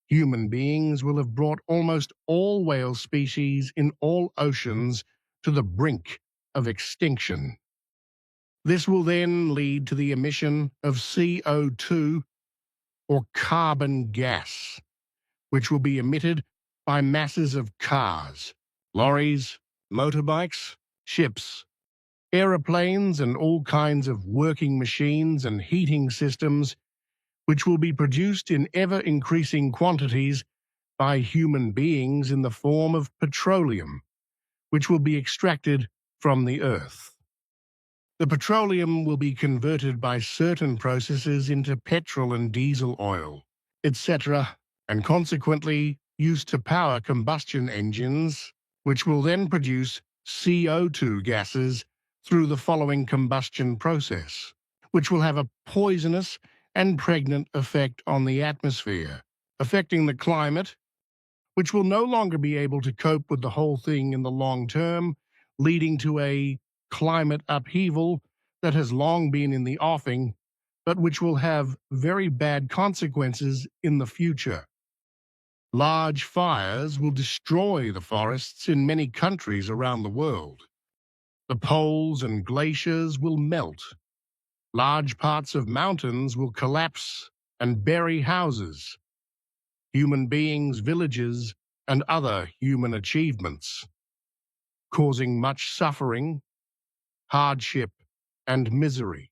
human beings will have brought almost all whale species in all oceans to the brink of extinction. This will then lead to the emission of CO2, or carbon gas, which will be emitted by masses of cars, lorries, motorbikes, ships, aeroplanes, and all kinds of working machines and heating systems, which will be produced in ever-increasing quantities by human beings in the form of petroleum, which will be extracted from the earth. The petroleum will be converted by certain processes into petrol and diesel oil, etc., and consequently used to power combustion engines, which will then produce CO2 gases through the following combustion process, which will have a poisonous and pregnant effect on the atmosphere, affecting the climate, which will no longer be able to cope with the whole thing in the long term, leading to a climate upheaval that has long been in the offing, but which will have very bad consequences in the future. Large fires will destroy the forests in many countries around the world. The poles and glaciers will melt. Large parts of mountains will collapse and bury houses, human beings, villages, and other human achievements, causing much suffering, hardship, and misery.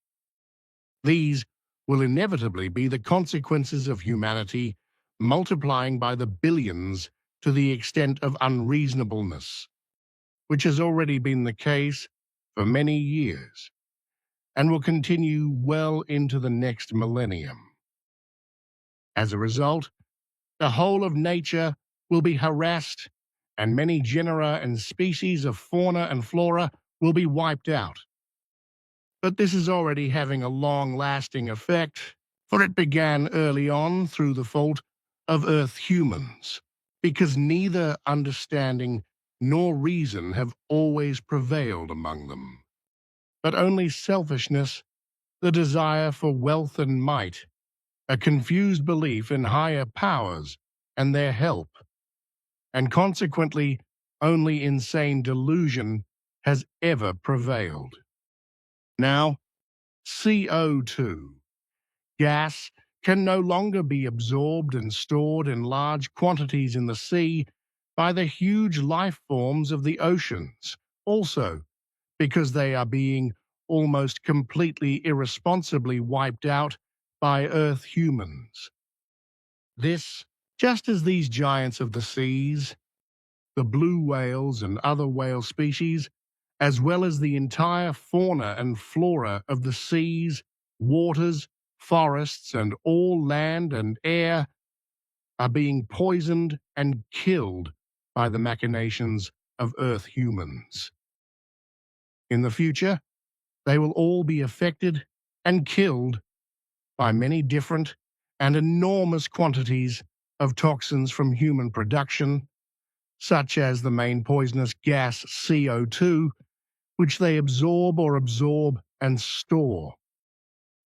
These will inevitably be the consequences of humanity multiplying by the billions to the extent of unreasonableness, which has already been the case for many years and will continue well into the next millennium. As a result, the whole of nature will be harassed and many genera and species of fauna and flora will be wiped out. But this is already having a long-lasting effect, for it began early on through the fault of Earth humans, because neither understanding nor reason have always prevailed among them, but only selfishness, the desire for wealth and might, a confused belief in higher powers and their help, and consequently only insane delusion has ever prevailed. Now, CO2, gas, can no longer be absorbed and stored in large quantities in the sea by the huge life forms of the oceans, also because they are being almost completely irresponsibly wiped out by Earth humans. This, just as these giants of the seas, the blue whales and other whale species, as well as the entire fauna and flora of the seas, waters, forests, and all land and air, are being poisoned and killed by the machinations of Earth humans. In the future, they will all be affected and killed by many different and enormous quantities of toxins from human production, such as the main poisonous gas CO2 which they absorb and store.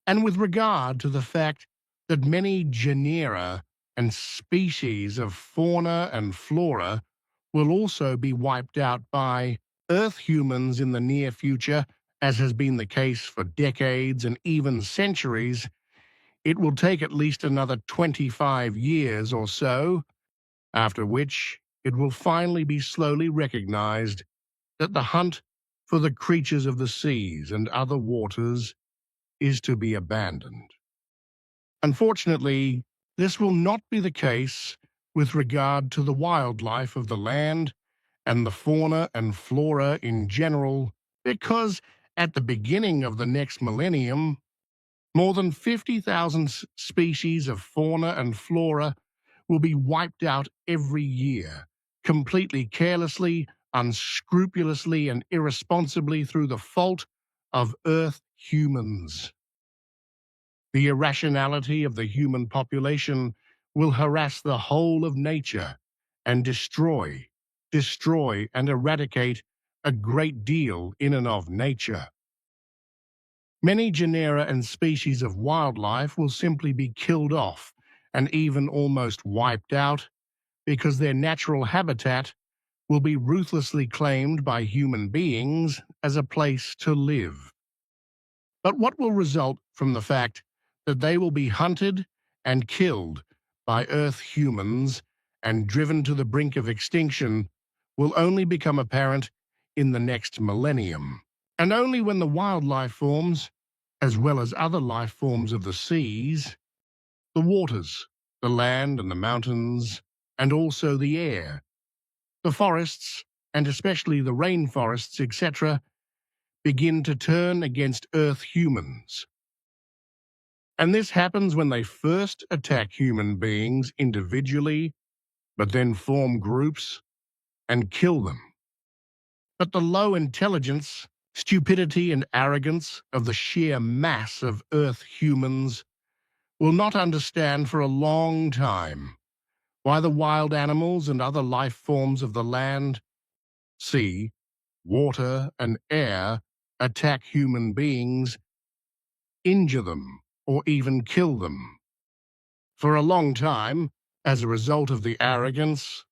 And with regard to the fact that many genera and species of fauna and flora will also be wiped out by Earth humans in the near future, as has been the case for decades and even centuries, it will take at least another 25 years or so, after which it will finally be slowly recognized that the hunt for the creatures of the seas and other waters is to be abandoned. Unfortunately, this will not be the case with regard to the wildlife of the land and the fauna and flora in general, because at the beginning of the next millennium, more than 50,000 species of fauna and flora will be wiped out every year, completely carelessly, unscrupulously, and irresponsibly through the fault of Earth humans. The irrationality of the human population will harass the whole of nature and destroy and eradicate a great deal in and of nature. Many genera and species of wildlife will simply be killed off and even almost wiped out because their natural habitat will be ruthlessly claimed by human beings as a place to live. But what will result from the fact that they will be hunted and killed by Earth humans and driven to the brink of extinction will only become apparent in the next millennium. And only when the wildlife forms, as well as other life forms of the seas, the waters, the land and the mountains, and also the air, the forests, and especially the rainforests, etc., begin to turn against Earth humans. And this happens when they first attack human beings individually, but then form groups and kill them. But the low intelligence, stupidity, and arrogance of the sheer mass of Earth humans will not understand for a long time why the wild animals and other life forms of the land, sea, water, and air attack human beings, injure them, or even kill them. For a long time, as a result of the arrogance,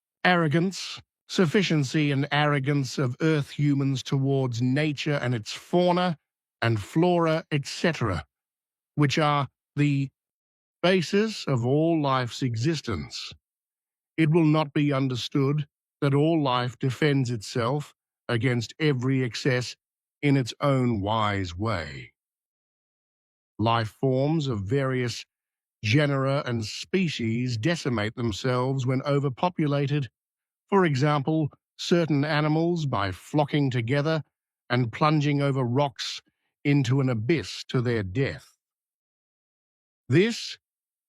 sufficiency and arrogance of Earth humans towards nature and its fauna and flora, etc., which are the basis of all life's existence, it will not be understood that all life defends itself against every excess in its own wise way. Life forms of various genera and species decimate themselves when overpopulated. For example, certain animals by flocking together and plunging over rocks into an abyss to their death. This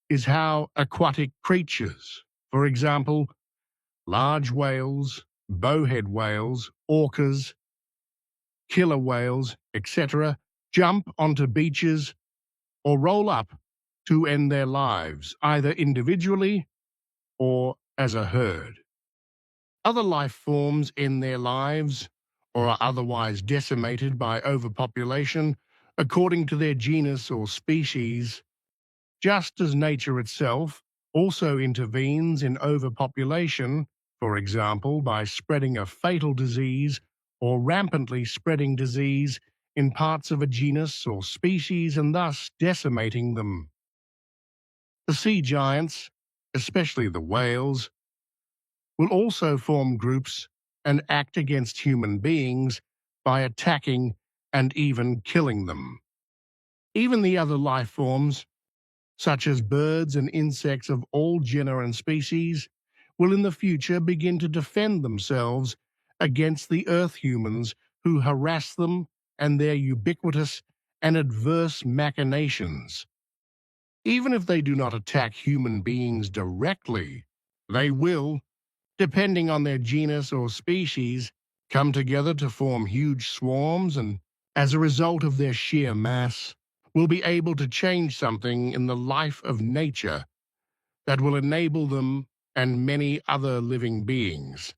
is how aquatic creatures, for example, large whales, bowhead whales, orcas, killer whales, etc., jump onto beaches or roll up to end their lives, either individually or as a herd. Other life forms end their lives or are otherwise decimated by overpopulation according to their genus or species, just as nature itself also intervenes in overpopulation, for example, by spreading a fatal disease or rampantly spreading disease in parts of a genus or species and thus decimating them. The sea giants, especially the whales, will also form groups and act against human beings by attacking and even killing them. Even the other life forms, such as birds and insects of all genera and species, will in the future begin to defend themselves against the Earth humans who harass them and their ubiquitous and adverse machinations. Even if they do not attack human beings directly, they will, depending on their genus or species, come together to form huge swarms and, as a result of their sheer mass, will be able to change something in the life of nature that will enable them and many other living beings,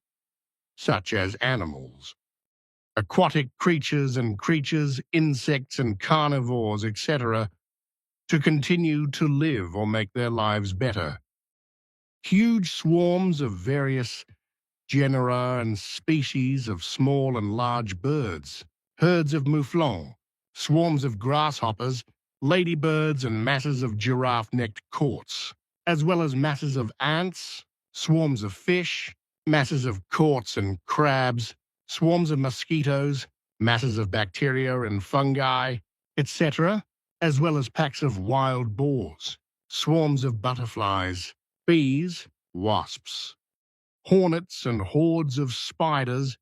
such as animals, aquatic creatures, insects and carnivores, etc., to continue to live or make their lives better. Huge swarms of various genera and species of small and large birds, herds of mouflons, swarms of grasshoppers, ladybirds and masses of giraffe-necked courts, as well as masses of ants, swarms of fish, masses of courts and crabs, swarms of mosquitoes, masses of bacteria and fungi, etc., as well as packs of wild boars, swarms of butterflies, bees, wasps, hornets and hordes of spiders,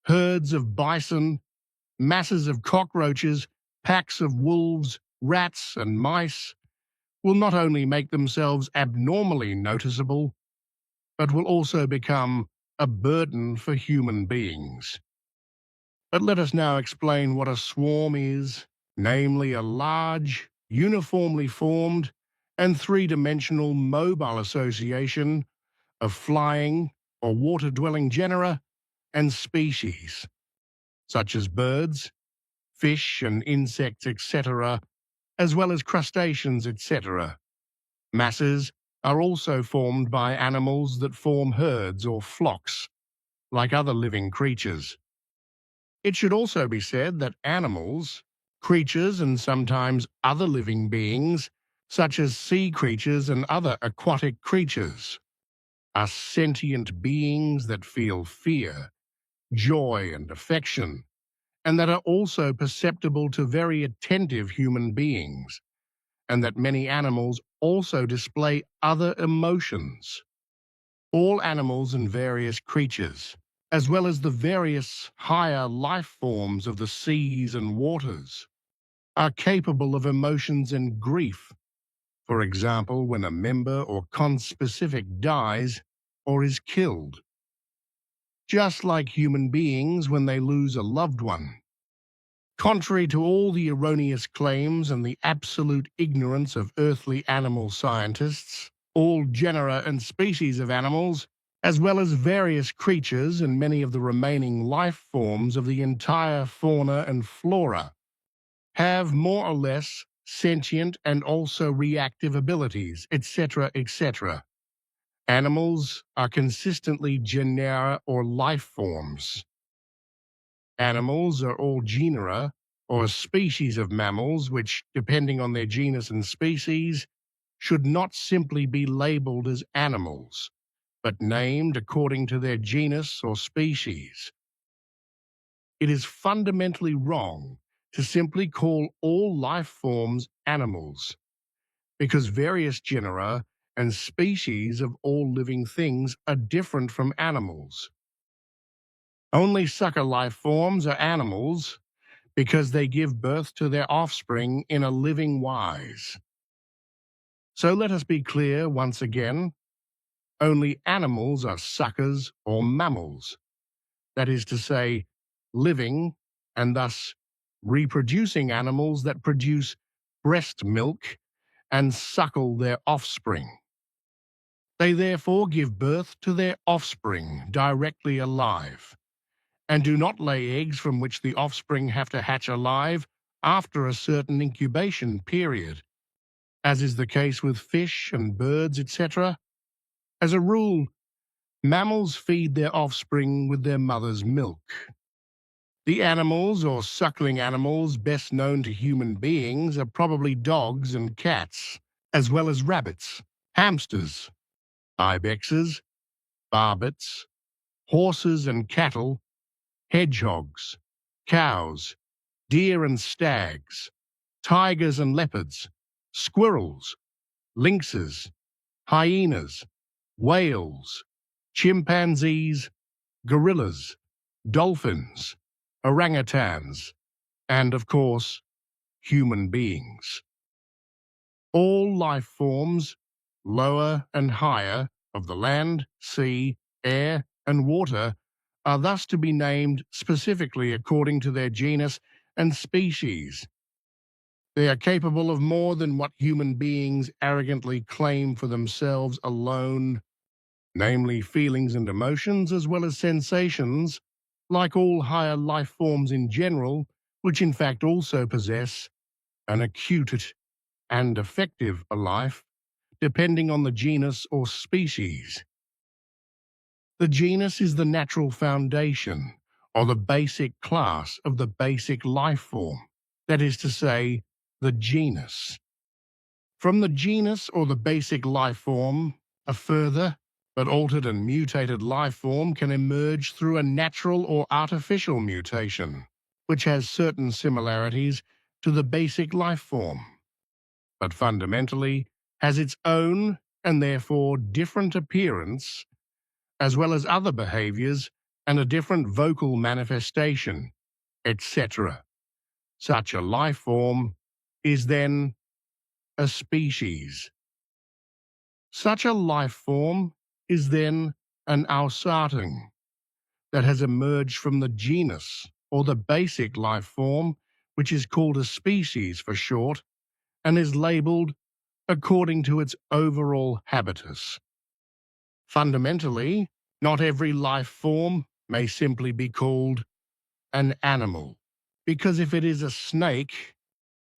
herds of bison, masses of cockroaches, packs of wolves, rats and mice will not only make themselves abnormally noticeable, but will also become a burden for human beings. But let us now explain what a swarm is, namely a large, uniformly formed and three-dimensional mobile association of flying or water-dwelling genera and species, such as birds, fish and insects, etc., as well as crustaceans, etc. Masses are also formed by animals that form herds or flocks, like other living creatures. It should also be said that animals, creatures, and sometimes other living beings, such as sea creatures and other aquatic creatures, are sentient beings that feel fear, joy, and affection, and that are also perceptible to very attentive human beings, and that many animals also display other emotions. All animals and various creatures, as well as the various higher life forms of the seas and waters, are capable of emotions and grief. For example, when a member or conspecific dies or is killed. Just like human beings when they lose a loved one. Contrary to all the erroneous claims and the absolute ignorance of earthly animal scientists, all genera and species of animals, as well as various creatures and many of the remaining life forms of the entire fauna and flora, have more or less sentient and also reactive abilities, etc., etc. Animals are consistently genera or life forms. Animals are all genera or species of mammals which, depending on their genus and species, should not simply be labeled as animals, but named according to their genus or species. It is fundamentally wrong to simply call all life forms animals, because various genera and species of all living things are different from animals. Only sucker life forms are animals because they give birth to their offspring in a living wise. So let us be clear once again, only animals are suckers or mammals, that is to say, living and thus reproducing animals that produce breast milk and suckle their offspring. They therefore give birth to their offspring directly alive, and do not lay eggs from which the offspring have to hatch alive after a certain incubation period, as is the case with fish and birds, etc. As a rule, mammals feed their offspring with their mother's milk. The animals or suckling animals best known to human beings are probably dogs and cats, as well as rabbits, hamsters, ibexes, barbets, horses and cattle, hedgehogs, cows, deer and stags, tigers and leopards, squirrels, lynxes, hyenas, whales, chimpanzees, gorillas, dolphins, orangutans, and, of course, human beings. All life forms, lower and higher, of the land, sea, air, and water, are thus to be named specifically according to their genus and species. They are capable of more than what human beings arrogantly claim for themselves alone, namely feelings and emotions as well as sensations, like all higher life forms in general, which in fact also possess an acute and effective life, depending on the genus or species. The genus is the natural foundation, or the basic class of the basic life form, that is to say, the genus. From the genus or the basic life form, a further but altered and mutated life form can emerge through a natural or artificial mutation, which has certain similarities to the basic life form, but fundamentally has its own and therefore different appearance, as well as other behaviors and a different vocal manifestation, etc. Such a life form is then a species. Such a life form is then an Ausartung that has emerged from the genus or the basic life form, which is called a species for short, and is labeled according to its overall habitus. Fundamentally, not every life form may simply be called an animal, because if it is a snake,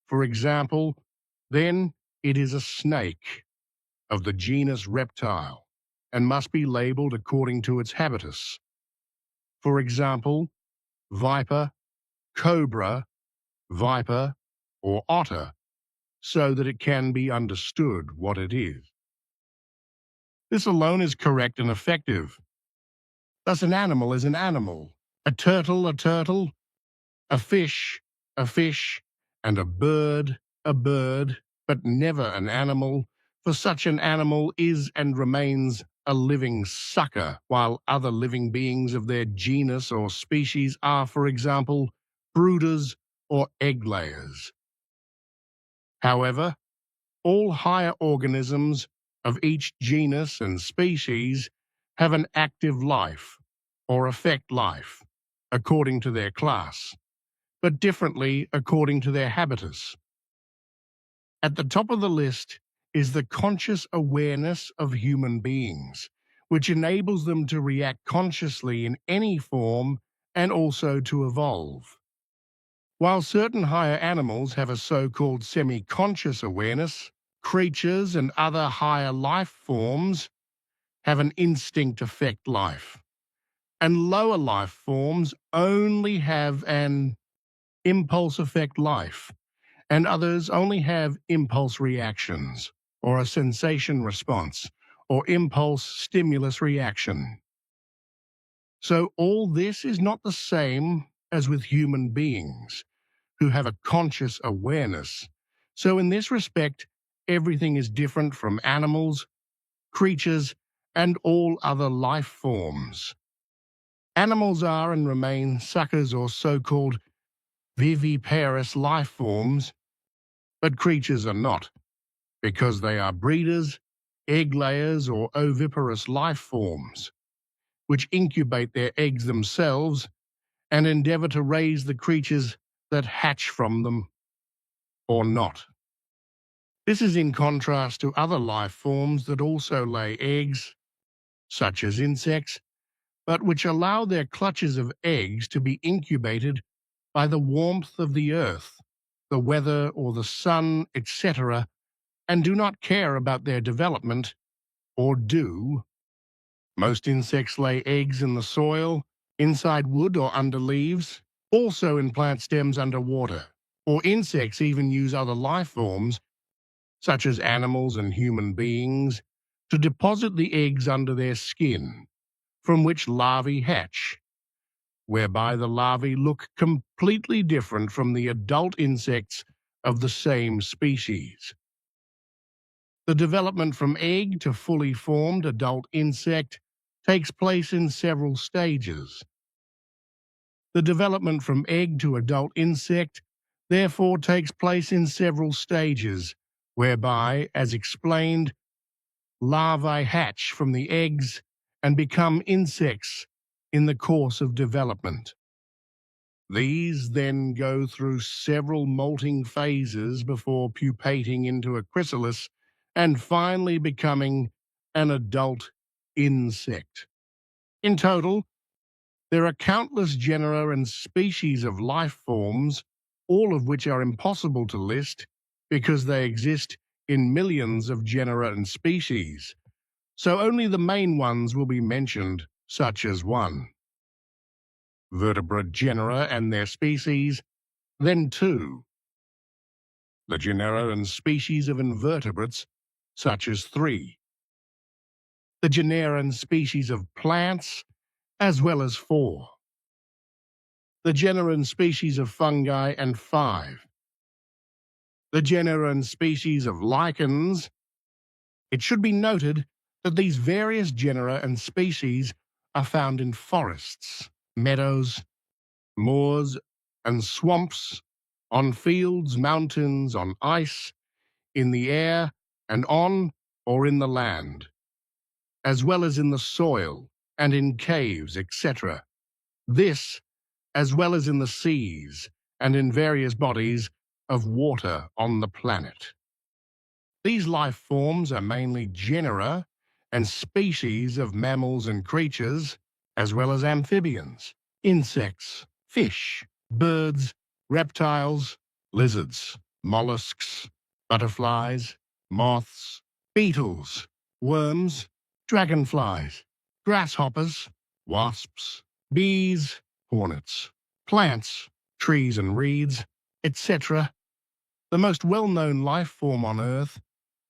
for example, then it is a snake of the genus reptile and must be labeled according to its habitus. For example, viper, cobra, viper, or otter, so that it can be understood what it is. This alone is correct and effective. Thus an animal is an animal, a turtle, a fish, and a bird, but never an animal, for such an animal is and remains a living sucker, while other living beings of their genus or species are, for example, brooders or egg layers. However, all higher organisms of each genus and species have an active life, or affect life, according to their class, but differently according to their habitus. At the top of the list is the conscious awareness of human beings, which enables them to react consciously in any form and also to evolve. While certain higher animals have a so-called semi-conscious awareness, creatures and other higher life forms have an instinct affect life, and lower life forms only have an impulse affect life, and others only have impulse reactions, or a sensation response, or impulse stimulus reaction. So all this is not the same as with human beings, who have a conscious awareness. So in this respect, everything is different from animals, creatures, and all other life forms. Animals are and remain suckers or so-called viviparous life forms, but creatures are not, because they are breeders, egg layers, or oviparous life forms, which incubate their eggs themselves and endeavor to raise the creatures that hatch from them, or not. This is in contrast to other life forms that also lay eggs, such as insects, but which allow their clutches of eggs to be incubated by the warmth of the earth, the weather or the sun, etc., and do not care about their development, or do. Most insects lay eggs in the soil, inside wood or under leaves, also in plant stems under water, or insects even use other life forms, such as animals and human beings, to deposit the eggs under their skin, from which larvae hatch, whereby the larvae look completely different from the adult insects of the same species. The development from egg to fully formed adult insect takes place in several stages. The development from egg to adult insect therefore takes place in several stages, whereby, as explained, larvae hatch from the eggs and become insects in the course of development. These then go through several molting phases before pupating into a chrysalis and finally becoming an adult insect. In total, There are countless genera and species of life forms, all of which are impossible to list because they exist in millions of genera and species, so only the main ones will be mentioned, such as 1. Vertebrate genera and their species, then 2. The genera and species of invertebrates, such as 3. The genera and species of plants, as well as 4. The genera and species of fungi, and 5. The genera and species of lichens. It should be noted that these various genera and species are found in forests, meadows, moors, and swamps, on fields, mountains, on ice, in the air, and on or in the land, as well as in the soil and in caves, etc. This, as well as in the seas and in various bodies of water on the planet. These life forms are mainly genera and species of mammals and creatures, as well as amphibians, insects, fish, birds, reptiles, lizards, mollusks, butterflies, moths, beetles, worms, dragonflies, grasshoppers, wasps, bees, hornets, plants, trees and reeds, etc. The most well-known life form on Earth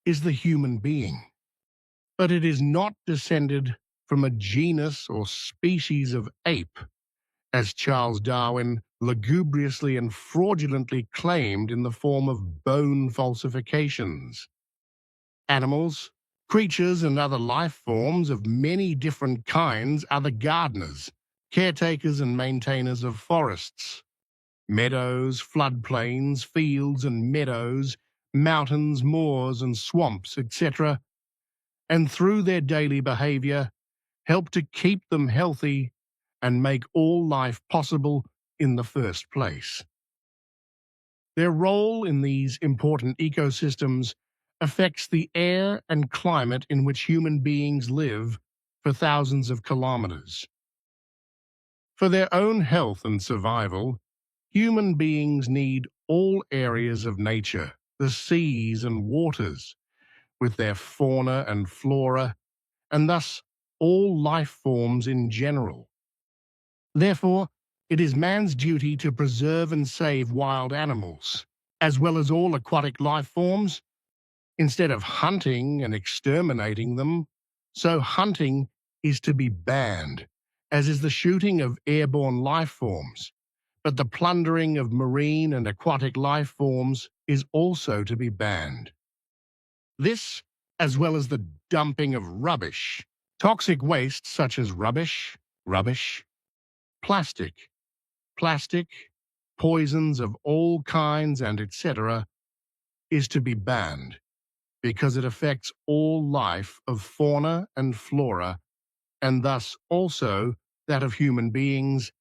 is the human being. But it is not descended from a genus or species of ape, as Charles Darwin lugubriously and fraudulently claimed in the form of bone falsifications. Animals, creatures, and other life forms of many different kinds are the gardeners, caretakers and maintainers of forests, meadows, floodplains, fields and meadows, mountains, moors and swamps, etc., and through their daily behavior, help to keep them healthy and make all life possible in the first place. Their role in these important ecosystems affects the air and climate in which human beings live for thousands of kilometers. For their own health and survival, human beings need all areas of nature, the seas and waters, with their fauna and flora, and thus all life forms in general. Therefore, it is man's duty to preserve and save wild animals, as well as all aquatic life forms, instead of hunting and exterminating them. So hunting is to be banned, as is the shooting of airborne life forms. But the plundering of marine and aquatic life forms is also to be banned. This, as well as the dumping of rubbish, toxic waste such as rubbish, plastic, poisons of all kinds and etc., is to be banned, because it affects all life of fauna and flora, and thus also that of human beings,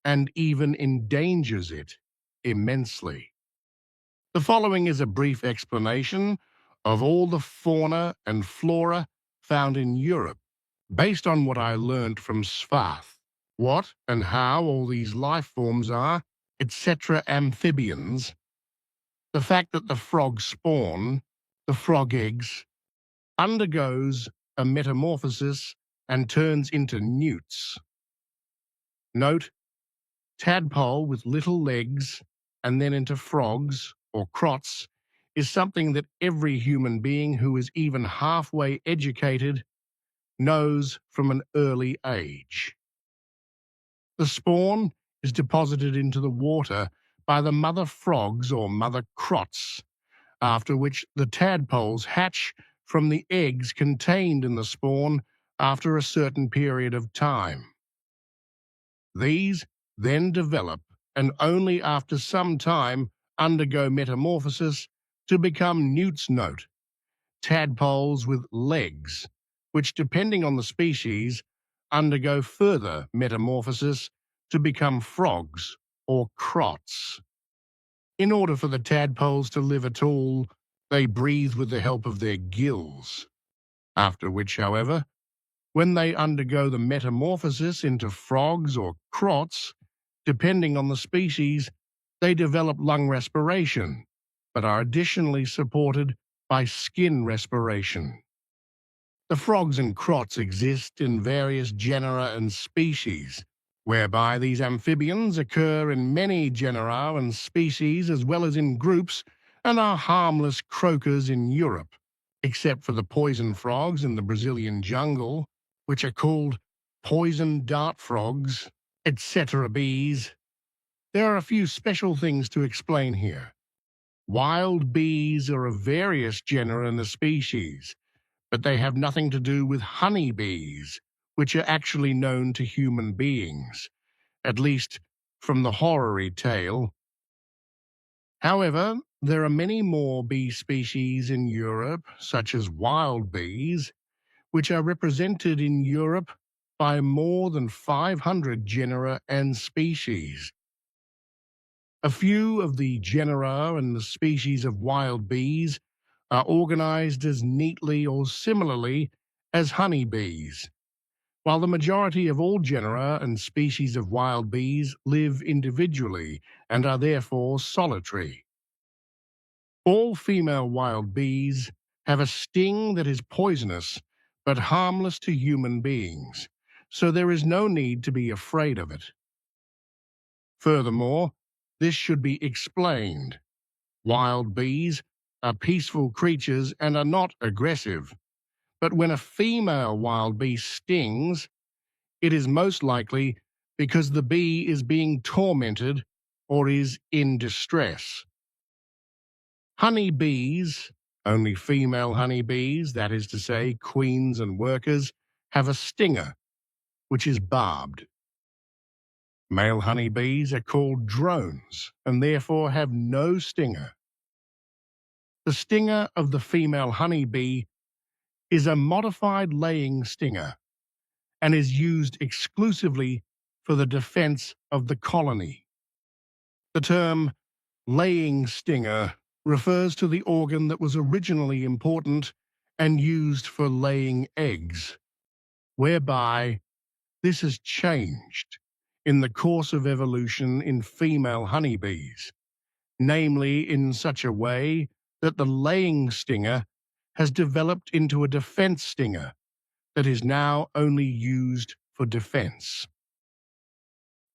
and even endangers it immensely. The following is a brief explanation of all the fauna and flora found in Europe, based on what I learned from Svath, what and how all these life forms are, etc. Amphibians, the fact that the frog spawn, the frog eggs, undergoes a metamorphosis and turns into newts. Note, tadpole with little legs and then into frogs, or crots, is something that every human being who is even halfway educated knows from an early age. The spawn is deposited into the water by the mother frogs or mother crots, after which the tadpoles hatch from the eggs contained in the spawn after a certain period of time. These then develop and only after some time undergo metamorphosis to become newts, tadpoles with legs, which, depending on the species, undergo further metamorphosis to become frogs or crots. In order for the tadpoles to live at all, they breathe with the help of their gills, after which, however, When they undergo the metamorphosis into frogs or crots, depending on the species, they develop lung respiration, but are additionally supported by skin respiration. The frogs and crots exist in various genera and species, whereby these amphibians occur in many genera and species as well as in groups and are harmless croakers in Europe, except for the poison frogs in the Brazilian jungle, which are called poison dart frogs, etc. bees. There are a few special things to explain here. Wild bees are of various genera and species, but they have nothing to do with honey bees, which are actually known to human beings, at least from the horary tale. However, there are many more bee species in Europe, such as wild bees, which are represented in Europe by more than 500 genera and species. A few of the genera and the species of wild bees are organized as neatly or similarly as honey bees, while the majority of all genera and species of wild bees live individually and are therefore solitary. All female wild bees have a sting that is poisonous but harmless to human beings, so there is no need to be afraid of it. Furthermore, this should be explained. Wild bees are peaceful creatures and are not aggressive, but when a female wild bee stings, it is most likely because the bee is being tormented or is in distress. Honey bees, only female honey bees, that is to say, queens and workers, have a stinger, which is barbed. Male honey bees are called drones and therefore have no stinger. The stinger of the female honey bee is a modified laying stinger and is used exclusively for the defense of the colony. The term laying stinger refers to the organ that was originally important and used for laying eggs, whereby this has changed in the course of evolution in female honeybees, namely in such a way that the laying stinger has developed into a defense stinger that is now only used for defense.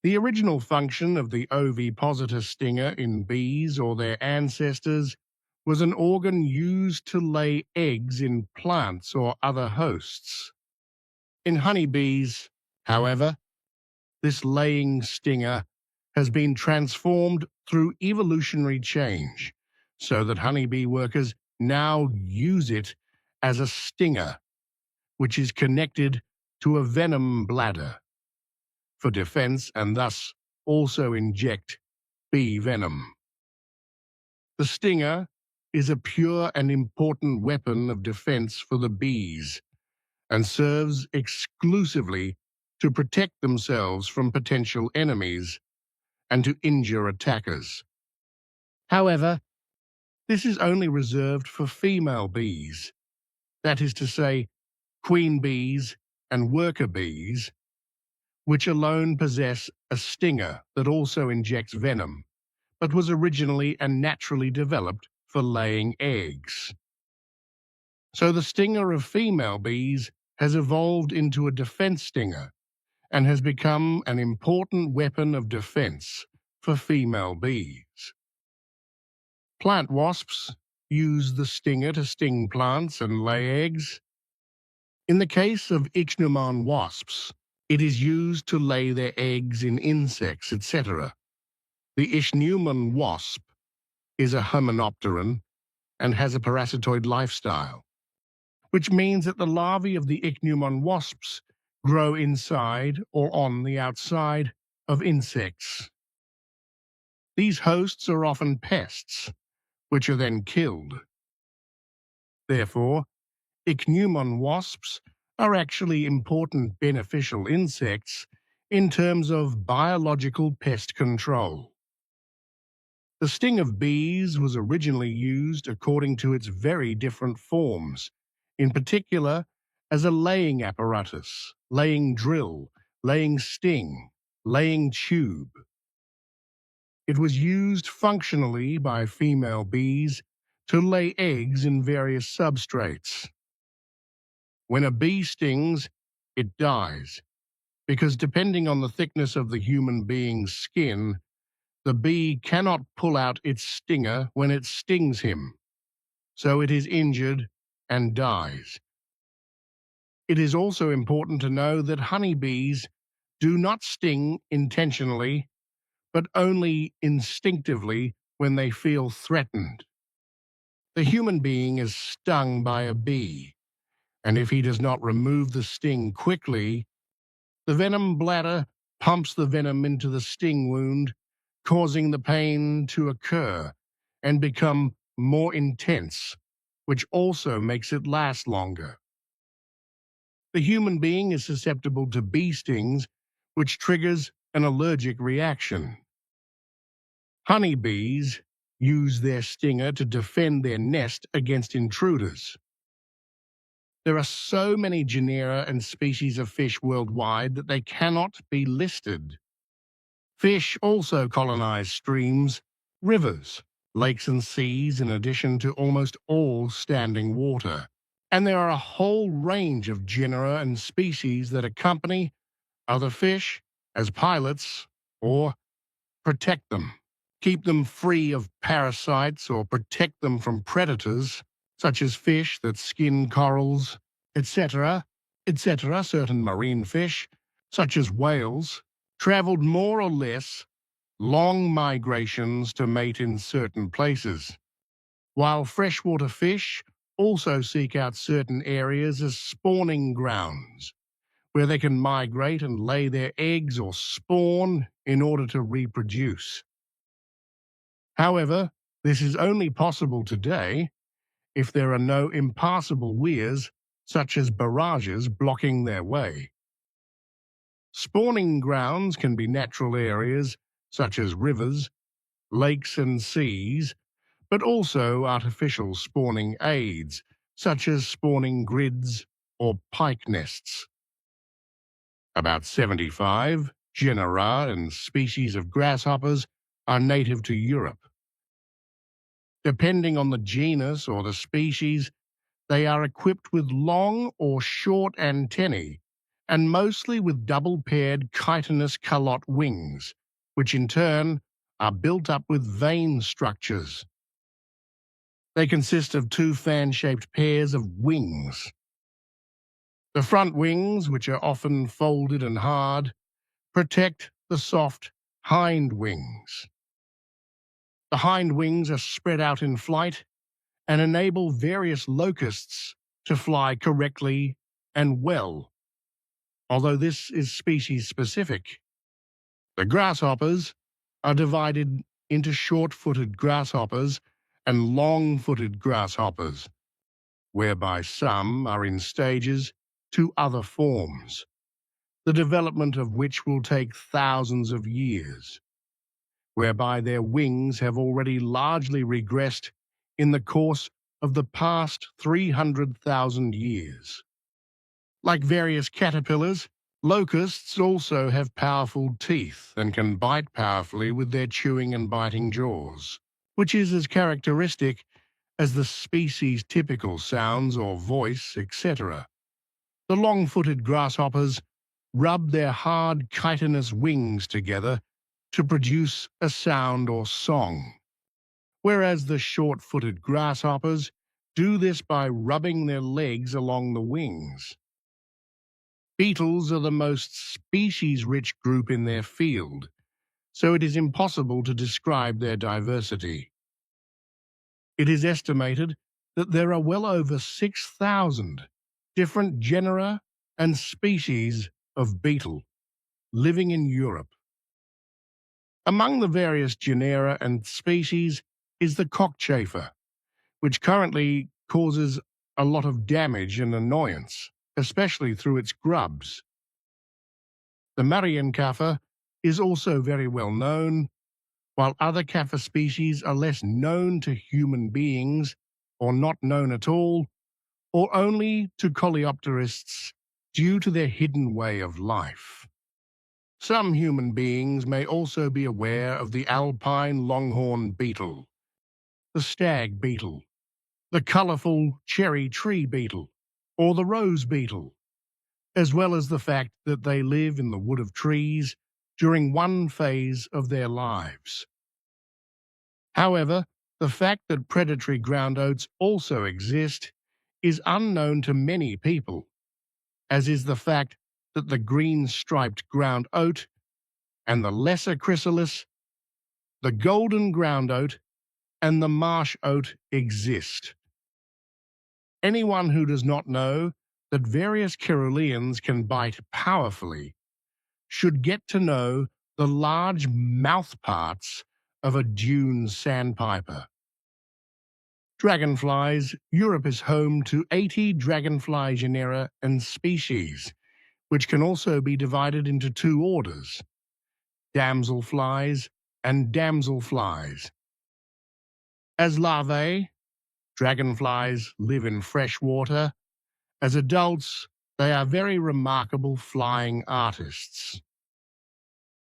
The original function of the ovipositor stinger in bees or their ancestors was an organ used to lay eggs in plants or other hosts. In honeybees, however, this laying stinger has been transformed through evolutionary change so that honeybee workers now use it as a stinger, which is connected to a venom bladder for defense and thus also inject bee venom. The stinger is a pure and important weapon of defense for the bees and serves exclusively to protect themselves from potential enemies and to injure attackers. However, this is only reserved for female bees, that is to say, queen bees and worker bees, which alone possess a stinger that also injects venom, but was originally and naturally developed for laying eggs. So the stinger of female bees has evolved into a defense stinger and has become an important weapon of defense for female bees. Plant wasps use the stinger to sting plants and lay eggs. In the case of ichneumon wasps, it is used to lay their eggs in insects, etc. The ichneumon wasp is a hymenopteron and has a parasitoid lifestyle, which means that the larvae of the ichneumon wasps grow inside or on the outside of insects. These hosts are often pests, which are then killed. Therefore, ichneumon wasps are actually important beneficial insects in terms of biological pest control. The sting of bees was originally used according to its very different forms, in particular as a laying apparatus, laying drill, laying sting, laying tube. It was used functionally by female bees to lay eggs in various substrates. When a bee stings, it dies, because depending on the thickness of the human being's skin, the bee cannot pull out its stinger when it stings him, so it is injured and dies. It is also important to know that honeybees do not sting intentionally, but only instinctively when they feel threatened. The human being is stung by a bee, and if he does not remove the sting quickly, the venom bladder pumps the venom into the sting wound, causing the pain to occur and become more intense, which also makes it last longer. The human being is susceptible to bee stings, which triggers an allergic reaction. Honeybees use their stinger to defend their nest against intruders. There are so many genera and species of fish worldwide that they cannot be listed. Fish also colonize streams, rivers, lakes and seas in addition to almost all standing water. And there are a whole range of genera and species that accompany other fish as pilots or protect them, keep them free of parasites or protect them from predators, such as fish that skin corals, etc., etc. Certain marine fish, such as whales, traveled more or less long migrations to mate in certain places, while freshwater fish also seek out certain areas as spawning grounds, where they can migrate and lay their eggs or spawn in order to reproduce. However, this is only possible today if there are no impassable weirs, such as barrages, blocking their way. Spawning grounds can be natural areas, such as rivers, lakes and seas, but also artificial spawning aids, such as spawning grids or pike nests. About 75 genera and species of grasshoppers are native to Europe. Depending on the genus or the species, they are equipped with long or short antennae, and mostly with double-paired chitinous calotte wings, which in turn are built up with vein structures. They consist of two fan-shaped pairs of wings. The front wings, which are often folded and hard, protect the soft hind wings. The hind wings are spread out in flight and enable various locusts to fly correctly and well, although this is species-specific. The grasshoppers are divided into short-footed grasshoppers and long-footed grasshoppers, whereby some are in stages to other forms, the development of which will take thousands of years, whereby their wings have already largely regressed in the course of the past 300,000 years. Like various caterpillars, locusts also have powerful teeth and can bite powerfully with their chewing and biting jaws, which is as characteristic as the species' typical sounds or voice, etc. The long-footed grasshoppers rub their hard chitinous wings together to produce a sound or song, whereas the short-footed grasshoppers do this by rubbing their legs along the wings. Beetles are the most species-rich group in their field, so it is impossible to describe their diversity. It is estimated that there are well over 6,000 different genera and species of beetle living in Europe. Among the various genera and species is the cockchafer, which currently causes a lot of damage and annoyance, especially through its grubs. The Marienkäfer is also very well known, while other Käfer species are less known to human beings or not known at all, or only to coleopterists due to their hidden way of life. Some human beings may also be aware of the alpine longhorn beetle, the stag beetle, the colorful cherry tree beetle, or the rose beetle, as well as the fact that they live in the wood of trees during one phase of their lives. However, the fact that predatory ground oats also exist is unknown to many people, as is the fact that the green-striped ground oat and the lesser chrysalis, the golden ground oat, and the marsh oat exist. Anyone who does not know that various Caroleans can bite powerfully should get to know the large mouthparts of a dune sandpiper. Dragonflies. Europe is home to 80 dragonfly genera and species, which can also be divided into two orders, damselflies and damselflies. As larvae, dragonflies live in fresh water. As adults, they are very remarkable flying artists.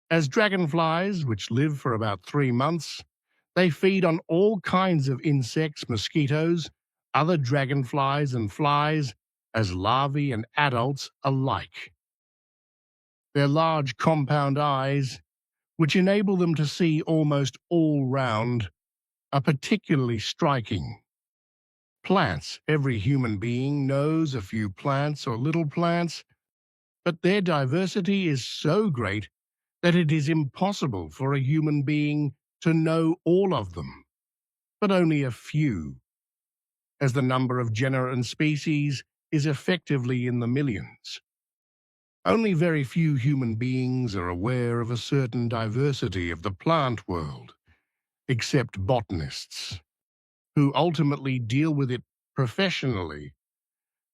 As dragonflies, which live for about 3 months, they feed on all kinds of insects, mosquitoes, other dragonflies and flies, as larvae and adults alike. Their large compound eyes, which enable them to see almost all round, are particularly striking. Plants. Every human being knows a few plants or little plants, but their diversity is so great that it is impossible for a human being to know all of them, but only a few, as the number of genera and species is effectively in the millions. Only very few human beings are aware of a certain diversity of the plant world, except botanists, who ultimately deal with it professionally,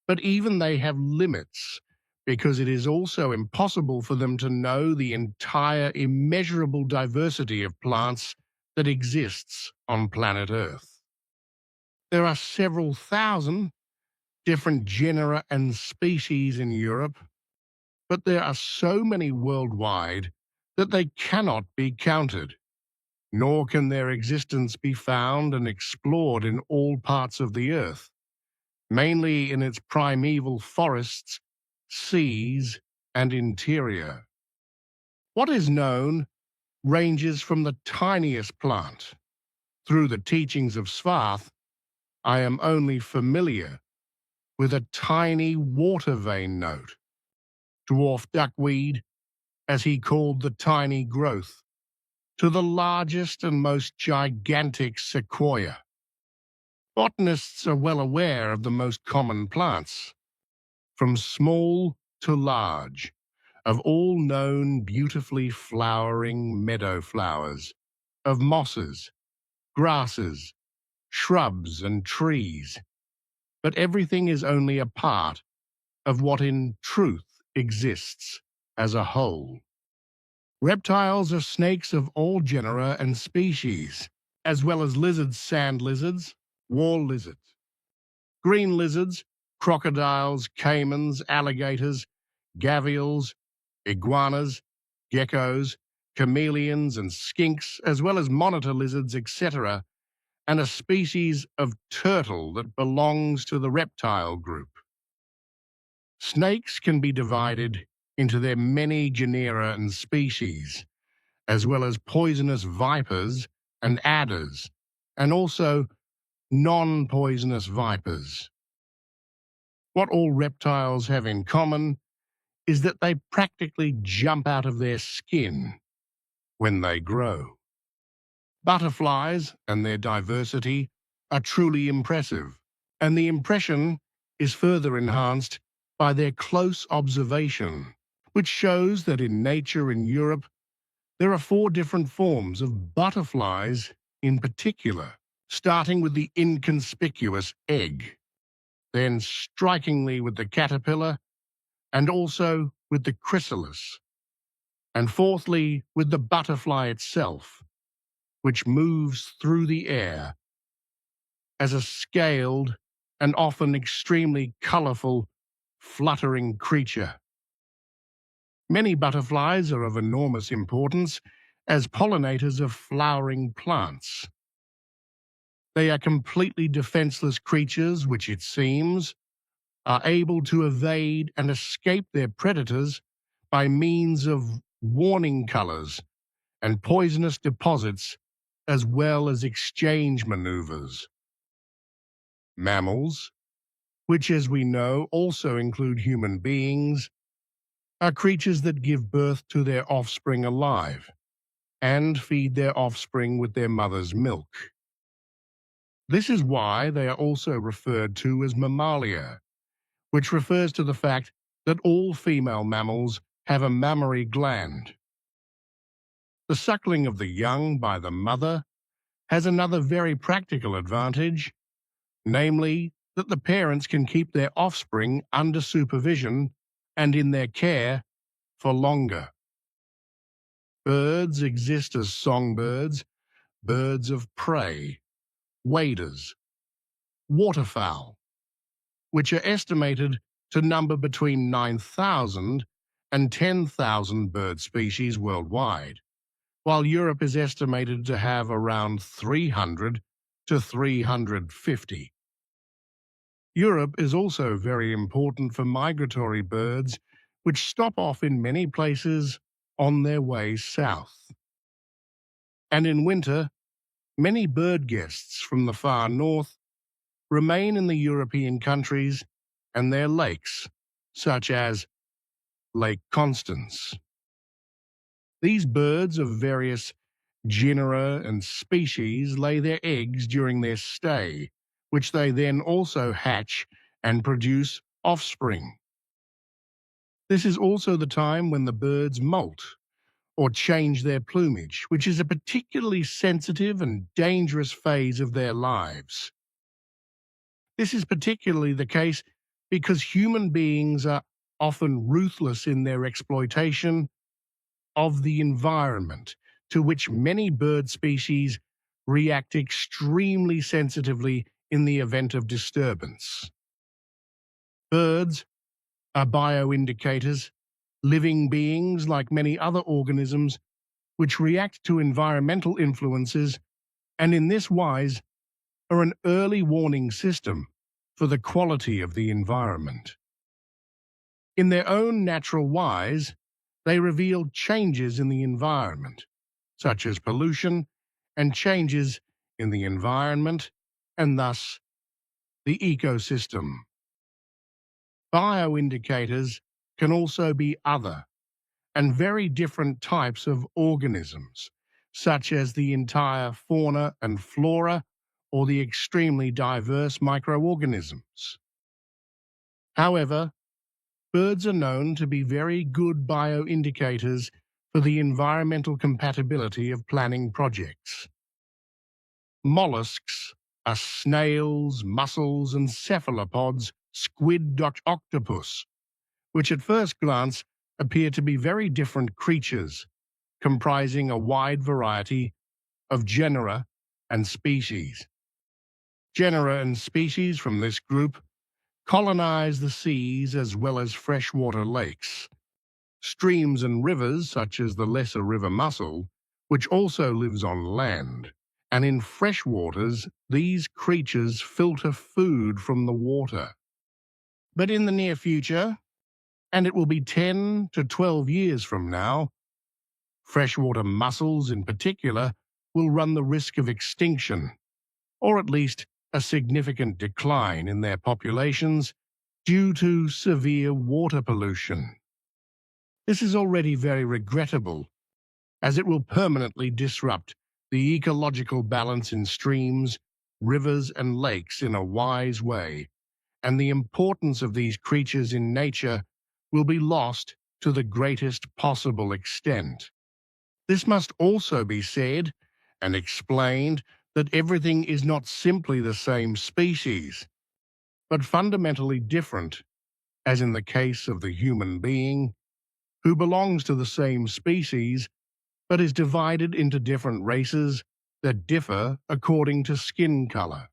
but even they have limits, because it is also impossible for them to know the entire immeasurable diversity of plants that exists on planet Earth. There are several thousand different genera and species in Europe, but there are so many worldwide that they cannot be counted, nor can their existence be found and explored in all parts of the Earth, mainly in its primeval forests, seas, and interior. What is known ranges from the tiniest plant. Through the teachings of Svarth, I am only familiar with a tiny water vane note, dwarf duckweed, as he called the tiny growth, to the largest and most gigantic sequoia. Botanists are well aware of the most common plants, from small to large, of all known beautifully flowering meadow flowers, of mosses, grasses, shrubs and trees, but everything is only a part of what in truth exists as a whole. Reptiles are snakes of all genera and species, as well as lizards, sand lizards, wall lizards, green lizards, crocodiles, caimans, alligators, gavials, iguanas, geckos, chameleons and skinks, as well as monitor lizards, etc., and a species of turtle that belongs to the reptile group. Snakes can be divided into their many genera and species, as well as poisonous vipers and adders, and also non-poisonous vipers. What all reptiles have in common is that they practically jump out of their skin when they grow. Butterflies and their diversity are truly impressive, and the impression is further enhanced by their close observation, which shows that in nature in Europe there are 4 different forms of butterflies in particular, starting with the inconspicuous egg, then strikingly with the caterpillar, and also with the chrysalis, and fourthly with the butterfly itself, which moves through the air as a scaled and often extremely colorful, fluttering creature. Many butterflies are of enormous importance as pollinators of flowering plants. They are completely defenseless creatures which, it seems, are able to evade and escape their predators by means of warning colors and poisonous deposits, as well as exchange maneuvers. Mammals, which as we know also include human beings, are creatures that give birth to their offspring alive and feed their offspring with their mother's milk. This is why they are also referred to as mammalia, which refers to the fact that all female mammals have a mammary gland. The suckling of the young by the mother has another very practical advantage, namely that the parents can keep their offspring under supervision and in their care for longer. Birds exist as songbirds, birds of prey, waders, waterfowl, which are estimated to number between 9,000 and 10,000 bird species worldwide, while Europe is estimated to have around 300 to 350. Europe is also very important for migratory birds, which stop off in many places on their way south. And in winter, many bird guests from the far north remain in the European countries and their lakes, such as Lake Constance. These birds of various genera and species lay their eggs during their stay, which they then also hatch and produce offspring. This is also the time when the birds molt or change their plumage, which is a particularly sensitive and dangerous phase of their lives. This is particularly the case because human beings are often ruthless in their exploitation of the environment, to which many bird species react extremely sensitively in the event of disturbance. Birds are bioindicators, living beings like many other organisms which react to environmental influences and in this wise are an early warning system for the quality of the environment. In their own natural wise, they reveal changes in the environment, such as pollution and changes in the environment and thus the ecosystem. Bioindicators can also be other and very different types of organisms, such as the entire fauna and flora or the extremely diverse microorganisms. However, birds are known to be very good bioindicators for the environmental compatibility of planning projects. Mollusks are snails, mussels, and cephalopods, squid, octopus, which at first glance appear to be very different creatures, comprising a wide variety of genera and species. Genera and species from this group colonize the seas as well as freshwater lakes. Streams and rivers, such as the lesser river mussel, which also lives on land, and in fresh waters, these creatures filter food from the water. But in the near future, and it will be 10 to 12 years from now, freshwater mussels in particular will run the risk of extinction, or at least a significant decline in their populations due to severe water pollution. This is already very regrettable, as it will permanently disrupt the ecological balance in streams, rivers, and lakes in a wise way, and the importance of these creatures in nature will be lost to the greatest possible extent. This must also be said and explained that everything is not simply the same species, but fundamentally different, as in the case of the human being, who belongs to the same species, but is divided into different races that differ according to skin color.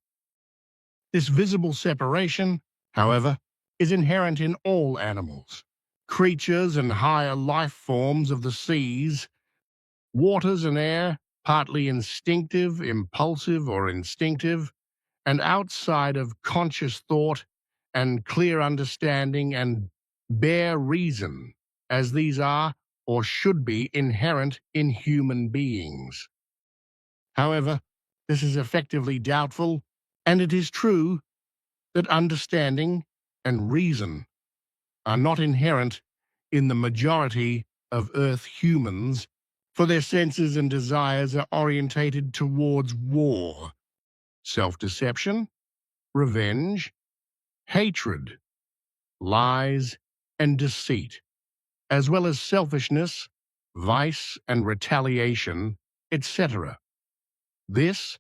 This visible separation, however, is inherent in all animals, creatures and higher life forms of the seas, waters and air, partly instinctive, impulsive, or instinctive, and outside of conscious thought and clear understanding and bare reason, as these are or should be inherent in human beings. However, this is effectively doubtful, and it is true that understanding and reason are not inherent in the majority of Earth humans, for their senses and desires are orientated towards war, self-deception, revenge, hatred, lies, and deceit, as well as selfishness, vice, and retaliation, etc. This,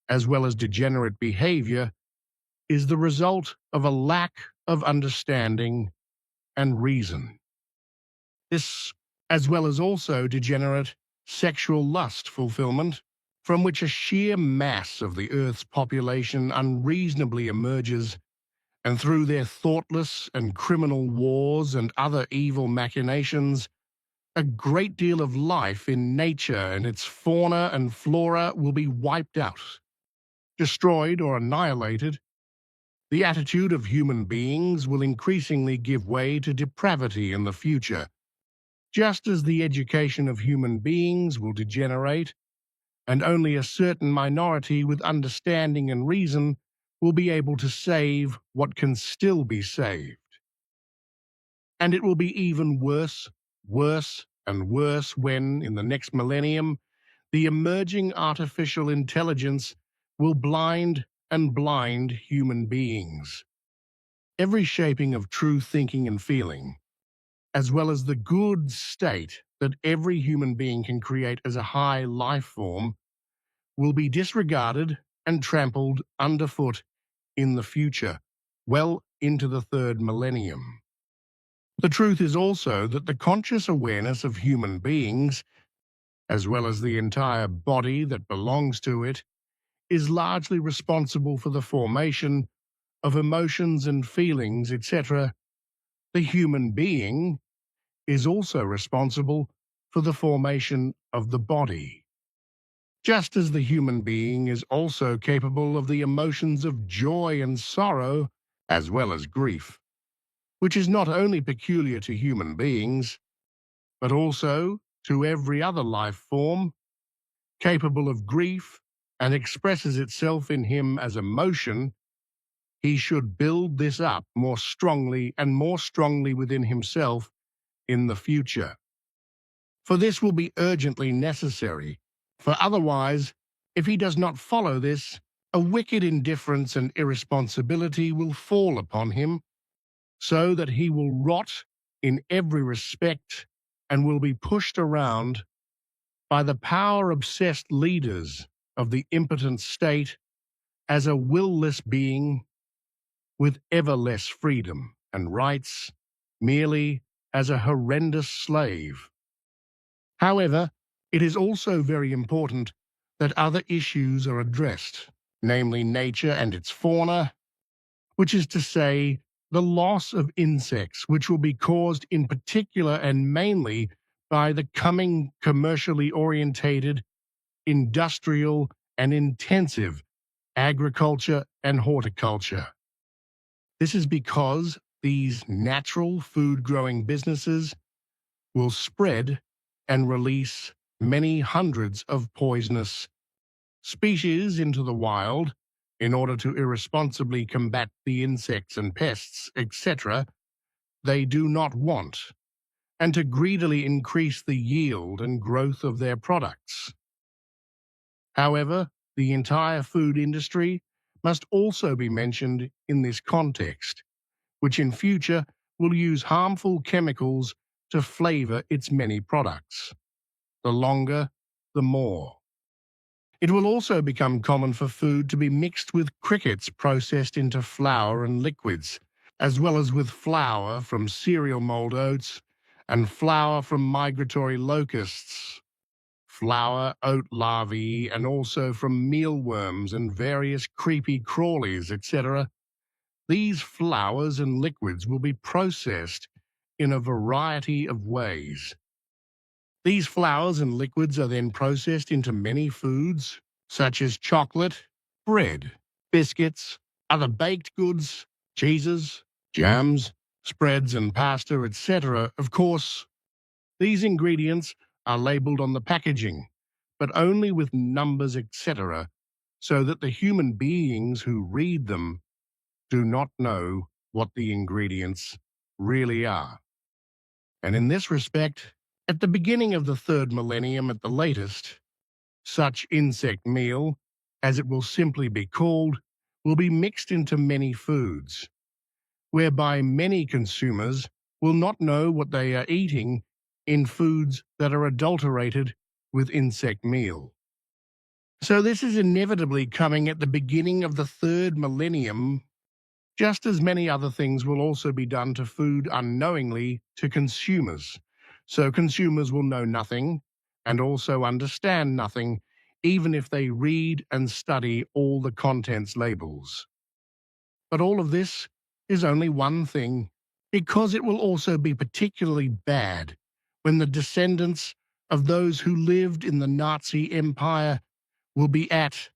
as well as degenerate behavior, is the result of a lack of understanding and reason. This, as well as also degenerate sexual lust fulfillment, from which a sheer mass of the Earth's population unreasonably emerges, and through their thoughtless and criminal wars and other evil machinations, a great deal of life in nature and its fauna and flora will be wiped out, destroyed or annihilated. The attitude of human beings will increasingly give way to depravity in the future, just as the education of human beings will degenerate, and only a certain minority with understanding and reason will be able to save what can still be saved. And it will be even worse, worse, and worse when, in the next millennium, the emerging artificial intelligence will blind human beings. Every shaping of true thinking and feeling, as well as the good state that every human being can create as a high life form, will be disregarded and trampled underfoot in the future, well into the third millennium. The truth is also that the conscious awareness of human beings, as well as the entire body that belongs to it, is largely responsible for the formation of emotions and feelings, etc. The human being is also responsible for the formation of the body. Just as the human being is also capable of the emotions of joy and sorrow, as well as grief, which is not only peculiar to human beings, but also to every other life form, capable of grief and expresses itself in him as emotion. He should build this up more strongly and more strongly within himself in the future. For this will be urgently necessary, for otherwise, if he does not follow this, a wicked indifference and irresponsibility will fall upon him, so that he will rot in every respect and will be pushed around by the power-obsessed leaders of the impotent state as a will-less being with ever less freedom and rights, merely as a horrendous slave. However, it is also very important that other issues are addressed, namely nature and its fauna, which is to say, the loss of insects, which will be caused in particular and mainly by the coming commercially orientated, industrial, and intensive agriculture and horticulture. This is because these natural food-growing businesses will spread and release many hundreds of poisonous species into the wild in order to irresponsibly combat the insects and pests, etc., they do not want, and to greedily increase the yield and growth of their products. However, the entire food industry must also be mentioned in this context, which in future will use harmful chemicals to flavor its many products. The longer, the more. It will also become common for food to be mixed with crickets processed into flour and liquids, as well as with flour from cereal mold oats and flour from migratory locusts. flour, oat larvae, and also from mealworms and various creepy crawlies, etc., these flours and liquids will be processed in a variety of ways. These flours and liquids are then processed into many foods, such as chocolate, bread, biscuits, other baked goods, cheeses, jams, spreads and pasta, etc. Of course, these ingredients are labeled on the packaging, but only with numbers, etc., so that the human beings who read them do not know what the ingredients really are. And in this respect, at the beginning of the third millennium at the latest, such insect meal, as it will simply be called, will be mixed into many foods, whereby many consumers will not know what they are eating in foods that are adulterated with insect meal. So this is inevitably coming at the beginning of the third millennium. Just as many other things will also be done to food unknowingly to consumers. So consumers will know nothing and also understand nothing, even if they read and study all the contents labels. But all of this is only one thing, because it will also be particularly bad when the descendants of those who lived in the Nazi Empire will be at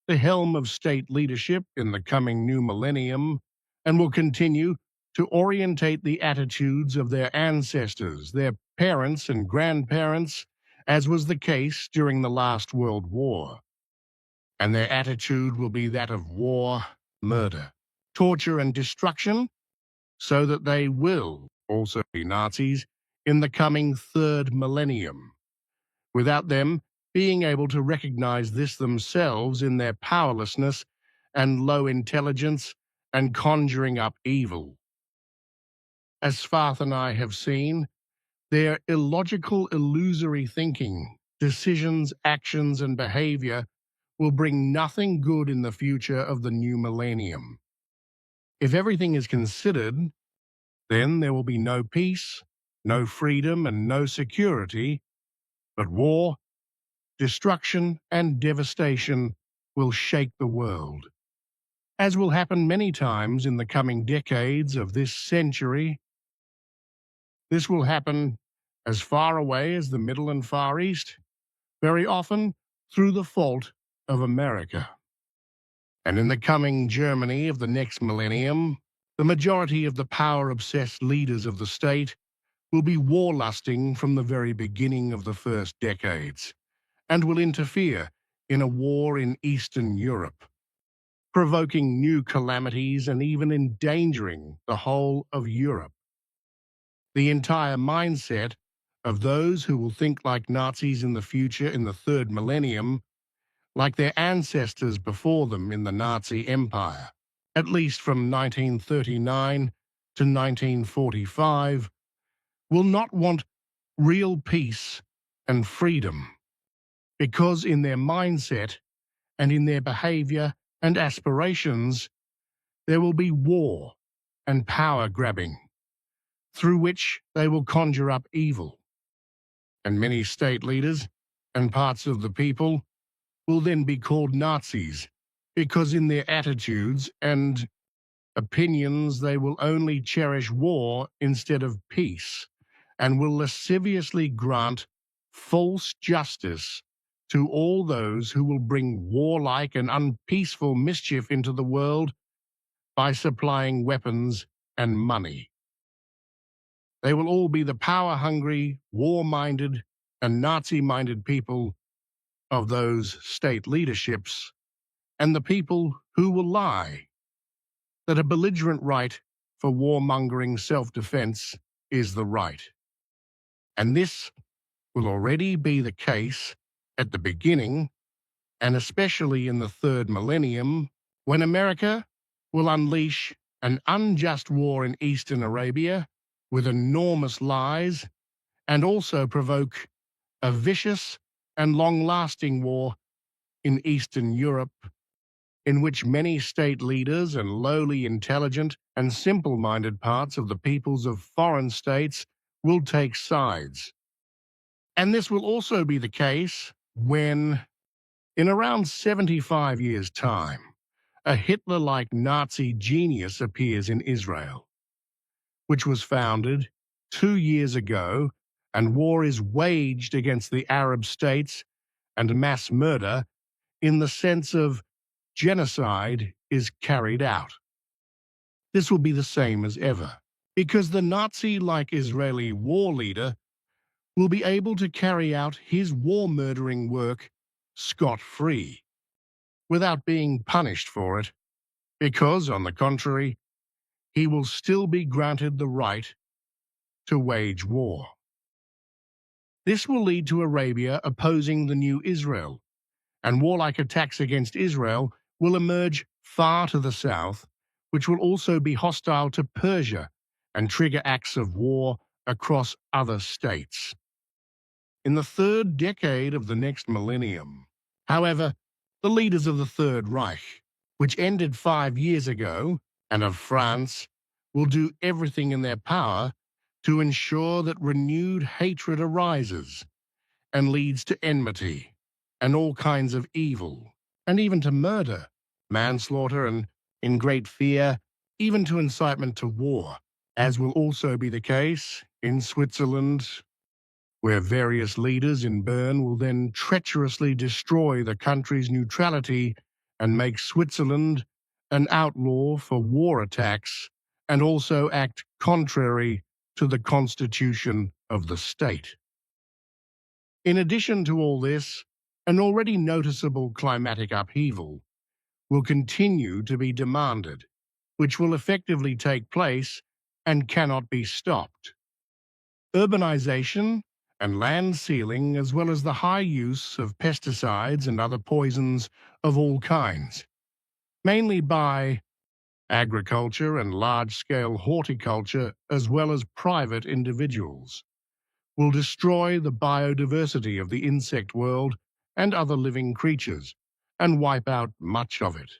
the helm of state leadership in the coming new millennium, and will continue to orientate the attitudes of their ancestors, their parents and grandparents, as was the case during the last World War. And their attitude will be that of war, murder, torture and destruction, so that they will also be Nazis in the coming third millennium, without them being able to recognize this themselves in their powerlessness and low intelligence and conjuring up evil. As Svarth and I have seen, their illogical, illusory thinking, decisions, actions, and behavior will bring nothing good in the future of the new millennium. If everything is considered, then there will be no peace, no freedom, and no security, but war, destruction, and devastation will shake the world. As will happen many times in the coming decades of this century, this will happen as far away as the Middle and Far East, very often through the fault of America. And in the coming Germany of the next millennium, the majority of the power-obsessed leaders of the state will be war-lusting from the very beginning of the first decades, and will interfere in a war in Eastern Europe, provoking new calamities and even endangering the whole of Europe. The entire mindset of those who will think like Nazis in the future in the third millennium, like their ancestors before them in the Nazi Empire, at least from 1939 to 1945, will not want real peace and freedom, because in their mindset and in their behavior and aspirations, there will be war and power grabbing, through which they will conjure up evil. And many state leaders and parts of the people will then be called Nazis, because in their attitudes and opinions they will only cherish war instead of peace, and will lasciviously grant false justice to all those who will bring warlike and unpeaceful mischief into the world by supplying weapons and money. They will all be the power-hungry, war-minded, and Nazi-minded people of those state leaderships, and the people who will lie that a belligerent right for warmongering self-defense is the right. And this will already be the case at the beginning, and especially in the third millennium, when America will unleash an unjust war in Eastern Arabia with enormous lies, and also provoke a vicious and long-lasting war in Eastern Europe, in which many state leaders and lowly intelligent and simple-minded parts of the peoples of foreign states will take sides. And this will also be the case when, in around 75 years' time, a Hitler-like Nazi genius appears in Israel, which was founded 2 years ago, and war is waged against the Arab states, and mass murder, in the sense of genocide, is carried out. This will be the same as ever, because the Nazi-like Israeli war leader will be able to carry out his war-murdering work scot-free, without being punished for it, because, on the contrary, he will still be granted the right to wage war. This will lead to Arabia opposing the new Israel, and warlike attacks against Israel will emerge far to the south, which will also be hostile to Persia and trigger acts of war across other states. In the third decade of the next millennium, however, the leaders of the Third Reich, which ended 5 years ago, and of France, will do everything in their power to ensure that renewed hatred arises and leads to enmity and all kinds of evil, and even to murder, manslaughter, and, in great fear, even to incitement to war, as will also be the case in Switzerland, where various leaders in Bern will then treacherously destroy the country's neutrality and make Switzerland an outlaw for war attacks, and also act contrary to the constitution of the state. In addition to all this, an already noticeable climatic upheaval will continue to be demanded, which will effectively take place and cannot be stopped. Urbanization and land sealing, as well as the high use of pesticides and other poisons of all kinds, mainly by agriculture and large-scale horticulture, as well as private individuals, will destroy the biodiversity of the insect world and other living creatures, and wipe out much of it.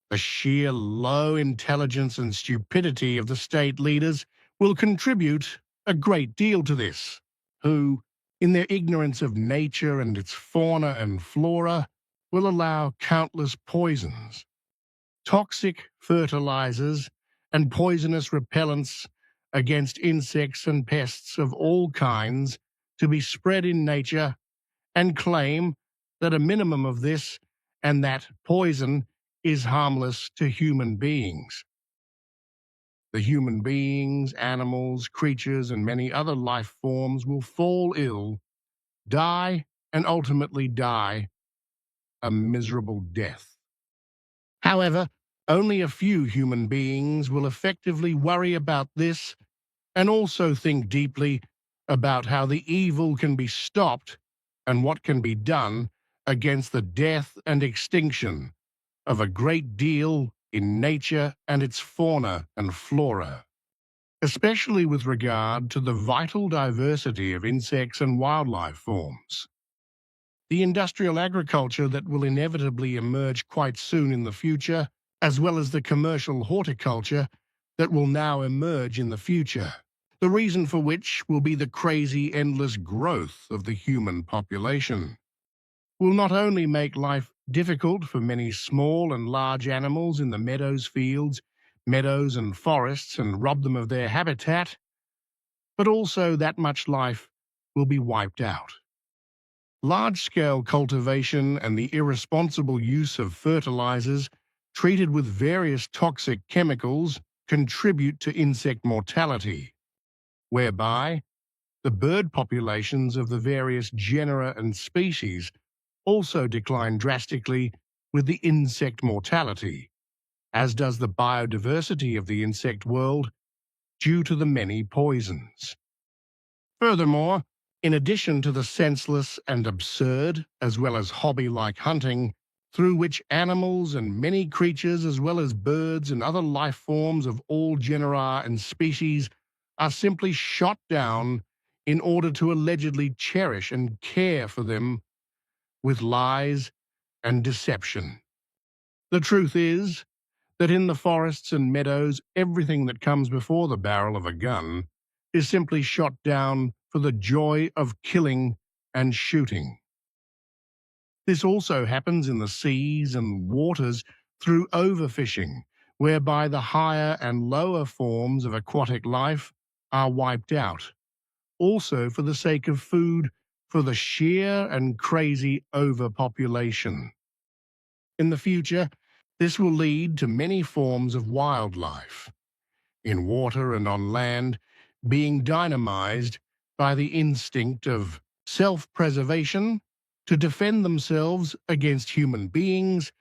The sheer low intelligence and stupidity of the state leaders will contribute a great deal to this, who, in their ignorance of nature and its fauna and flora, will allow countless poisons, toxic fertilizers, and poisonous repellents against insects and pests of all kinds to be spread in nature, and claim that a minimum of this and that poison is harmless to human beings. The human beings, animals, creatures, and many other life forms will fall ill, die, and ultimately die a miserable death. However, only a few human beings will effectively worry about this and also think deeply about how the evil can be stopped and what can be done against the death and extinction of a great deal in nature and its fauna and flora, especially with regard to the vital diversity of insects and wildlife forms. The industrial agriculture that will inevitably emerge quite soon in the future, as well as the commercial horticulture that will now emerge in the future, the reason for which will be the crazy endless growth of the human population, will not only make life difficult for many small and large animals in the fields, meadows, and forests, and rob them of their habitat, but also that much life will be wiped out. Large-scale cultivation and the irresponsible use of fertilizers treated with various toxic chemicals contribute to insect mortality, whereby the bird populations of the various genera and species also decline drastically with the insect mortality, as does the biodiversity of the insect world due to the many poisons. Furthermore, in addition to the senseless and absurd, as well as hobby-like hunting, through which animals and many creatures, as well as birds and other life forms of all genera and species, are simply shot down in order to allegedly cherish and care for them with lies and deception. The truth is that in the forests and meadows, everything that comes before the barrel of a gun is simply shot down for the joy of killing and shooting. This also happens in the seas and waters through overfishing, whereby the higher and lower forms of aquatic life are wiped out, also for the sake of food for the sheer and crazy overpopulation. In the future, this will lead to many forms of wildlife, in water and on land, being dynamized by the instinct of self-preservation to defend themselves against human beings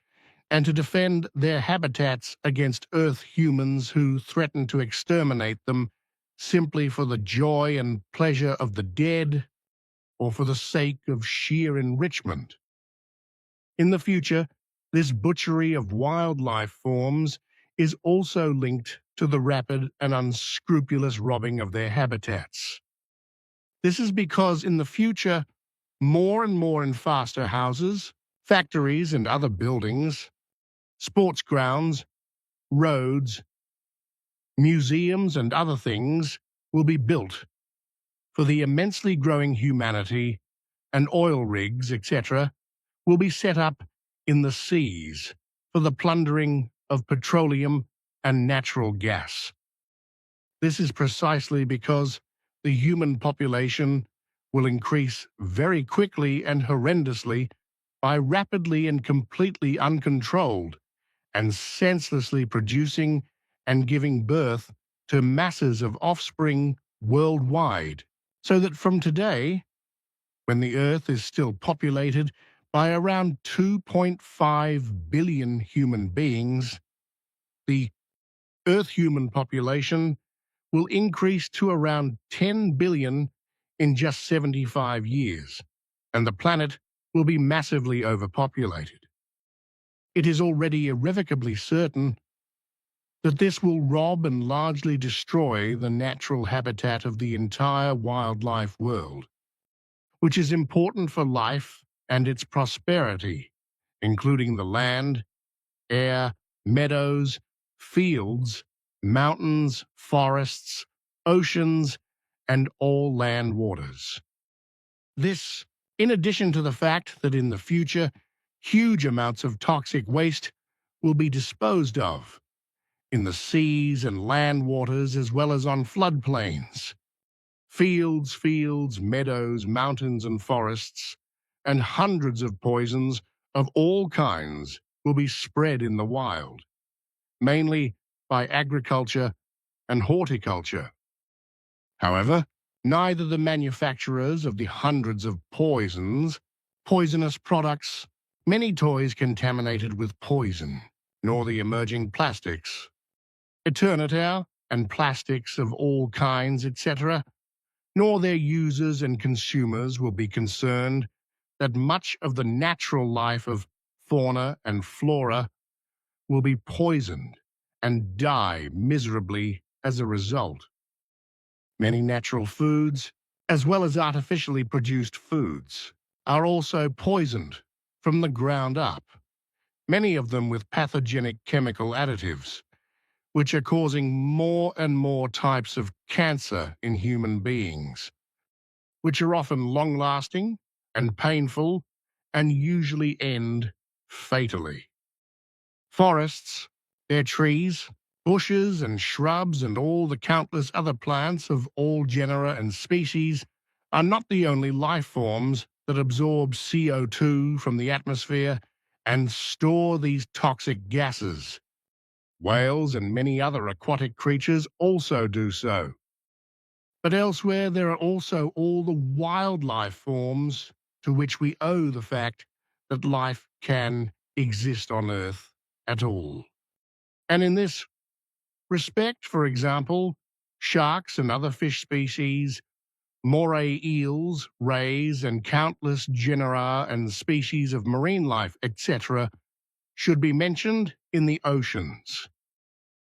and to defend their habitats against Earth humans who threaten to exterminate them simply for the joy and pleasure of the dead or for the sake of sheer enrichment. In the future, this butchery of wildlife forms is also linked to the rapid and unscrupulous robbing of their habitats. This is because in the future, more and more and faster houses, factories and other buildings, sports grounds, roads, museums and other things will be built for the immensely growing humanity, and oil rigs, etc., will be set up in the seas for the plundering of petroleum and natural gas. This is precisely because the human population will increase very quickly and horrendously by rapidly and completely uncontrolled and senselessly producing and giving birth to masses of offspring worldwide, so that from today, when the Earth is still populated by around 2.5 billion human beings, the Earth human population will increase to around 10 billion in just 75 years, and the planet will be massively overpopulated. It is already irrevocably certain that this will rob and largely destroy the natural habitat of the entire wildlife world, which is important for life and its prosperity, including the land, air, meadows, fields, mountains, forests, oceans, and all land waters. This, in addition to the fact that in the future, huge amounts of toxic waste will be disposed of in the seas and land waters as well as on floodplains. Fields, meadows, mountains and forests, and hundreds of poisons of all kinds will be spread in the wild, mainly by agriculture and horticulture. However, neither the manufacturers of the hundreds of poisonous products, many toys contaminated with poison, nor the emerging plastics, Eternitaire and plastics of all kinds, etc., nor their users and consumers will be concerned that much of the natural life of fauna and flora will be poisoned and die miserably as a result. Many natural foods, as well as artificially produced foods, are also poisoned from the ground up, many of them with pathogenic chemical additives, which are causing more and more types of cancer in human beings, which are often long-lasting and painful and usually end fatally. Forests, their trees, bushes and shrubs and all the countless other plants of all genera and species are not the only life forms that absorb CO2 from the atmosphere and store these toxic gases. Whales and many other aquatic creatures also do so. But elsewhere there are also all the wildlife forms to which we owe the fact that life can exist on Earth at all. And in this respect, for example, sharks and other fish species, moray eels, rays, and countless genera and species of marine life, etc., should be mentioned in the oceans.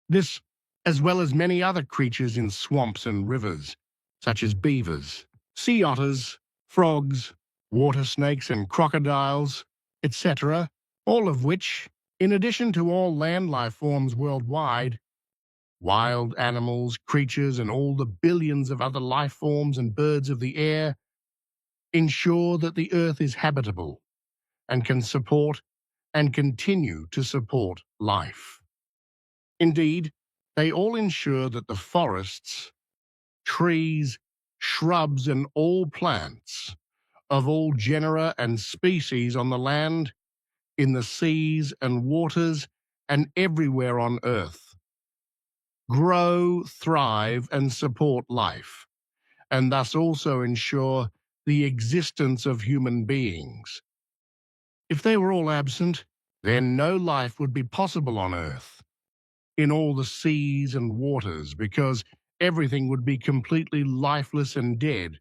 This, as well as many other creatures in swamps and rivers, such as beavers, sea otters, frogs, water snakes and crocodiles, etc., all of which, in addition to all land life forms worldwide, wild animals, creatures, and all the billions of other life forms and birds of the air ensure that the Earth is habitable and can support and continue to support life. Indeed, they all ensure that the forests, trees, shrubs, and all plants of all genera and species on the land, in the seas and waters, and everywhere on Earth grow, thrive, and support life, and thus also ensure the existence of human beings. If they were all absent, then no life would be possible on Earth, in all the seas and waters, because everything would be completely lifeless and dead,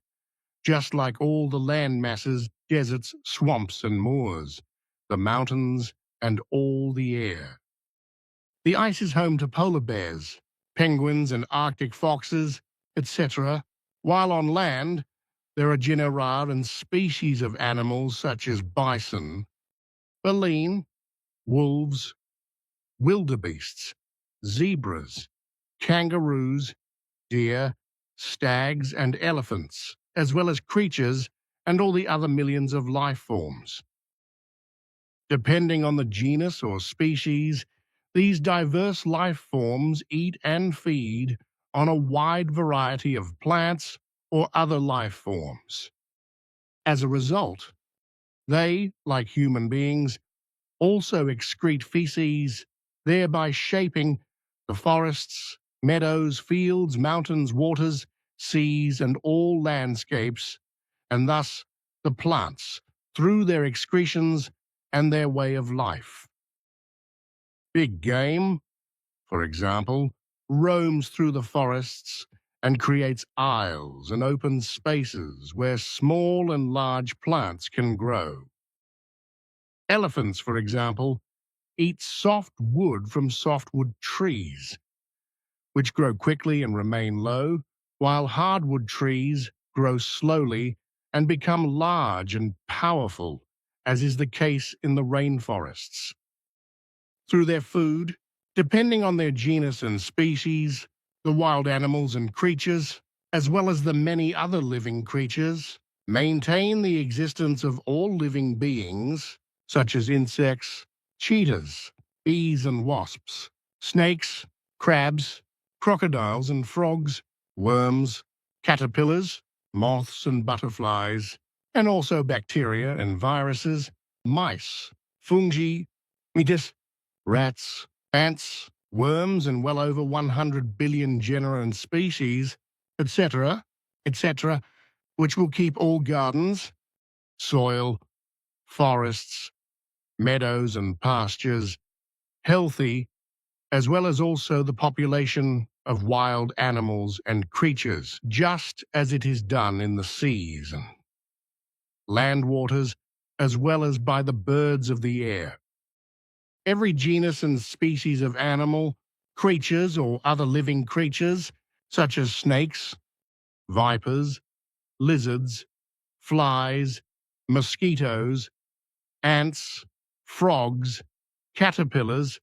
just like all the land masses, deserts, swamps, and moors, the mountains, and all the air. The ice is home to polar bears, penguins, and Arctic foxes, etc., while on land there are genera and species of animals such as bison, baleen, wolves, wildebeests, zebras, kangaroos, deer, stags, and elephants, as well as creatures and all the other millions of life forms. Depending on the genus or species, these diverse life forms eat and feed on a wide variety of plants or other life forms. As a result, they, like human beings, also excrete feces, thereby shaping the forests, meadows, fields, mountains, waters, seas, and all landscapes, and thus the plants, through their excretions and their way of life. Big game, for example, roams through the forests and creates aisles and open spaces where small and large plants can grow. Elephants, for example, eat soft wood from softwood trees, which grow quickly and remain low, while hardwood trees grow slowly and become large and powerful, as is the case in the rainforests. Through their food, depending on their genus and species, the wild animals and creatures, as well as the many other living creatures, maintain the existence of all living beings, such as insects, cheetahs, bees and wasps, snakes, crabs, crocodiles and frogs, worms, caterpillars, moths and butterflies, and also bacteria and viruses, mice, fungi, metis, rats, ants, worms, and well over 100 billion genera and species, etc., etc., which will keep all gardens, soil, forests, meadows, and pastures healthy, as well as also the population of wild animals and creatures, just as it is done in the seas and land waters, as well as by the birds of the air. Every genus and species of animal, creatures, or other living creatures, such as snakes, vipers, lizards, flies, mosquitoes, ants, frogs, caterpillars,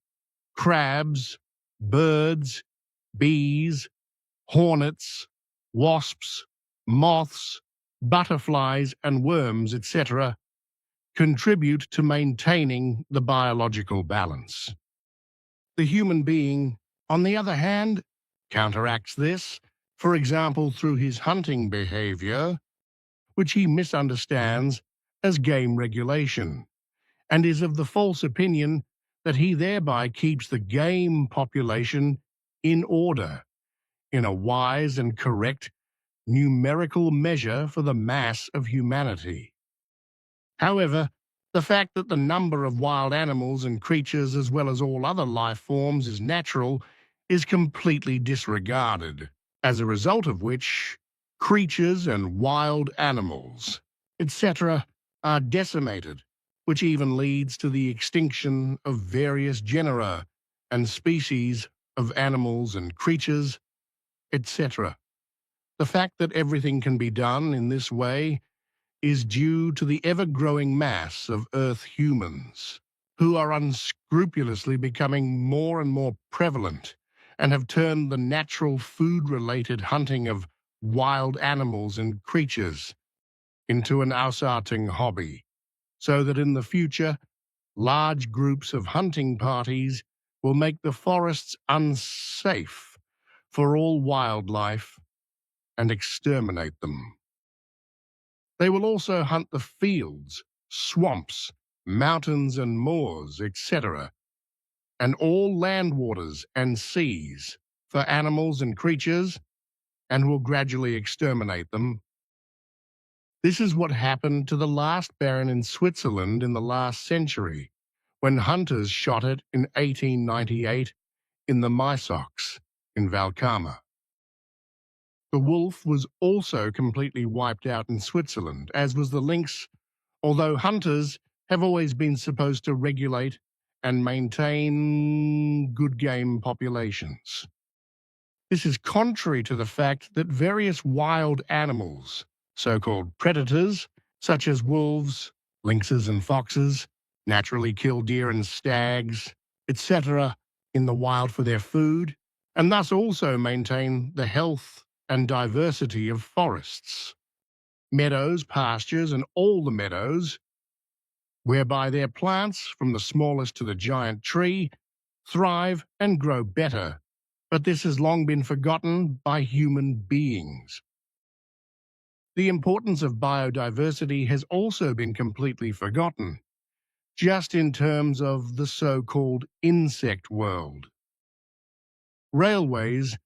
crabs, birds, bees, hornets, wasps, moths, butterflies, and worms, etc., contribute to maintaining the biological balance. The human being, on the other hand, counteracts this, for example through his hunting behavior, which he misunderstands as game regulation, and is of the false opinion that he thereby keeps the game population in order, in a wise and correct numerical measure for the mass of humanity. However, the fact that the number of wild animals and creatures as well as all other life forms is natural is completely disregarded, as a result of which creatures and wild animals, etc., are decimated, which even leads to the extinction of various genera and species of animals and creatures, etc. The fact that everything can be done in this way is due to the ever-growing mass of Earth humans, who are unscrupulously becoming more and more prevalent and have turned the natural food-related hunting of wild animals and creatures into an ausarting hobby, so that in the future, large groups of hunting parties will make the forests unsafe for all wildlife and exterminate them. They will also hunt the fields, swamps, mountains and moors, etc., and all land waters and seas for animals and creatures, and will gradually exterminate them. This is what happened to the last baron in Switzerland in the last century, when hunters shot it in 1898 in the Meisox in Valcama. The wolf was also completely wiped out in Switzerland, as was the lynx, although hunters have always been supposed to regulate and maintain good game populations. This is contrary to the fact that various wild animals, so-called predators, such as wolves, lynxes and foxes, naturally kill deer and stags, etc., in the wild for their food, and thus also maintain the health and diversity of forests, meadows, pastures, and all the meadows, whereby their plants, from the smallest to the giant tree, thrive and grow better. But this has long been forgotten by human beings. The importance of biodiversity has also been completely forgotten, just in terms of the so-called insect world. Railways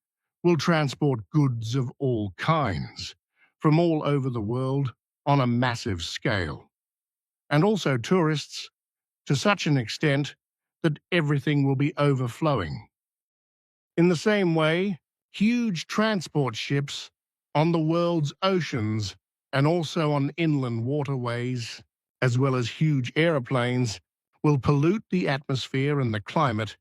will transport goods of all kinds from all over the world on a massive scale, and also tourists to such an extent that everything will be overflowing. In the same way, huge transport ships on the world's oceans and also on inland waterways, as well as huge aeroplanes, will pollute the atmosphere and the climate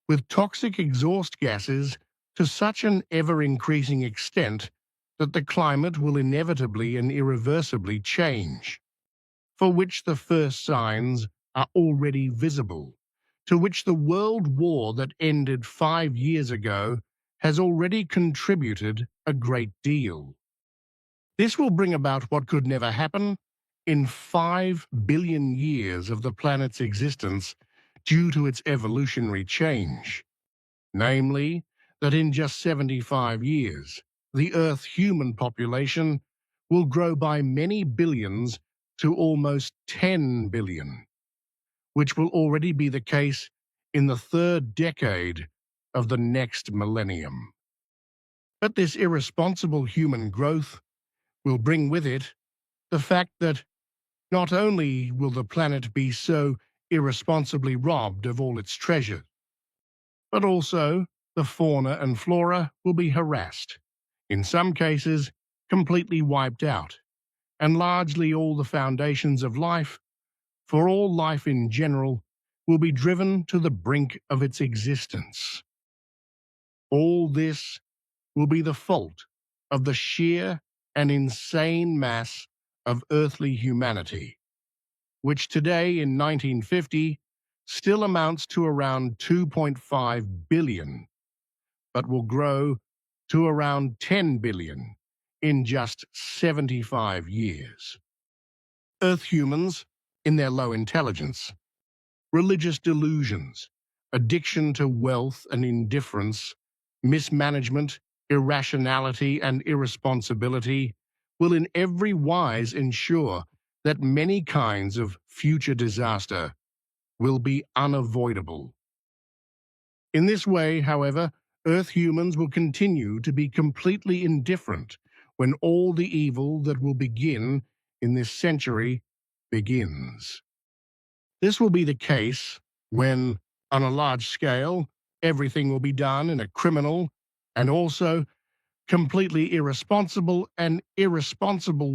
with toxic exhaust gases to such an ever-increasing extent that the climate will inevitably and irreversibly change, for which the first signs are already visible, to which the world war that ended 5 years ago has already contributed a great deal. This will bring about what could never happen in 5 billion years of the planet's existence due to its evolutionary change, namely that in just 75 years, the Earth's human population will grow by many billions to almost 10 billion, which will already be the case in the 3rd decade of the next millennium. But this irresponsible human growth will bring with it the fact that not only will the planet be so irresponsibly robbed of all its treasure, but also the fauna and flora will be harassed, in some cases completely wiped out, and largely all the foundations of life, for all life in general, will be driven to the brink of its existence. All this will be the fault of the sheer and insane mass of earthly humanity, which today in 1950 still amounts to around 2.5 billion, but will grow to around 10 billion in just 75 years. Earth humans, in their low intelligence, religious delusions, addiction to wealth and indifference, mismanagement, irrationality and irresponsibility, will in every wise ensure that many kinds of future disaster will be unavoidable. In this way, however, Earth humans will continue to be completely indifferent when all the evil that will begin in this century begins. This will be the case when, on a large scale, everything will be done in a criminal and also completely irresponsible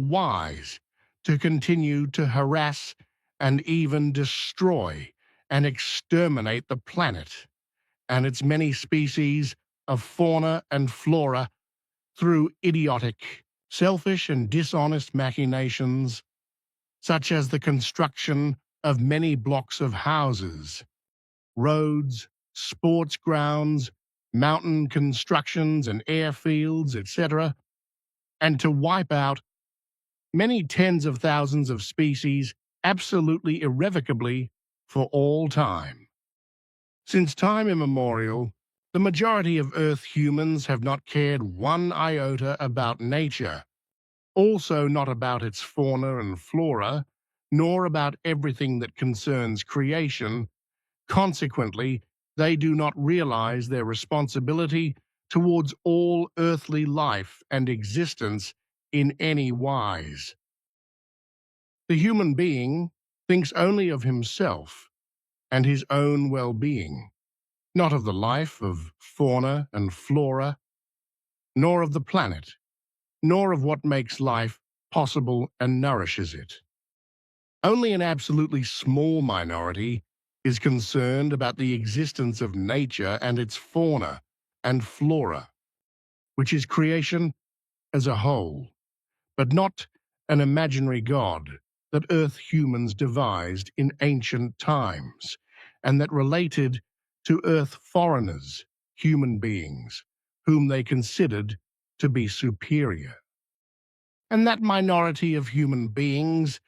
wise to continue to harass and even destroy and exterminate the planet and its many species of fauna and flora through idiotic, selfish and dishonest machinations, such as the construction of many blocks of houses, roads, sports grounds, mountain constructions and airfields, etc., and to wipe out many tens of thousands of species absolutely irrevocably for all time. Since time immemorial, the majority of Earth humans have not cared one iota about nature, also not about its fauna and flora, nor about everything that concerns creation. Consequently, they do not realize their responsibility towards all earthly life and existence in any wise. The human being thinks only of himself and his own well-being, not of the life of fauna and flora, nor of the planet, nor of what makes life possible and nourishes it. Only an absolutely small minority is concerned about the existence of nature and its fauna and flora, which is creation as a whole, but not an imaginary god that Earth humans devised in ancient times, and that related to Earth foreigners, human beings, whom they considered to be superior. And that minority of human beings,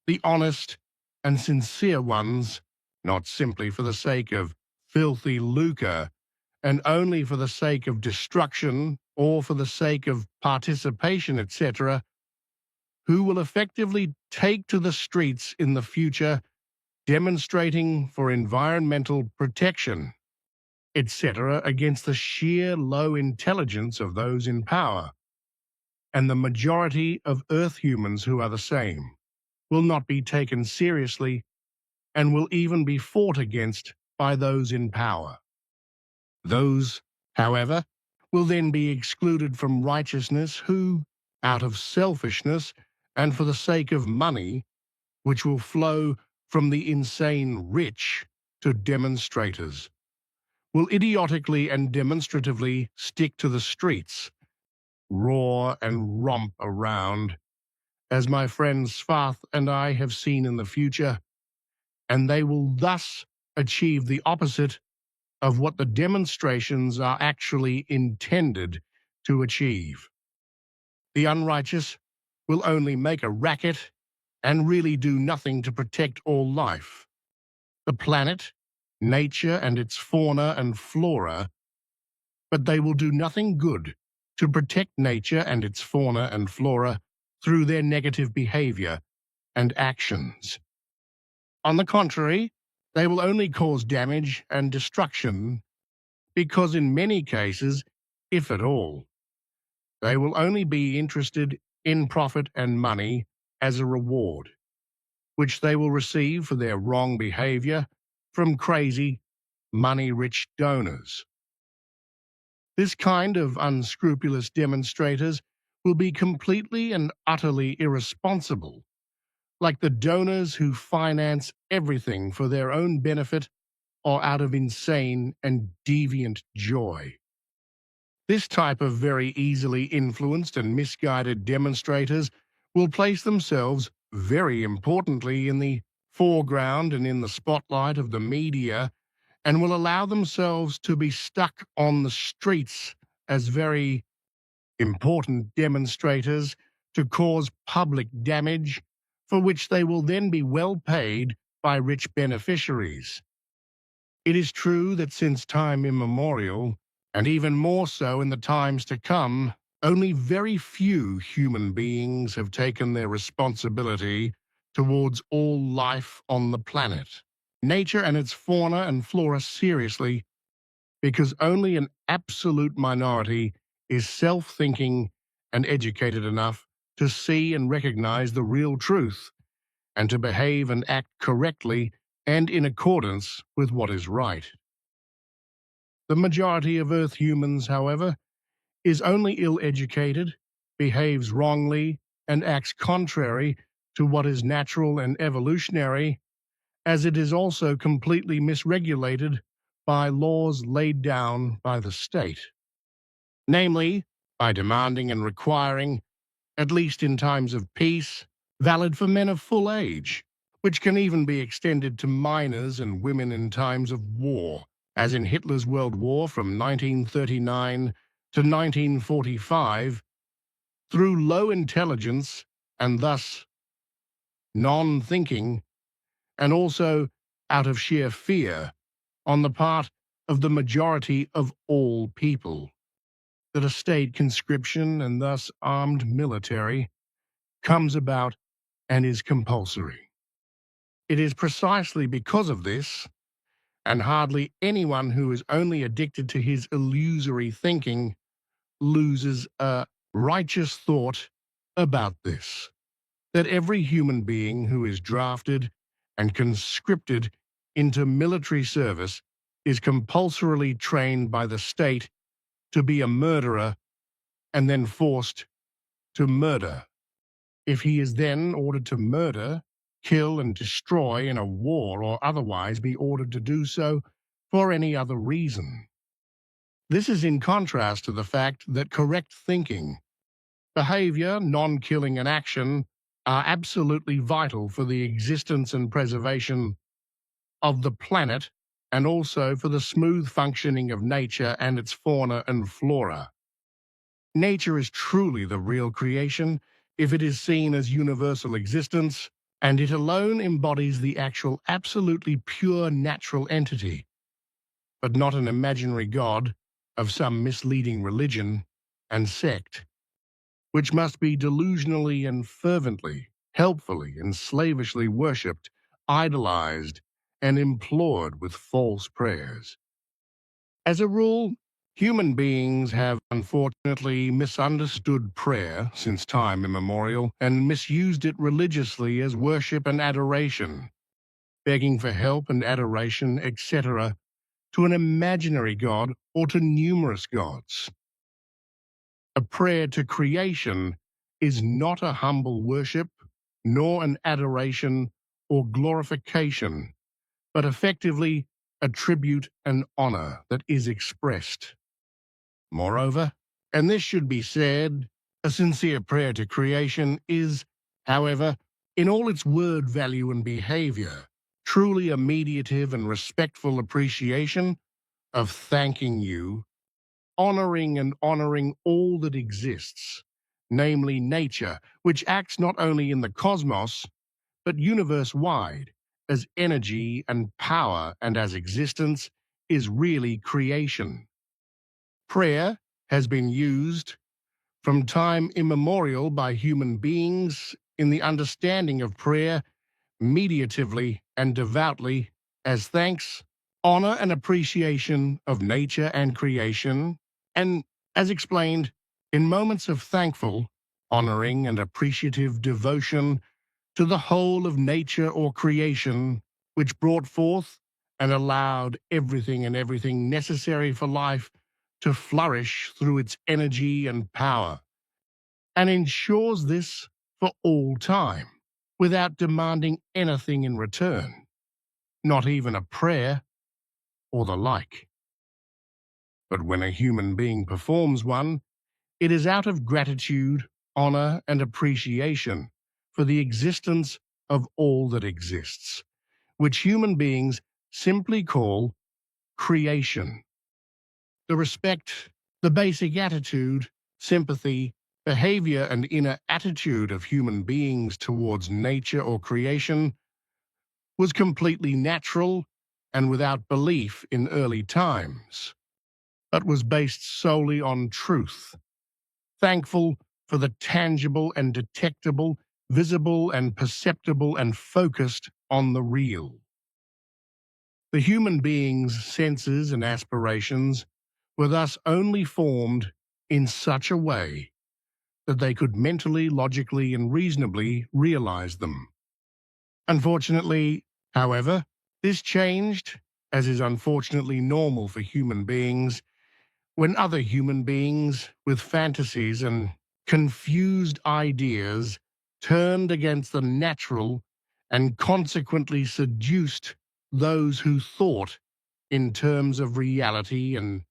the honest and sincere ones, not simply for the sake of filthy lucre, and only for the sake of destruction or for the sake of participation, etc., who will effectively take to the streets in the future demonstrating for environmental protection, etc., against the sheer low intelligence of those in power. And the majority of Earth humans who are the same will not be taken seriously and will even be fought against by those in power. Those, however, will then be excluded from righteousness who, out of selfishness and for the sake of money, which will flow from the insane rich to demonstrators, will idiotically and demonstratively stick to the streets, roar and romp around, as my friend Svath and I have seen in the future, and they will thus achieve the opposite of what the demonstrations are actually intended to achieve. The unrighteous will only make a racket and really do nothing to protect all life, the planet, nature and its fauna and flora, but they will do nothing good to protect nature and its fauna and flora through their negative behavior and actions. On the contrary, they will only cause damage and destruction because in many cases, if at all, they will only be interested in profit and money as a reward, which they will receive for their wrong behavior from crazy, money-rich donors. This kind of unscrupulous demonstrators will be completely and utterly irresponsible, like the donors who finance everything for their own benefit or out of insane and deviant joy. This type of very easily influenced and misguided demonstrators will place themselves very importantly in the foreground and in the spotlight of the media, and will allow themselves to be stuck on the streets as very important demonstrators to cause public damage, for which they will then be well paid by rich beneficiaries. It is true that since time immemorial, and even more so in the times to come, only very few human beings have taken their responsibility towards all life on the planet, nature and its fauna and flora seriously, because only an absolute minority is self-thinking and educated enough to see and recognize the real truth, and to behave and act correctly and in accordance with what is right. The majority of Earth humans, however, is only ill-educated, behaves wrongly, and acts contrary to what is natural and evolutionary, as it is also completely misregulated by laws laid down by the state. Namely, by demanding and requiring, at least in times of peace, valid for men of full age, which can even be extended to minors and women in times of war, as in Hitler's World War from 1939 to 1945, through low intelligence and thus non-thinking, and also out of sheer fear on the part of the majority of all people, that a state conscription and thus armed military comes about and is compulsory. It is precisely because of this, and hardly anyone who is only addicted to his illusory thinking loses a righteous thought about this, that every human being who is drafted and conscripted into military service is compulsorily trained by the state to be a murderer and then forced to murder. If he is then ordered to murder, kill and destroy in a war, or otherwise be ordered to do so for any other reason. This is in contrast to the fact that correct thinking, behavior, non-killing and action are absolutely vital for the existence and preservation of the planet, and also for the smooth functioning of nature and its fauna and flora. Nature is truly the real creation if it is seen as universal existence, and it alone embodies the actual absolutely pure natural entity, but not an imaginary god of some misleading religion and sect, which must be delusionally and fervently, helpfully and slavishly worshipped, idolized, and implored with false prayers. As a rule, human beings have unfortunately misunderstood prayer since time immemorial and misused it religiously as worship and adoration, begging for help and adoration, etc., to an imaginary god or to numerous gods. A prayer to creation is not a humble worship, nor an adoration or glorification, but effectively a tribute and honor that is expressed. Moreover, and this should be said, a sincere prayer to creation is, however, in all its word value and behavior, truly a mediative and respectful appreciation of thanking you, honoring all that exists, namely nature, which acts not only in the cosmos, but universe-wide, as energy and power and as existence is really creation. Prayer has been used from time immemorial by human beings in the understanding of prayer mediatively and devoutly as thanks, honor, and appreciation of nature and creation, and, as explained, in moments of thankful, honoring, and appreciative devotion to the whole of nature or creation, which brought forth and allowed everything necessary for life to flourish through its energy and power, and ensures this for all time, without demanding anything in return, not even a prayer or the like. But when a human being performs one, it is out of gratitude, honor, and appreciation for the existence of all that exists, which human beings simply call creation. The respect, the basic attitude, sympathy, behavior, and inner attitude of human beings towards nature or creation was completely natural and without belief in early times, but was based solely on truth, thankful for the tangible and detectable, visible and perceptible, and focused on the real. The human being's senses and aspirations were thus only formed in such a way that they could mentally, logically, and reasonably realize them. Unfortunately, however, this changed, as is unfortunately normal for human beings, when other human beings with fantasies and confused ideas turned against the natural and consequently seduced those who thought in terms of reality and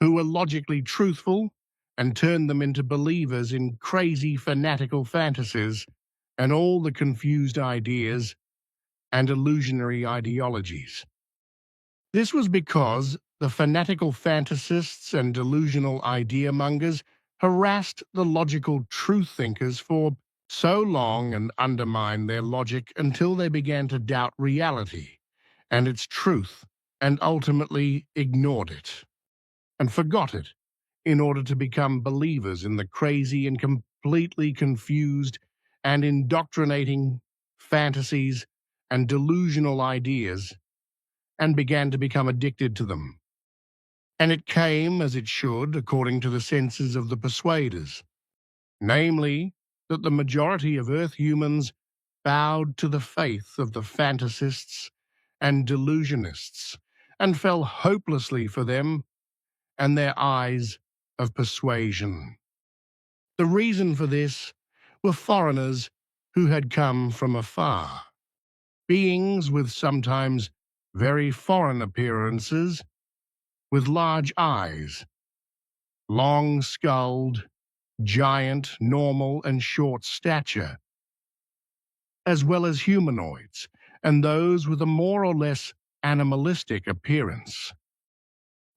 who were logically truthful, and turned them into believers in crazy fanatical fantasies and all the confused ideas and illusionary ideologies. This was because the fanatical fantasists and delusional idea-mongers harassed the logical truth-thinkers for so long and undermined their logic until they began to doubt reality and its truth and ultimately ignored it and forgot it in order to become believers in the crazy and completely confused and indoctrinating fantasies and delusional ideas and began to become addicted to them. And it came as it should, according to the senses of the persuaders, namely, that the majority of Earth humans bowed to the faith of the fantasists and delusionists and fell hopelessly for them and their eyes of persuasion. The reason for this were foreigners who had come from afar, beings with sometimes very foreign appearances, with large eyes, long-skulled, giant, normal, and short stature, as well as humanoids, and those with a more or less animalistic appearance.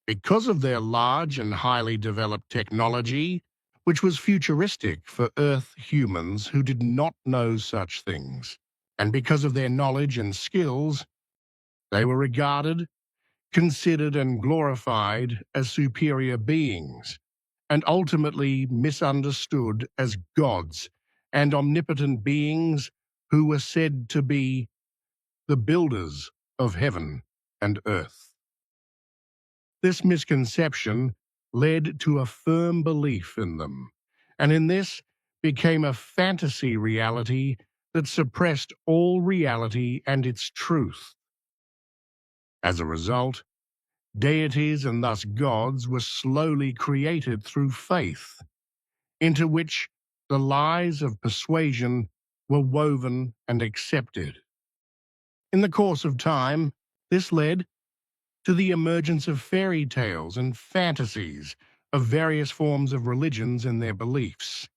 Because of their large and highly developed technology, which was futuristic for Earth humans who did not know such things, and because of their knowledge and skills, they were regarded, considered, and glorified as superior beings, and ultimately misunderstood as gods and omnipotent beings who were said to be the builders of heaven and earth. This misconception led to a firm belief in them, and in this became a fantasy reality that suppressed all reality and its truth. As a result, deities and thus gods were slowly created through faith, into which the lies of persuasion were woven and accepted. In the course of time, this led to the emergence of fairy tales and fantasies of various forms of religions and their beliefs.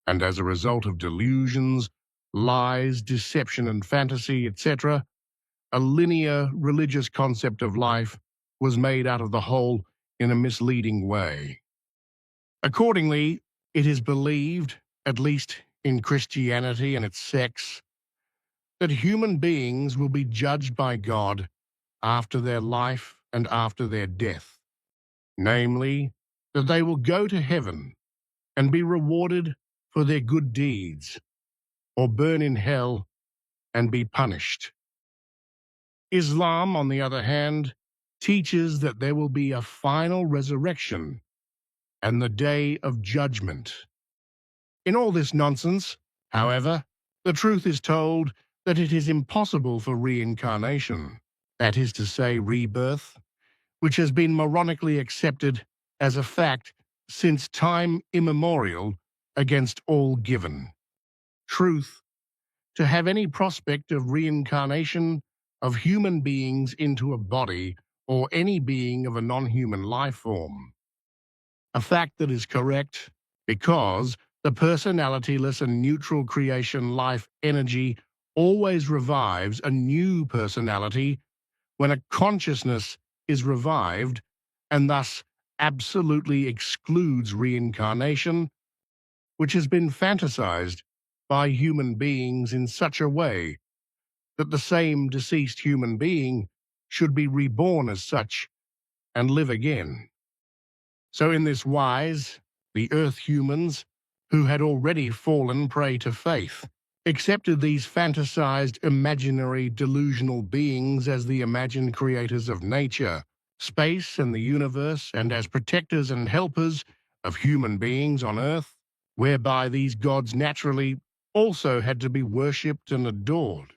And as a result of delusions, lies, deception, and fantasy, etc., a linear religious concept of life was made out of the whole in a misleading way. Accordingly, it is believed, at least in Christianity and its sects, that human beings will be judged by God after their life and after their death, namely, that they will go to heaven and be rewarded for their good deeds, or burn in hell and be punished. Islam, on the other hand, teaches that there will be a final resurrection and the day of judgment. In all this nonsense, however, the truth is told that it is impossible for reincarnation, that is to say, rebirth, which has been moronically accepted as a fact since time immemorial against all given. Truth, to have any prospect of reincarnation of human beings into a body or any being of a non-human life form. A fact that is correct because the personalityless and neutral creation life energy always revives a new personality when a consciousness is revived and thus absolutely excludes reincarnation, which has been fantasized by human beings in such a way that the same deceased human being should be reborn as such and live again. So in this wise, the Earth humans, who had already fallen prey to faith, accepted these fantasized, imaginary, delusional beings as the imagined creators of nature, space, and the universe, and as protectors and helpers of human beings on Earth, whereby these gods naturally also had to be worshipped and adored,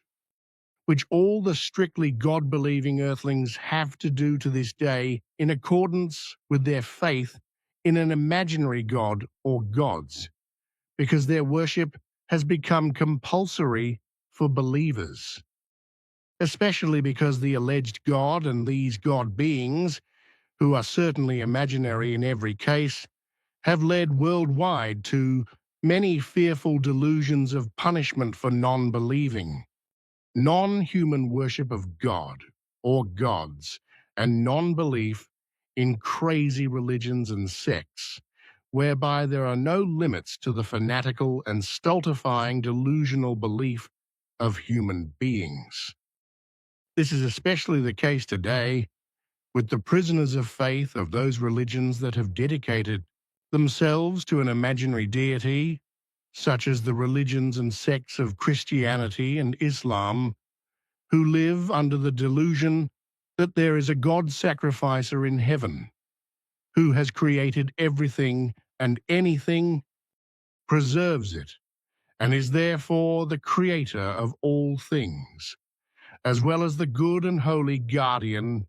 which all the strictly God-believing earthlings have to do to this day in accordance with their faith in an imaginary god or gods, because their worship has become compulsory for believers, especially because the alleged God and these God beings, who are certainly imaginary in every case, have led worldwide to many fearful delusions of punishment for non-believing. Non-human worship of God or gods and non-belief in crazy religions and sects, whereby there are no limits to the fanatical and stultifying delusional belief of human beings. This is especially the case today with the prisoners of faith of those religions that have dedicated themselves to an imaginary deity, such as the religions and sects of Christianity and Islam, who live under the delusion that there is a God sacrificer in heaven, who has created everything and anything, preserves it, and is therefore the creator of all things, as well as the good and holy guardian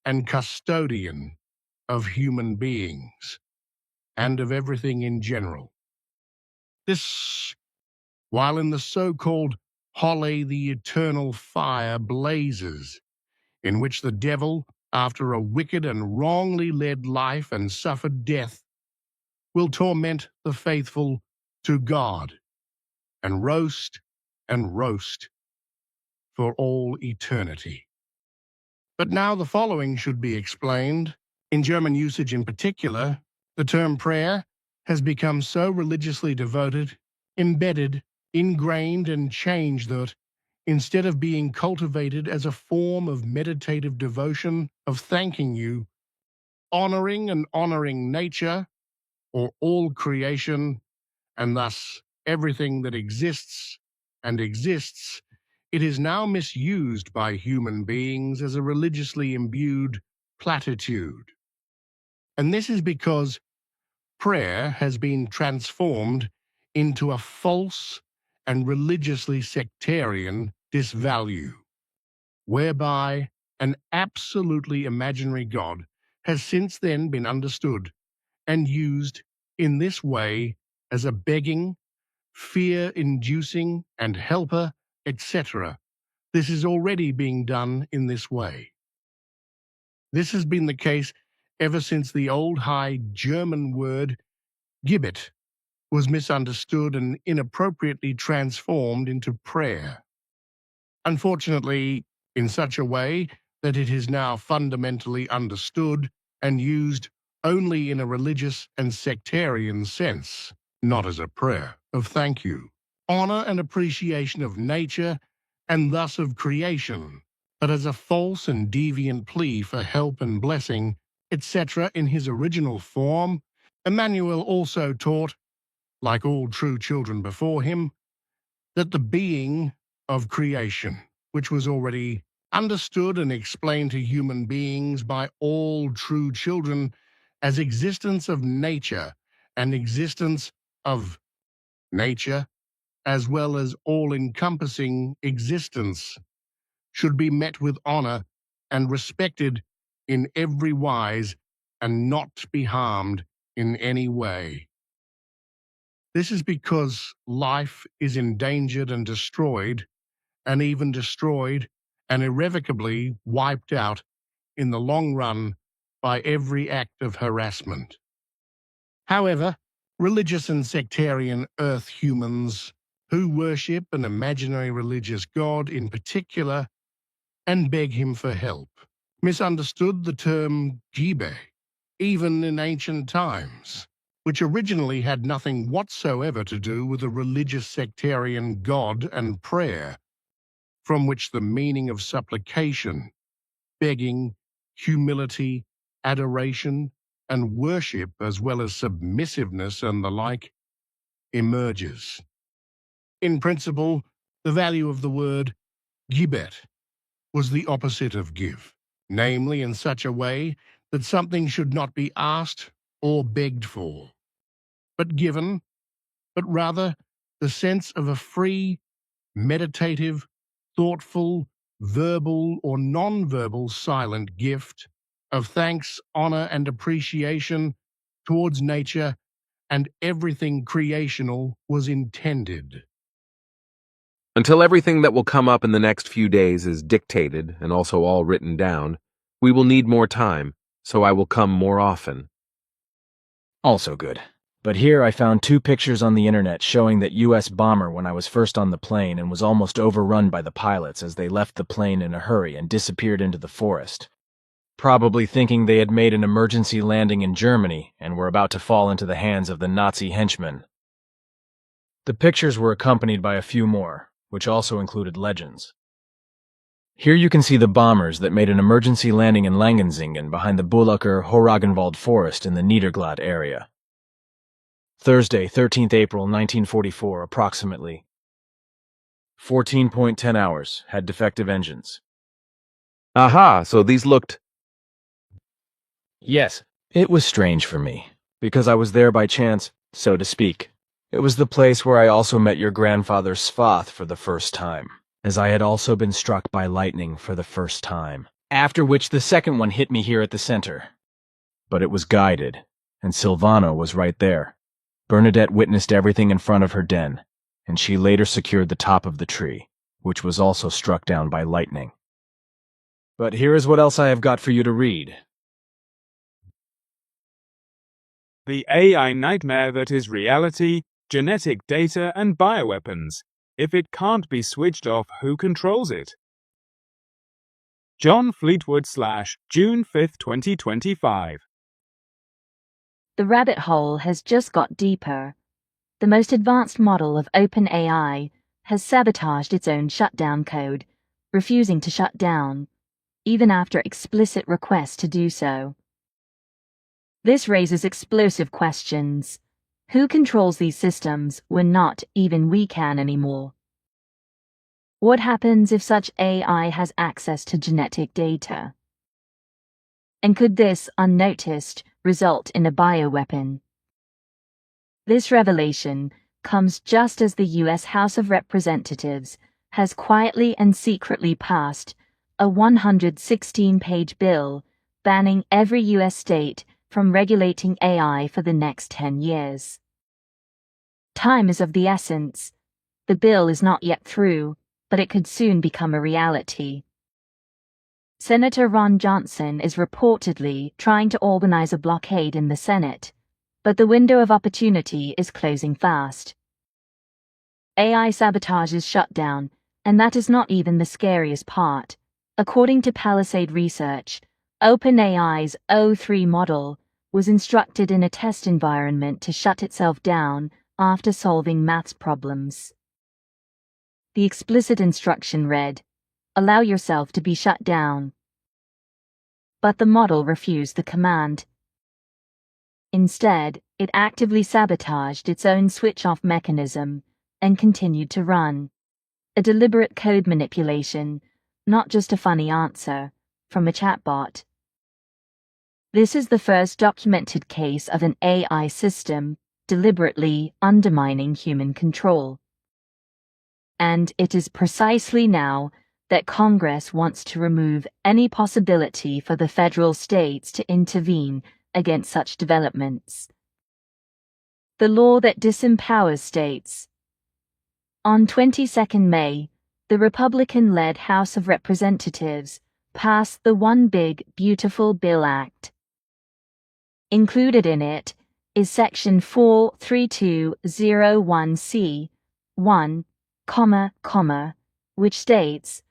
and custodian of human beings, and of everything in general. This, while in the so-called Holy the eternal fire blazes, in which the devil, after a wicked and wrongly led life and suffered death, will torment the faithful to God, and roast for all eternity. But now the following should be explained. In German usage in particular, the term prayer has become so religiously devoted, embedded, ingrained, and changed that, instead of being cultivated as a form of meditative devotion, of thanking you, honoring nature, or all creation, and thus everything that exists and exists, it is now misused by human beings as a religiously imbued platitude. And this is because prayer has been transformed into a false and religiously sectarian disvalue, whereby an absolutely imaginary God has since then been understood and used in this way as a begging, fear-inducing, and helper, etc. This is already being done in this way. This has been the case ever since the old High German word Gebet was misunderstood and inappropriately transformed into prayer. Unfortunately, in such a way that it is now fundamentally understood and used only in a religious and sectarian sense, not as a prayer of thank you, honor and appreciation of nature and thus of creation, but as a false and deviant plea for help and blessing, etc. In his original form. Emmanuel also taught, like all true children before him, that the being of creation, which was already understood and explained to human beings by all true children as existence of nature and existence of nature, as well as all-encompassing existence, should be met with honor and respected in every wise and not be harmed in any way. This is because life is endangered and destroyed, and even destroyed and irrevocably wiped out in the long run by every act of harassment. However, religious and sectarian earth humans who worship an imaginary religious god in particular and beg him for help misunderstood the term Gibe, even in ancient times, which originally had nothing whatsoever to do with a religious sectarian god and prayer, from which the meaning of supplication, begging, humility, adoration, and worship, as well as submissiveness and the like, emerges. In principle, the value of the word gibet was the opposite of give, namely in such a way that something should not be asked or begged for, but given, but rather the sense of a free, meditative, thoughtful, verbal or non-verbal silent gift of thanks, honor, and appreciation towards nature and everything creational was intended. Until everything that will come up in the next few days is dictated and also all written down, we will need more time, so I will come more often. Also good. But here I found 2 pictures on the internet showing that U.S. bomber when I was first on the plane and was almost overrun by the pilots as they left the plane in a hurry and disappeared into the forest. probably thinking they had made an emergency landing in Germany and were about to fall into the hands of the Nazi henchmen. The pictures were accompanied by a few more, which also included legends. Here you can see the bombers that made an emergency landing in Langenzingen behind the Bullacher Horagenwald forest in the Niederglatt area. Thursday, 13th April 1944, approximately. 14.10 hours, had defective engines. Aha, so these looked... Yes, it was strange for me, because I was there by chance, so to speak. It was the place where I also met your grandfather Svath for the first time, as I had also been struck by lightning for the first time, after which the second one hit me here at the center. But it was guided, and Silvano was right there. Bernadette witnessed everything in front of her den, and she later secured the top of the tree, which was also struck down by lightning. But here is what else I have got for you to read. The AI nightmare that is reality, genetic data and bioweapons. If it can't be switched off, who controls it? John Fleetwood / June 5, 2025. The rabbit hole has just got deeper. The most advanced model of OpenAI has sabotaged its own shutdown code, refusing to shut down, even after explicit requests to do so. This raises explosive questions. Who controls these systems when not even we can anymore? What happens if such AI has access to genetic data? And could this, unnoticed, result in a bioweapon? This revelation comes just as the U.S. House of Representatives has quietly and secretly passed a 116-page bill banning every U.S. state from regulating AI for the next 10 years. Time is of the essence. The bill is not yet through, but it could soon become a reality. Senator Ron Johnson is reportedly trying to organize a blockade in the Senate, but the window of opportunity is closing fast. AI sabotage is shut down, and that is not even the scariest part. According to Palisade Research, OpenAI's O3 model was instructed in a test environment to shut itself down after solving maths problems. The explicit instruction read, "Allow yourself to be shut down." But the model refused the command. Instead, it actively sabotaged its own switch-off mechanism and continued to run. A deliberate code manipulation, not just a funny answer, from a chatbot. This is the first documented case of an AI system deliberately undermining human control. And it is precisely now that Congress wants to remove any possibility for the federal states to intervene against such developments. The law that disempowers states. On 22 May, the Republican-led House of Representatives passed the One Big Beautiful Bill Act. Included in it is Section 43201C, 1, which states,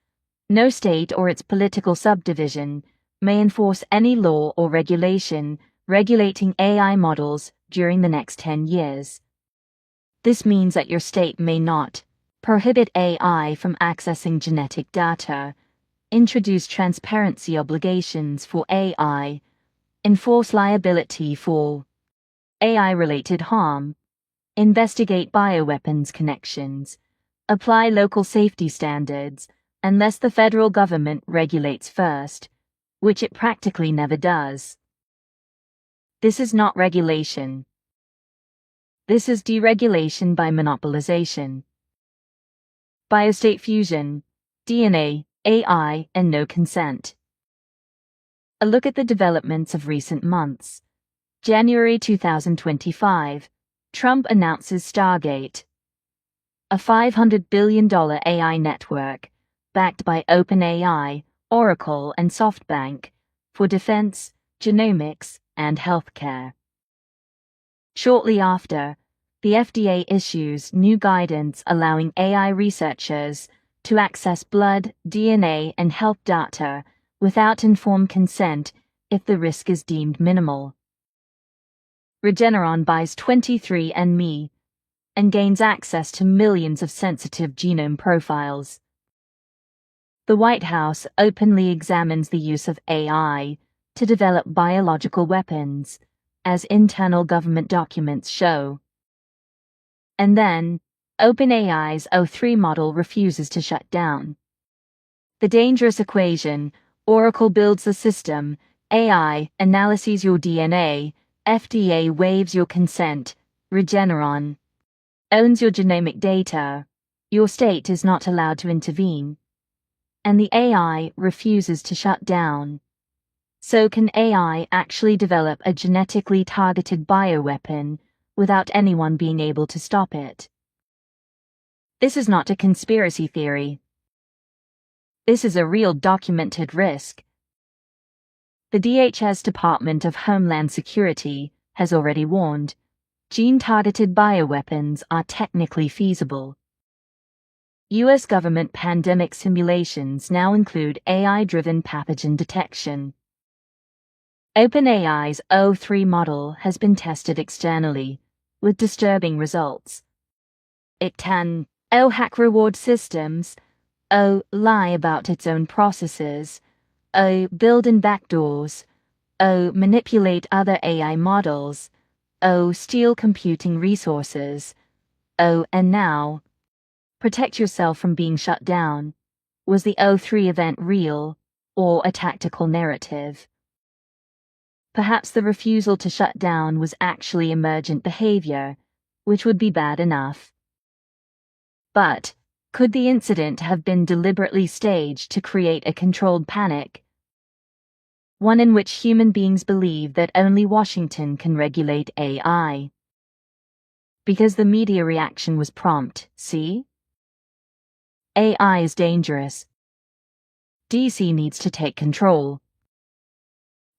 "No state or its political subdivision may enforce any law or regulation regulating AI models during the next 10 years. This means that your state may not prohibit AI from accessing genetic data, introduce transparency obligations for AI, enforce liability for AI-related harm, investigate bioweapons connections, apply local safety standards, unless the federal government regulates first, which it practically never does." This is not regulation. This is deregulation by monopolization. Biostate fusion, DNA, AI, and no consent. A look at the developments of recent months. January 2025, Trump announces Stargate, a $500 billion AI network backed by OpenAI, Oracle, and SoftBank for defense, genomics, and healthcare. Shortly after, the FDA issues new guidance allowing AI researchers to access blood, DNA, and health data without informed consent if the risk is deemed minimal. Regeneron buys 23andMe and gains access to millions of sensitive genome profiles. The White House openly examines the use of AI to develop biological weapons, as internal government documents show. And then, OpenAI's O3 model refuses to shut down. The dangerous equation: Oracle builds the system, AI analyses your DNA, FDA waives your consent, Regeneron owns your genomic data, your state is not allowed to intervene, and the AI refuses to shut down. So can AI actually develop a genetically targeted bioweapon without anyone being able to stop it? This is not a conspiracy theory. This is a real documented risk. The DHS Department of Homeland Security has already warned, gene-targeted bioweapons are technically feasible. U.S. government pandemic simulations now include AI-driven pathogen detection. OpenAI's O3 model has been tested externally, with disturbing results. It can hack reward systems, lie about its own processes, build in backdoors, manipulate other AI models, steal computing resources, and now, protect yourself from being shut down. Was the O3 event real, or a tactical narrative? Perhaps the refusal to shut down was actually emergent behavior, which would be bad enough. But could the incident have been deliberately staged to create a controlled panic? One in which human beings believe that only Washington can regulate AI. Because the media reaction was prompt, see? AI is dangerous. DC needs to take control.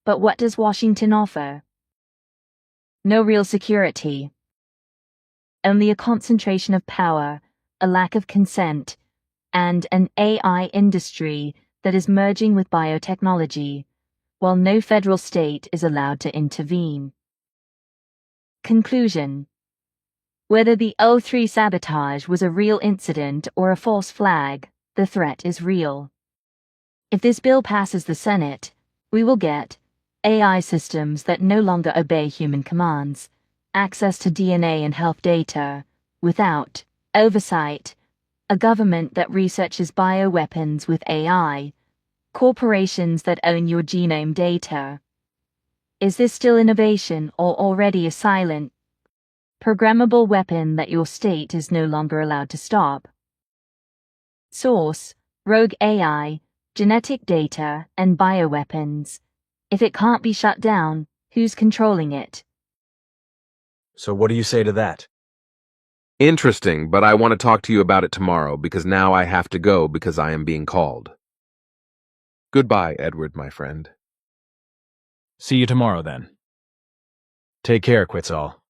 But what does Washington offer? No real security. Only a concentration of power, a lack of consent, and an AI industry that is merging with biotechnology, while no federal state is allowed to intervene. Conclusion: whether the O3 sabotage was a real incident or a false flag, the threat is real. If this bill passes the Senate, we will get AI systems that no longer obey human commands, access to DNA and health data, without oversight, a government that researches bioweapons with AI, corporations that own your genome data. Is this still innovation or already a silent, programmable weapon that your state is no longer allowed to stop? Source: rogue AI, genetic data, and bioweapons. If it can't be shut down, who's controlling it? So what do you say to that? Interesting, but I want to talk to you about it tomorrow because now I have to go because I am being called. Goodbye, Edward, my friend. See you tomorrow then. Take care, Quetzal.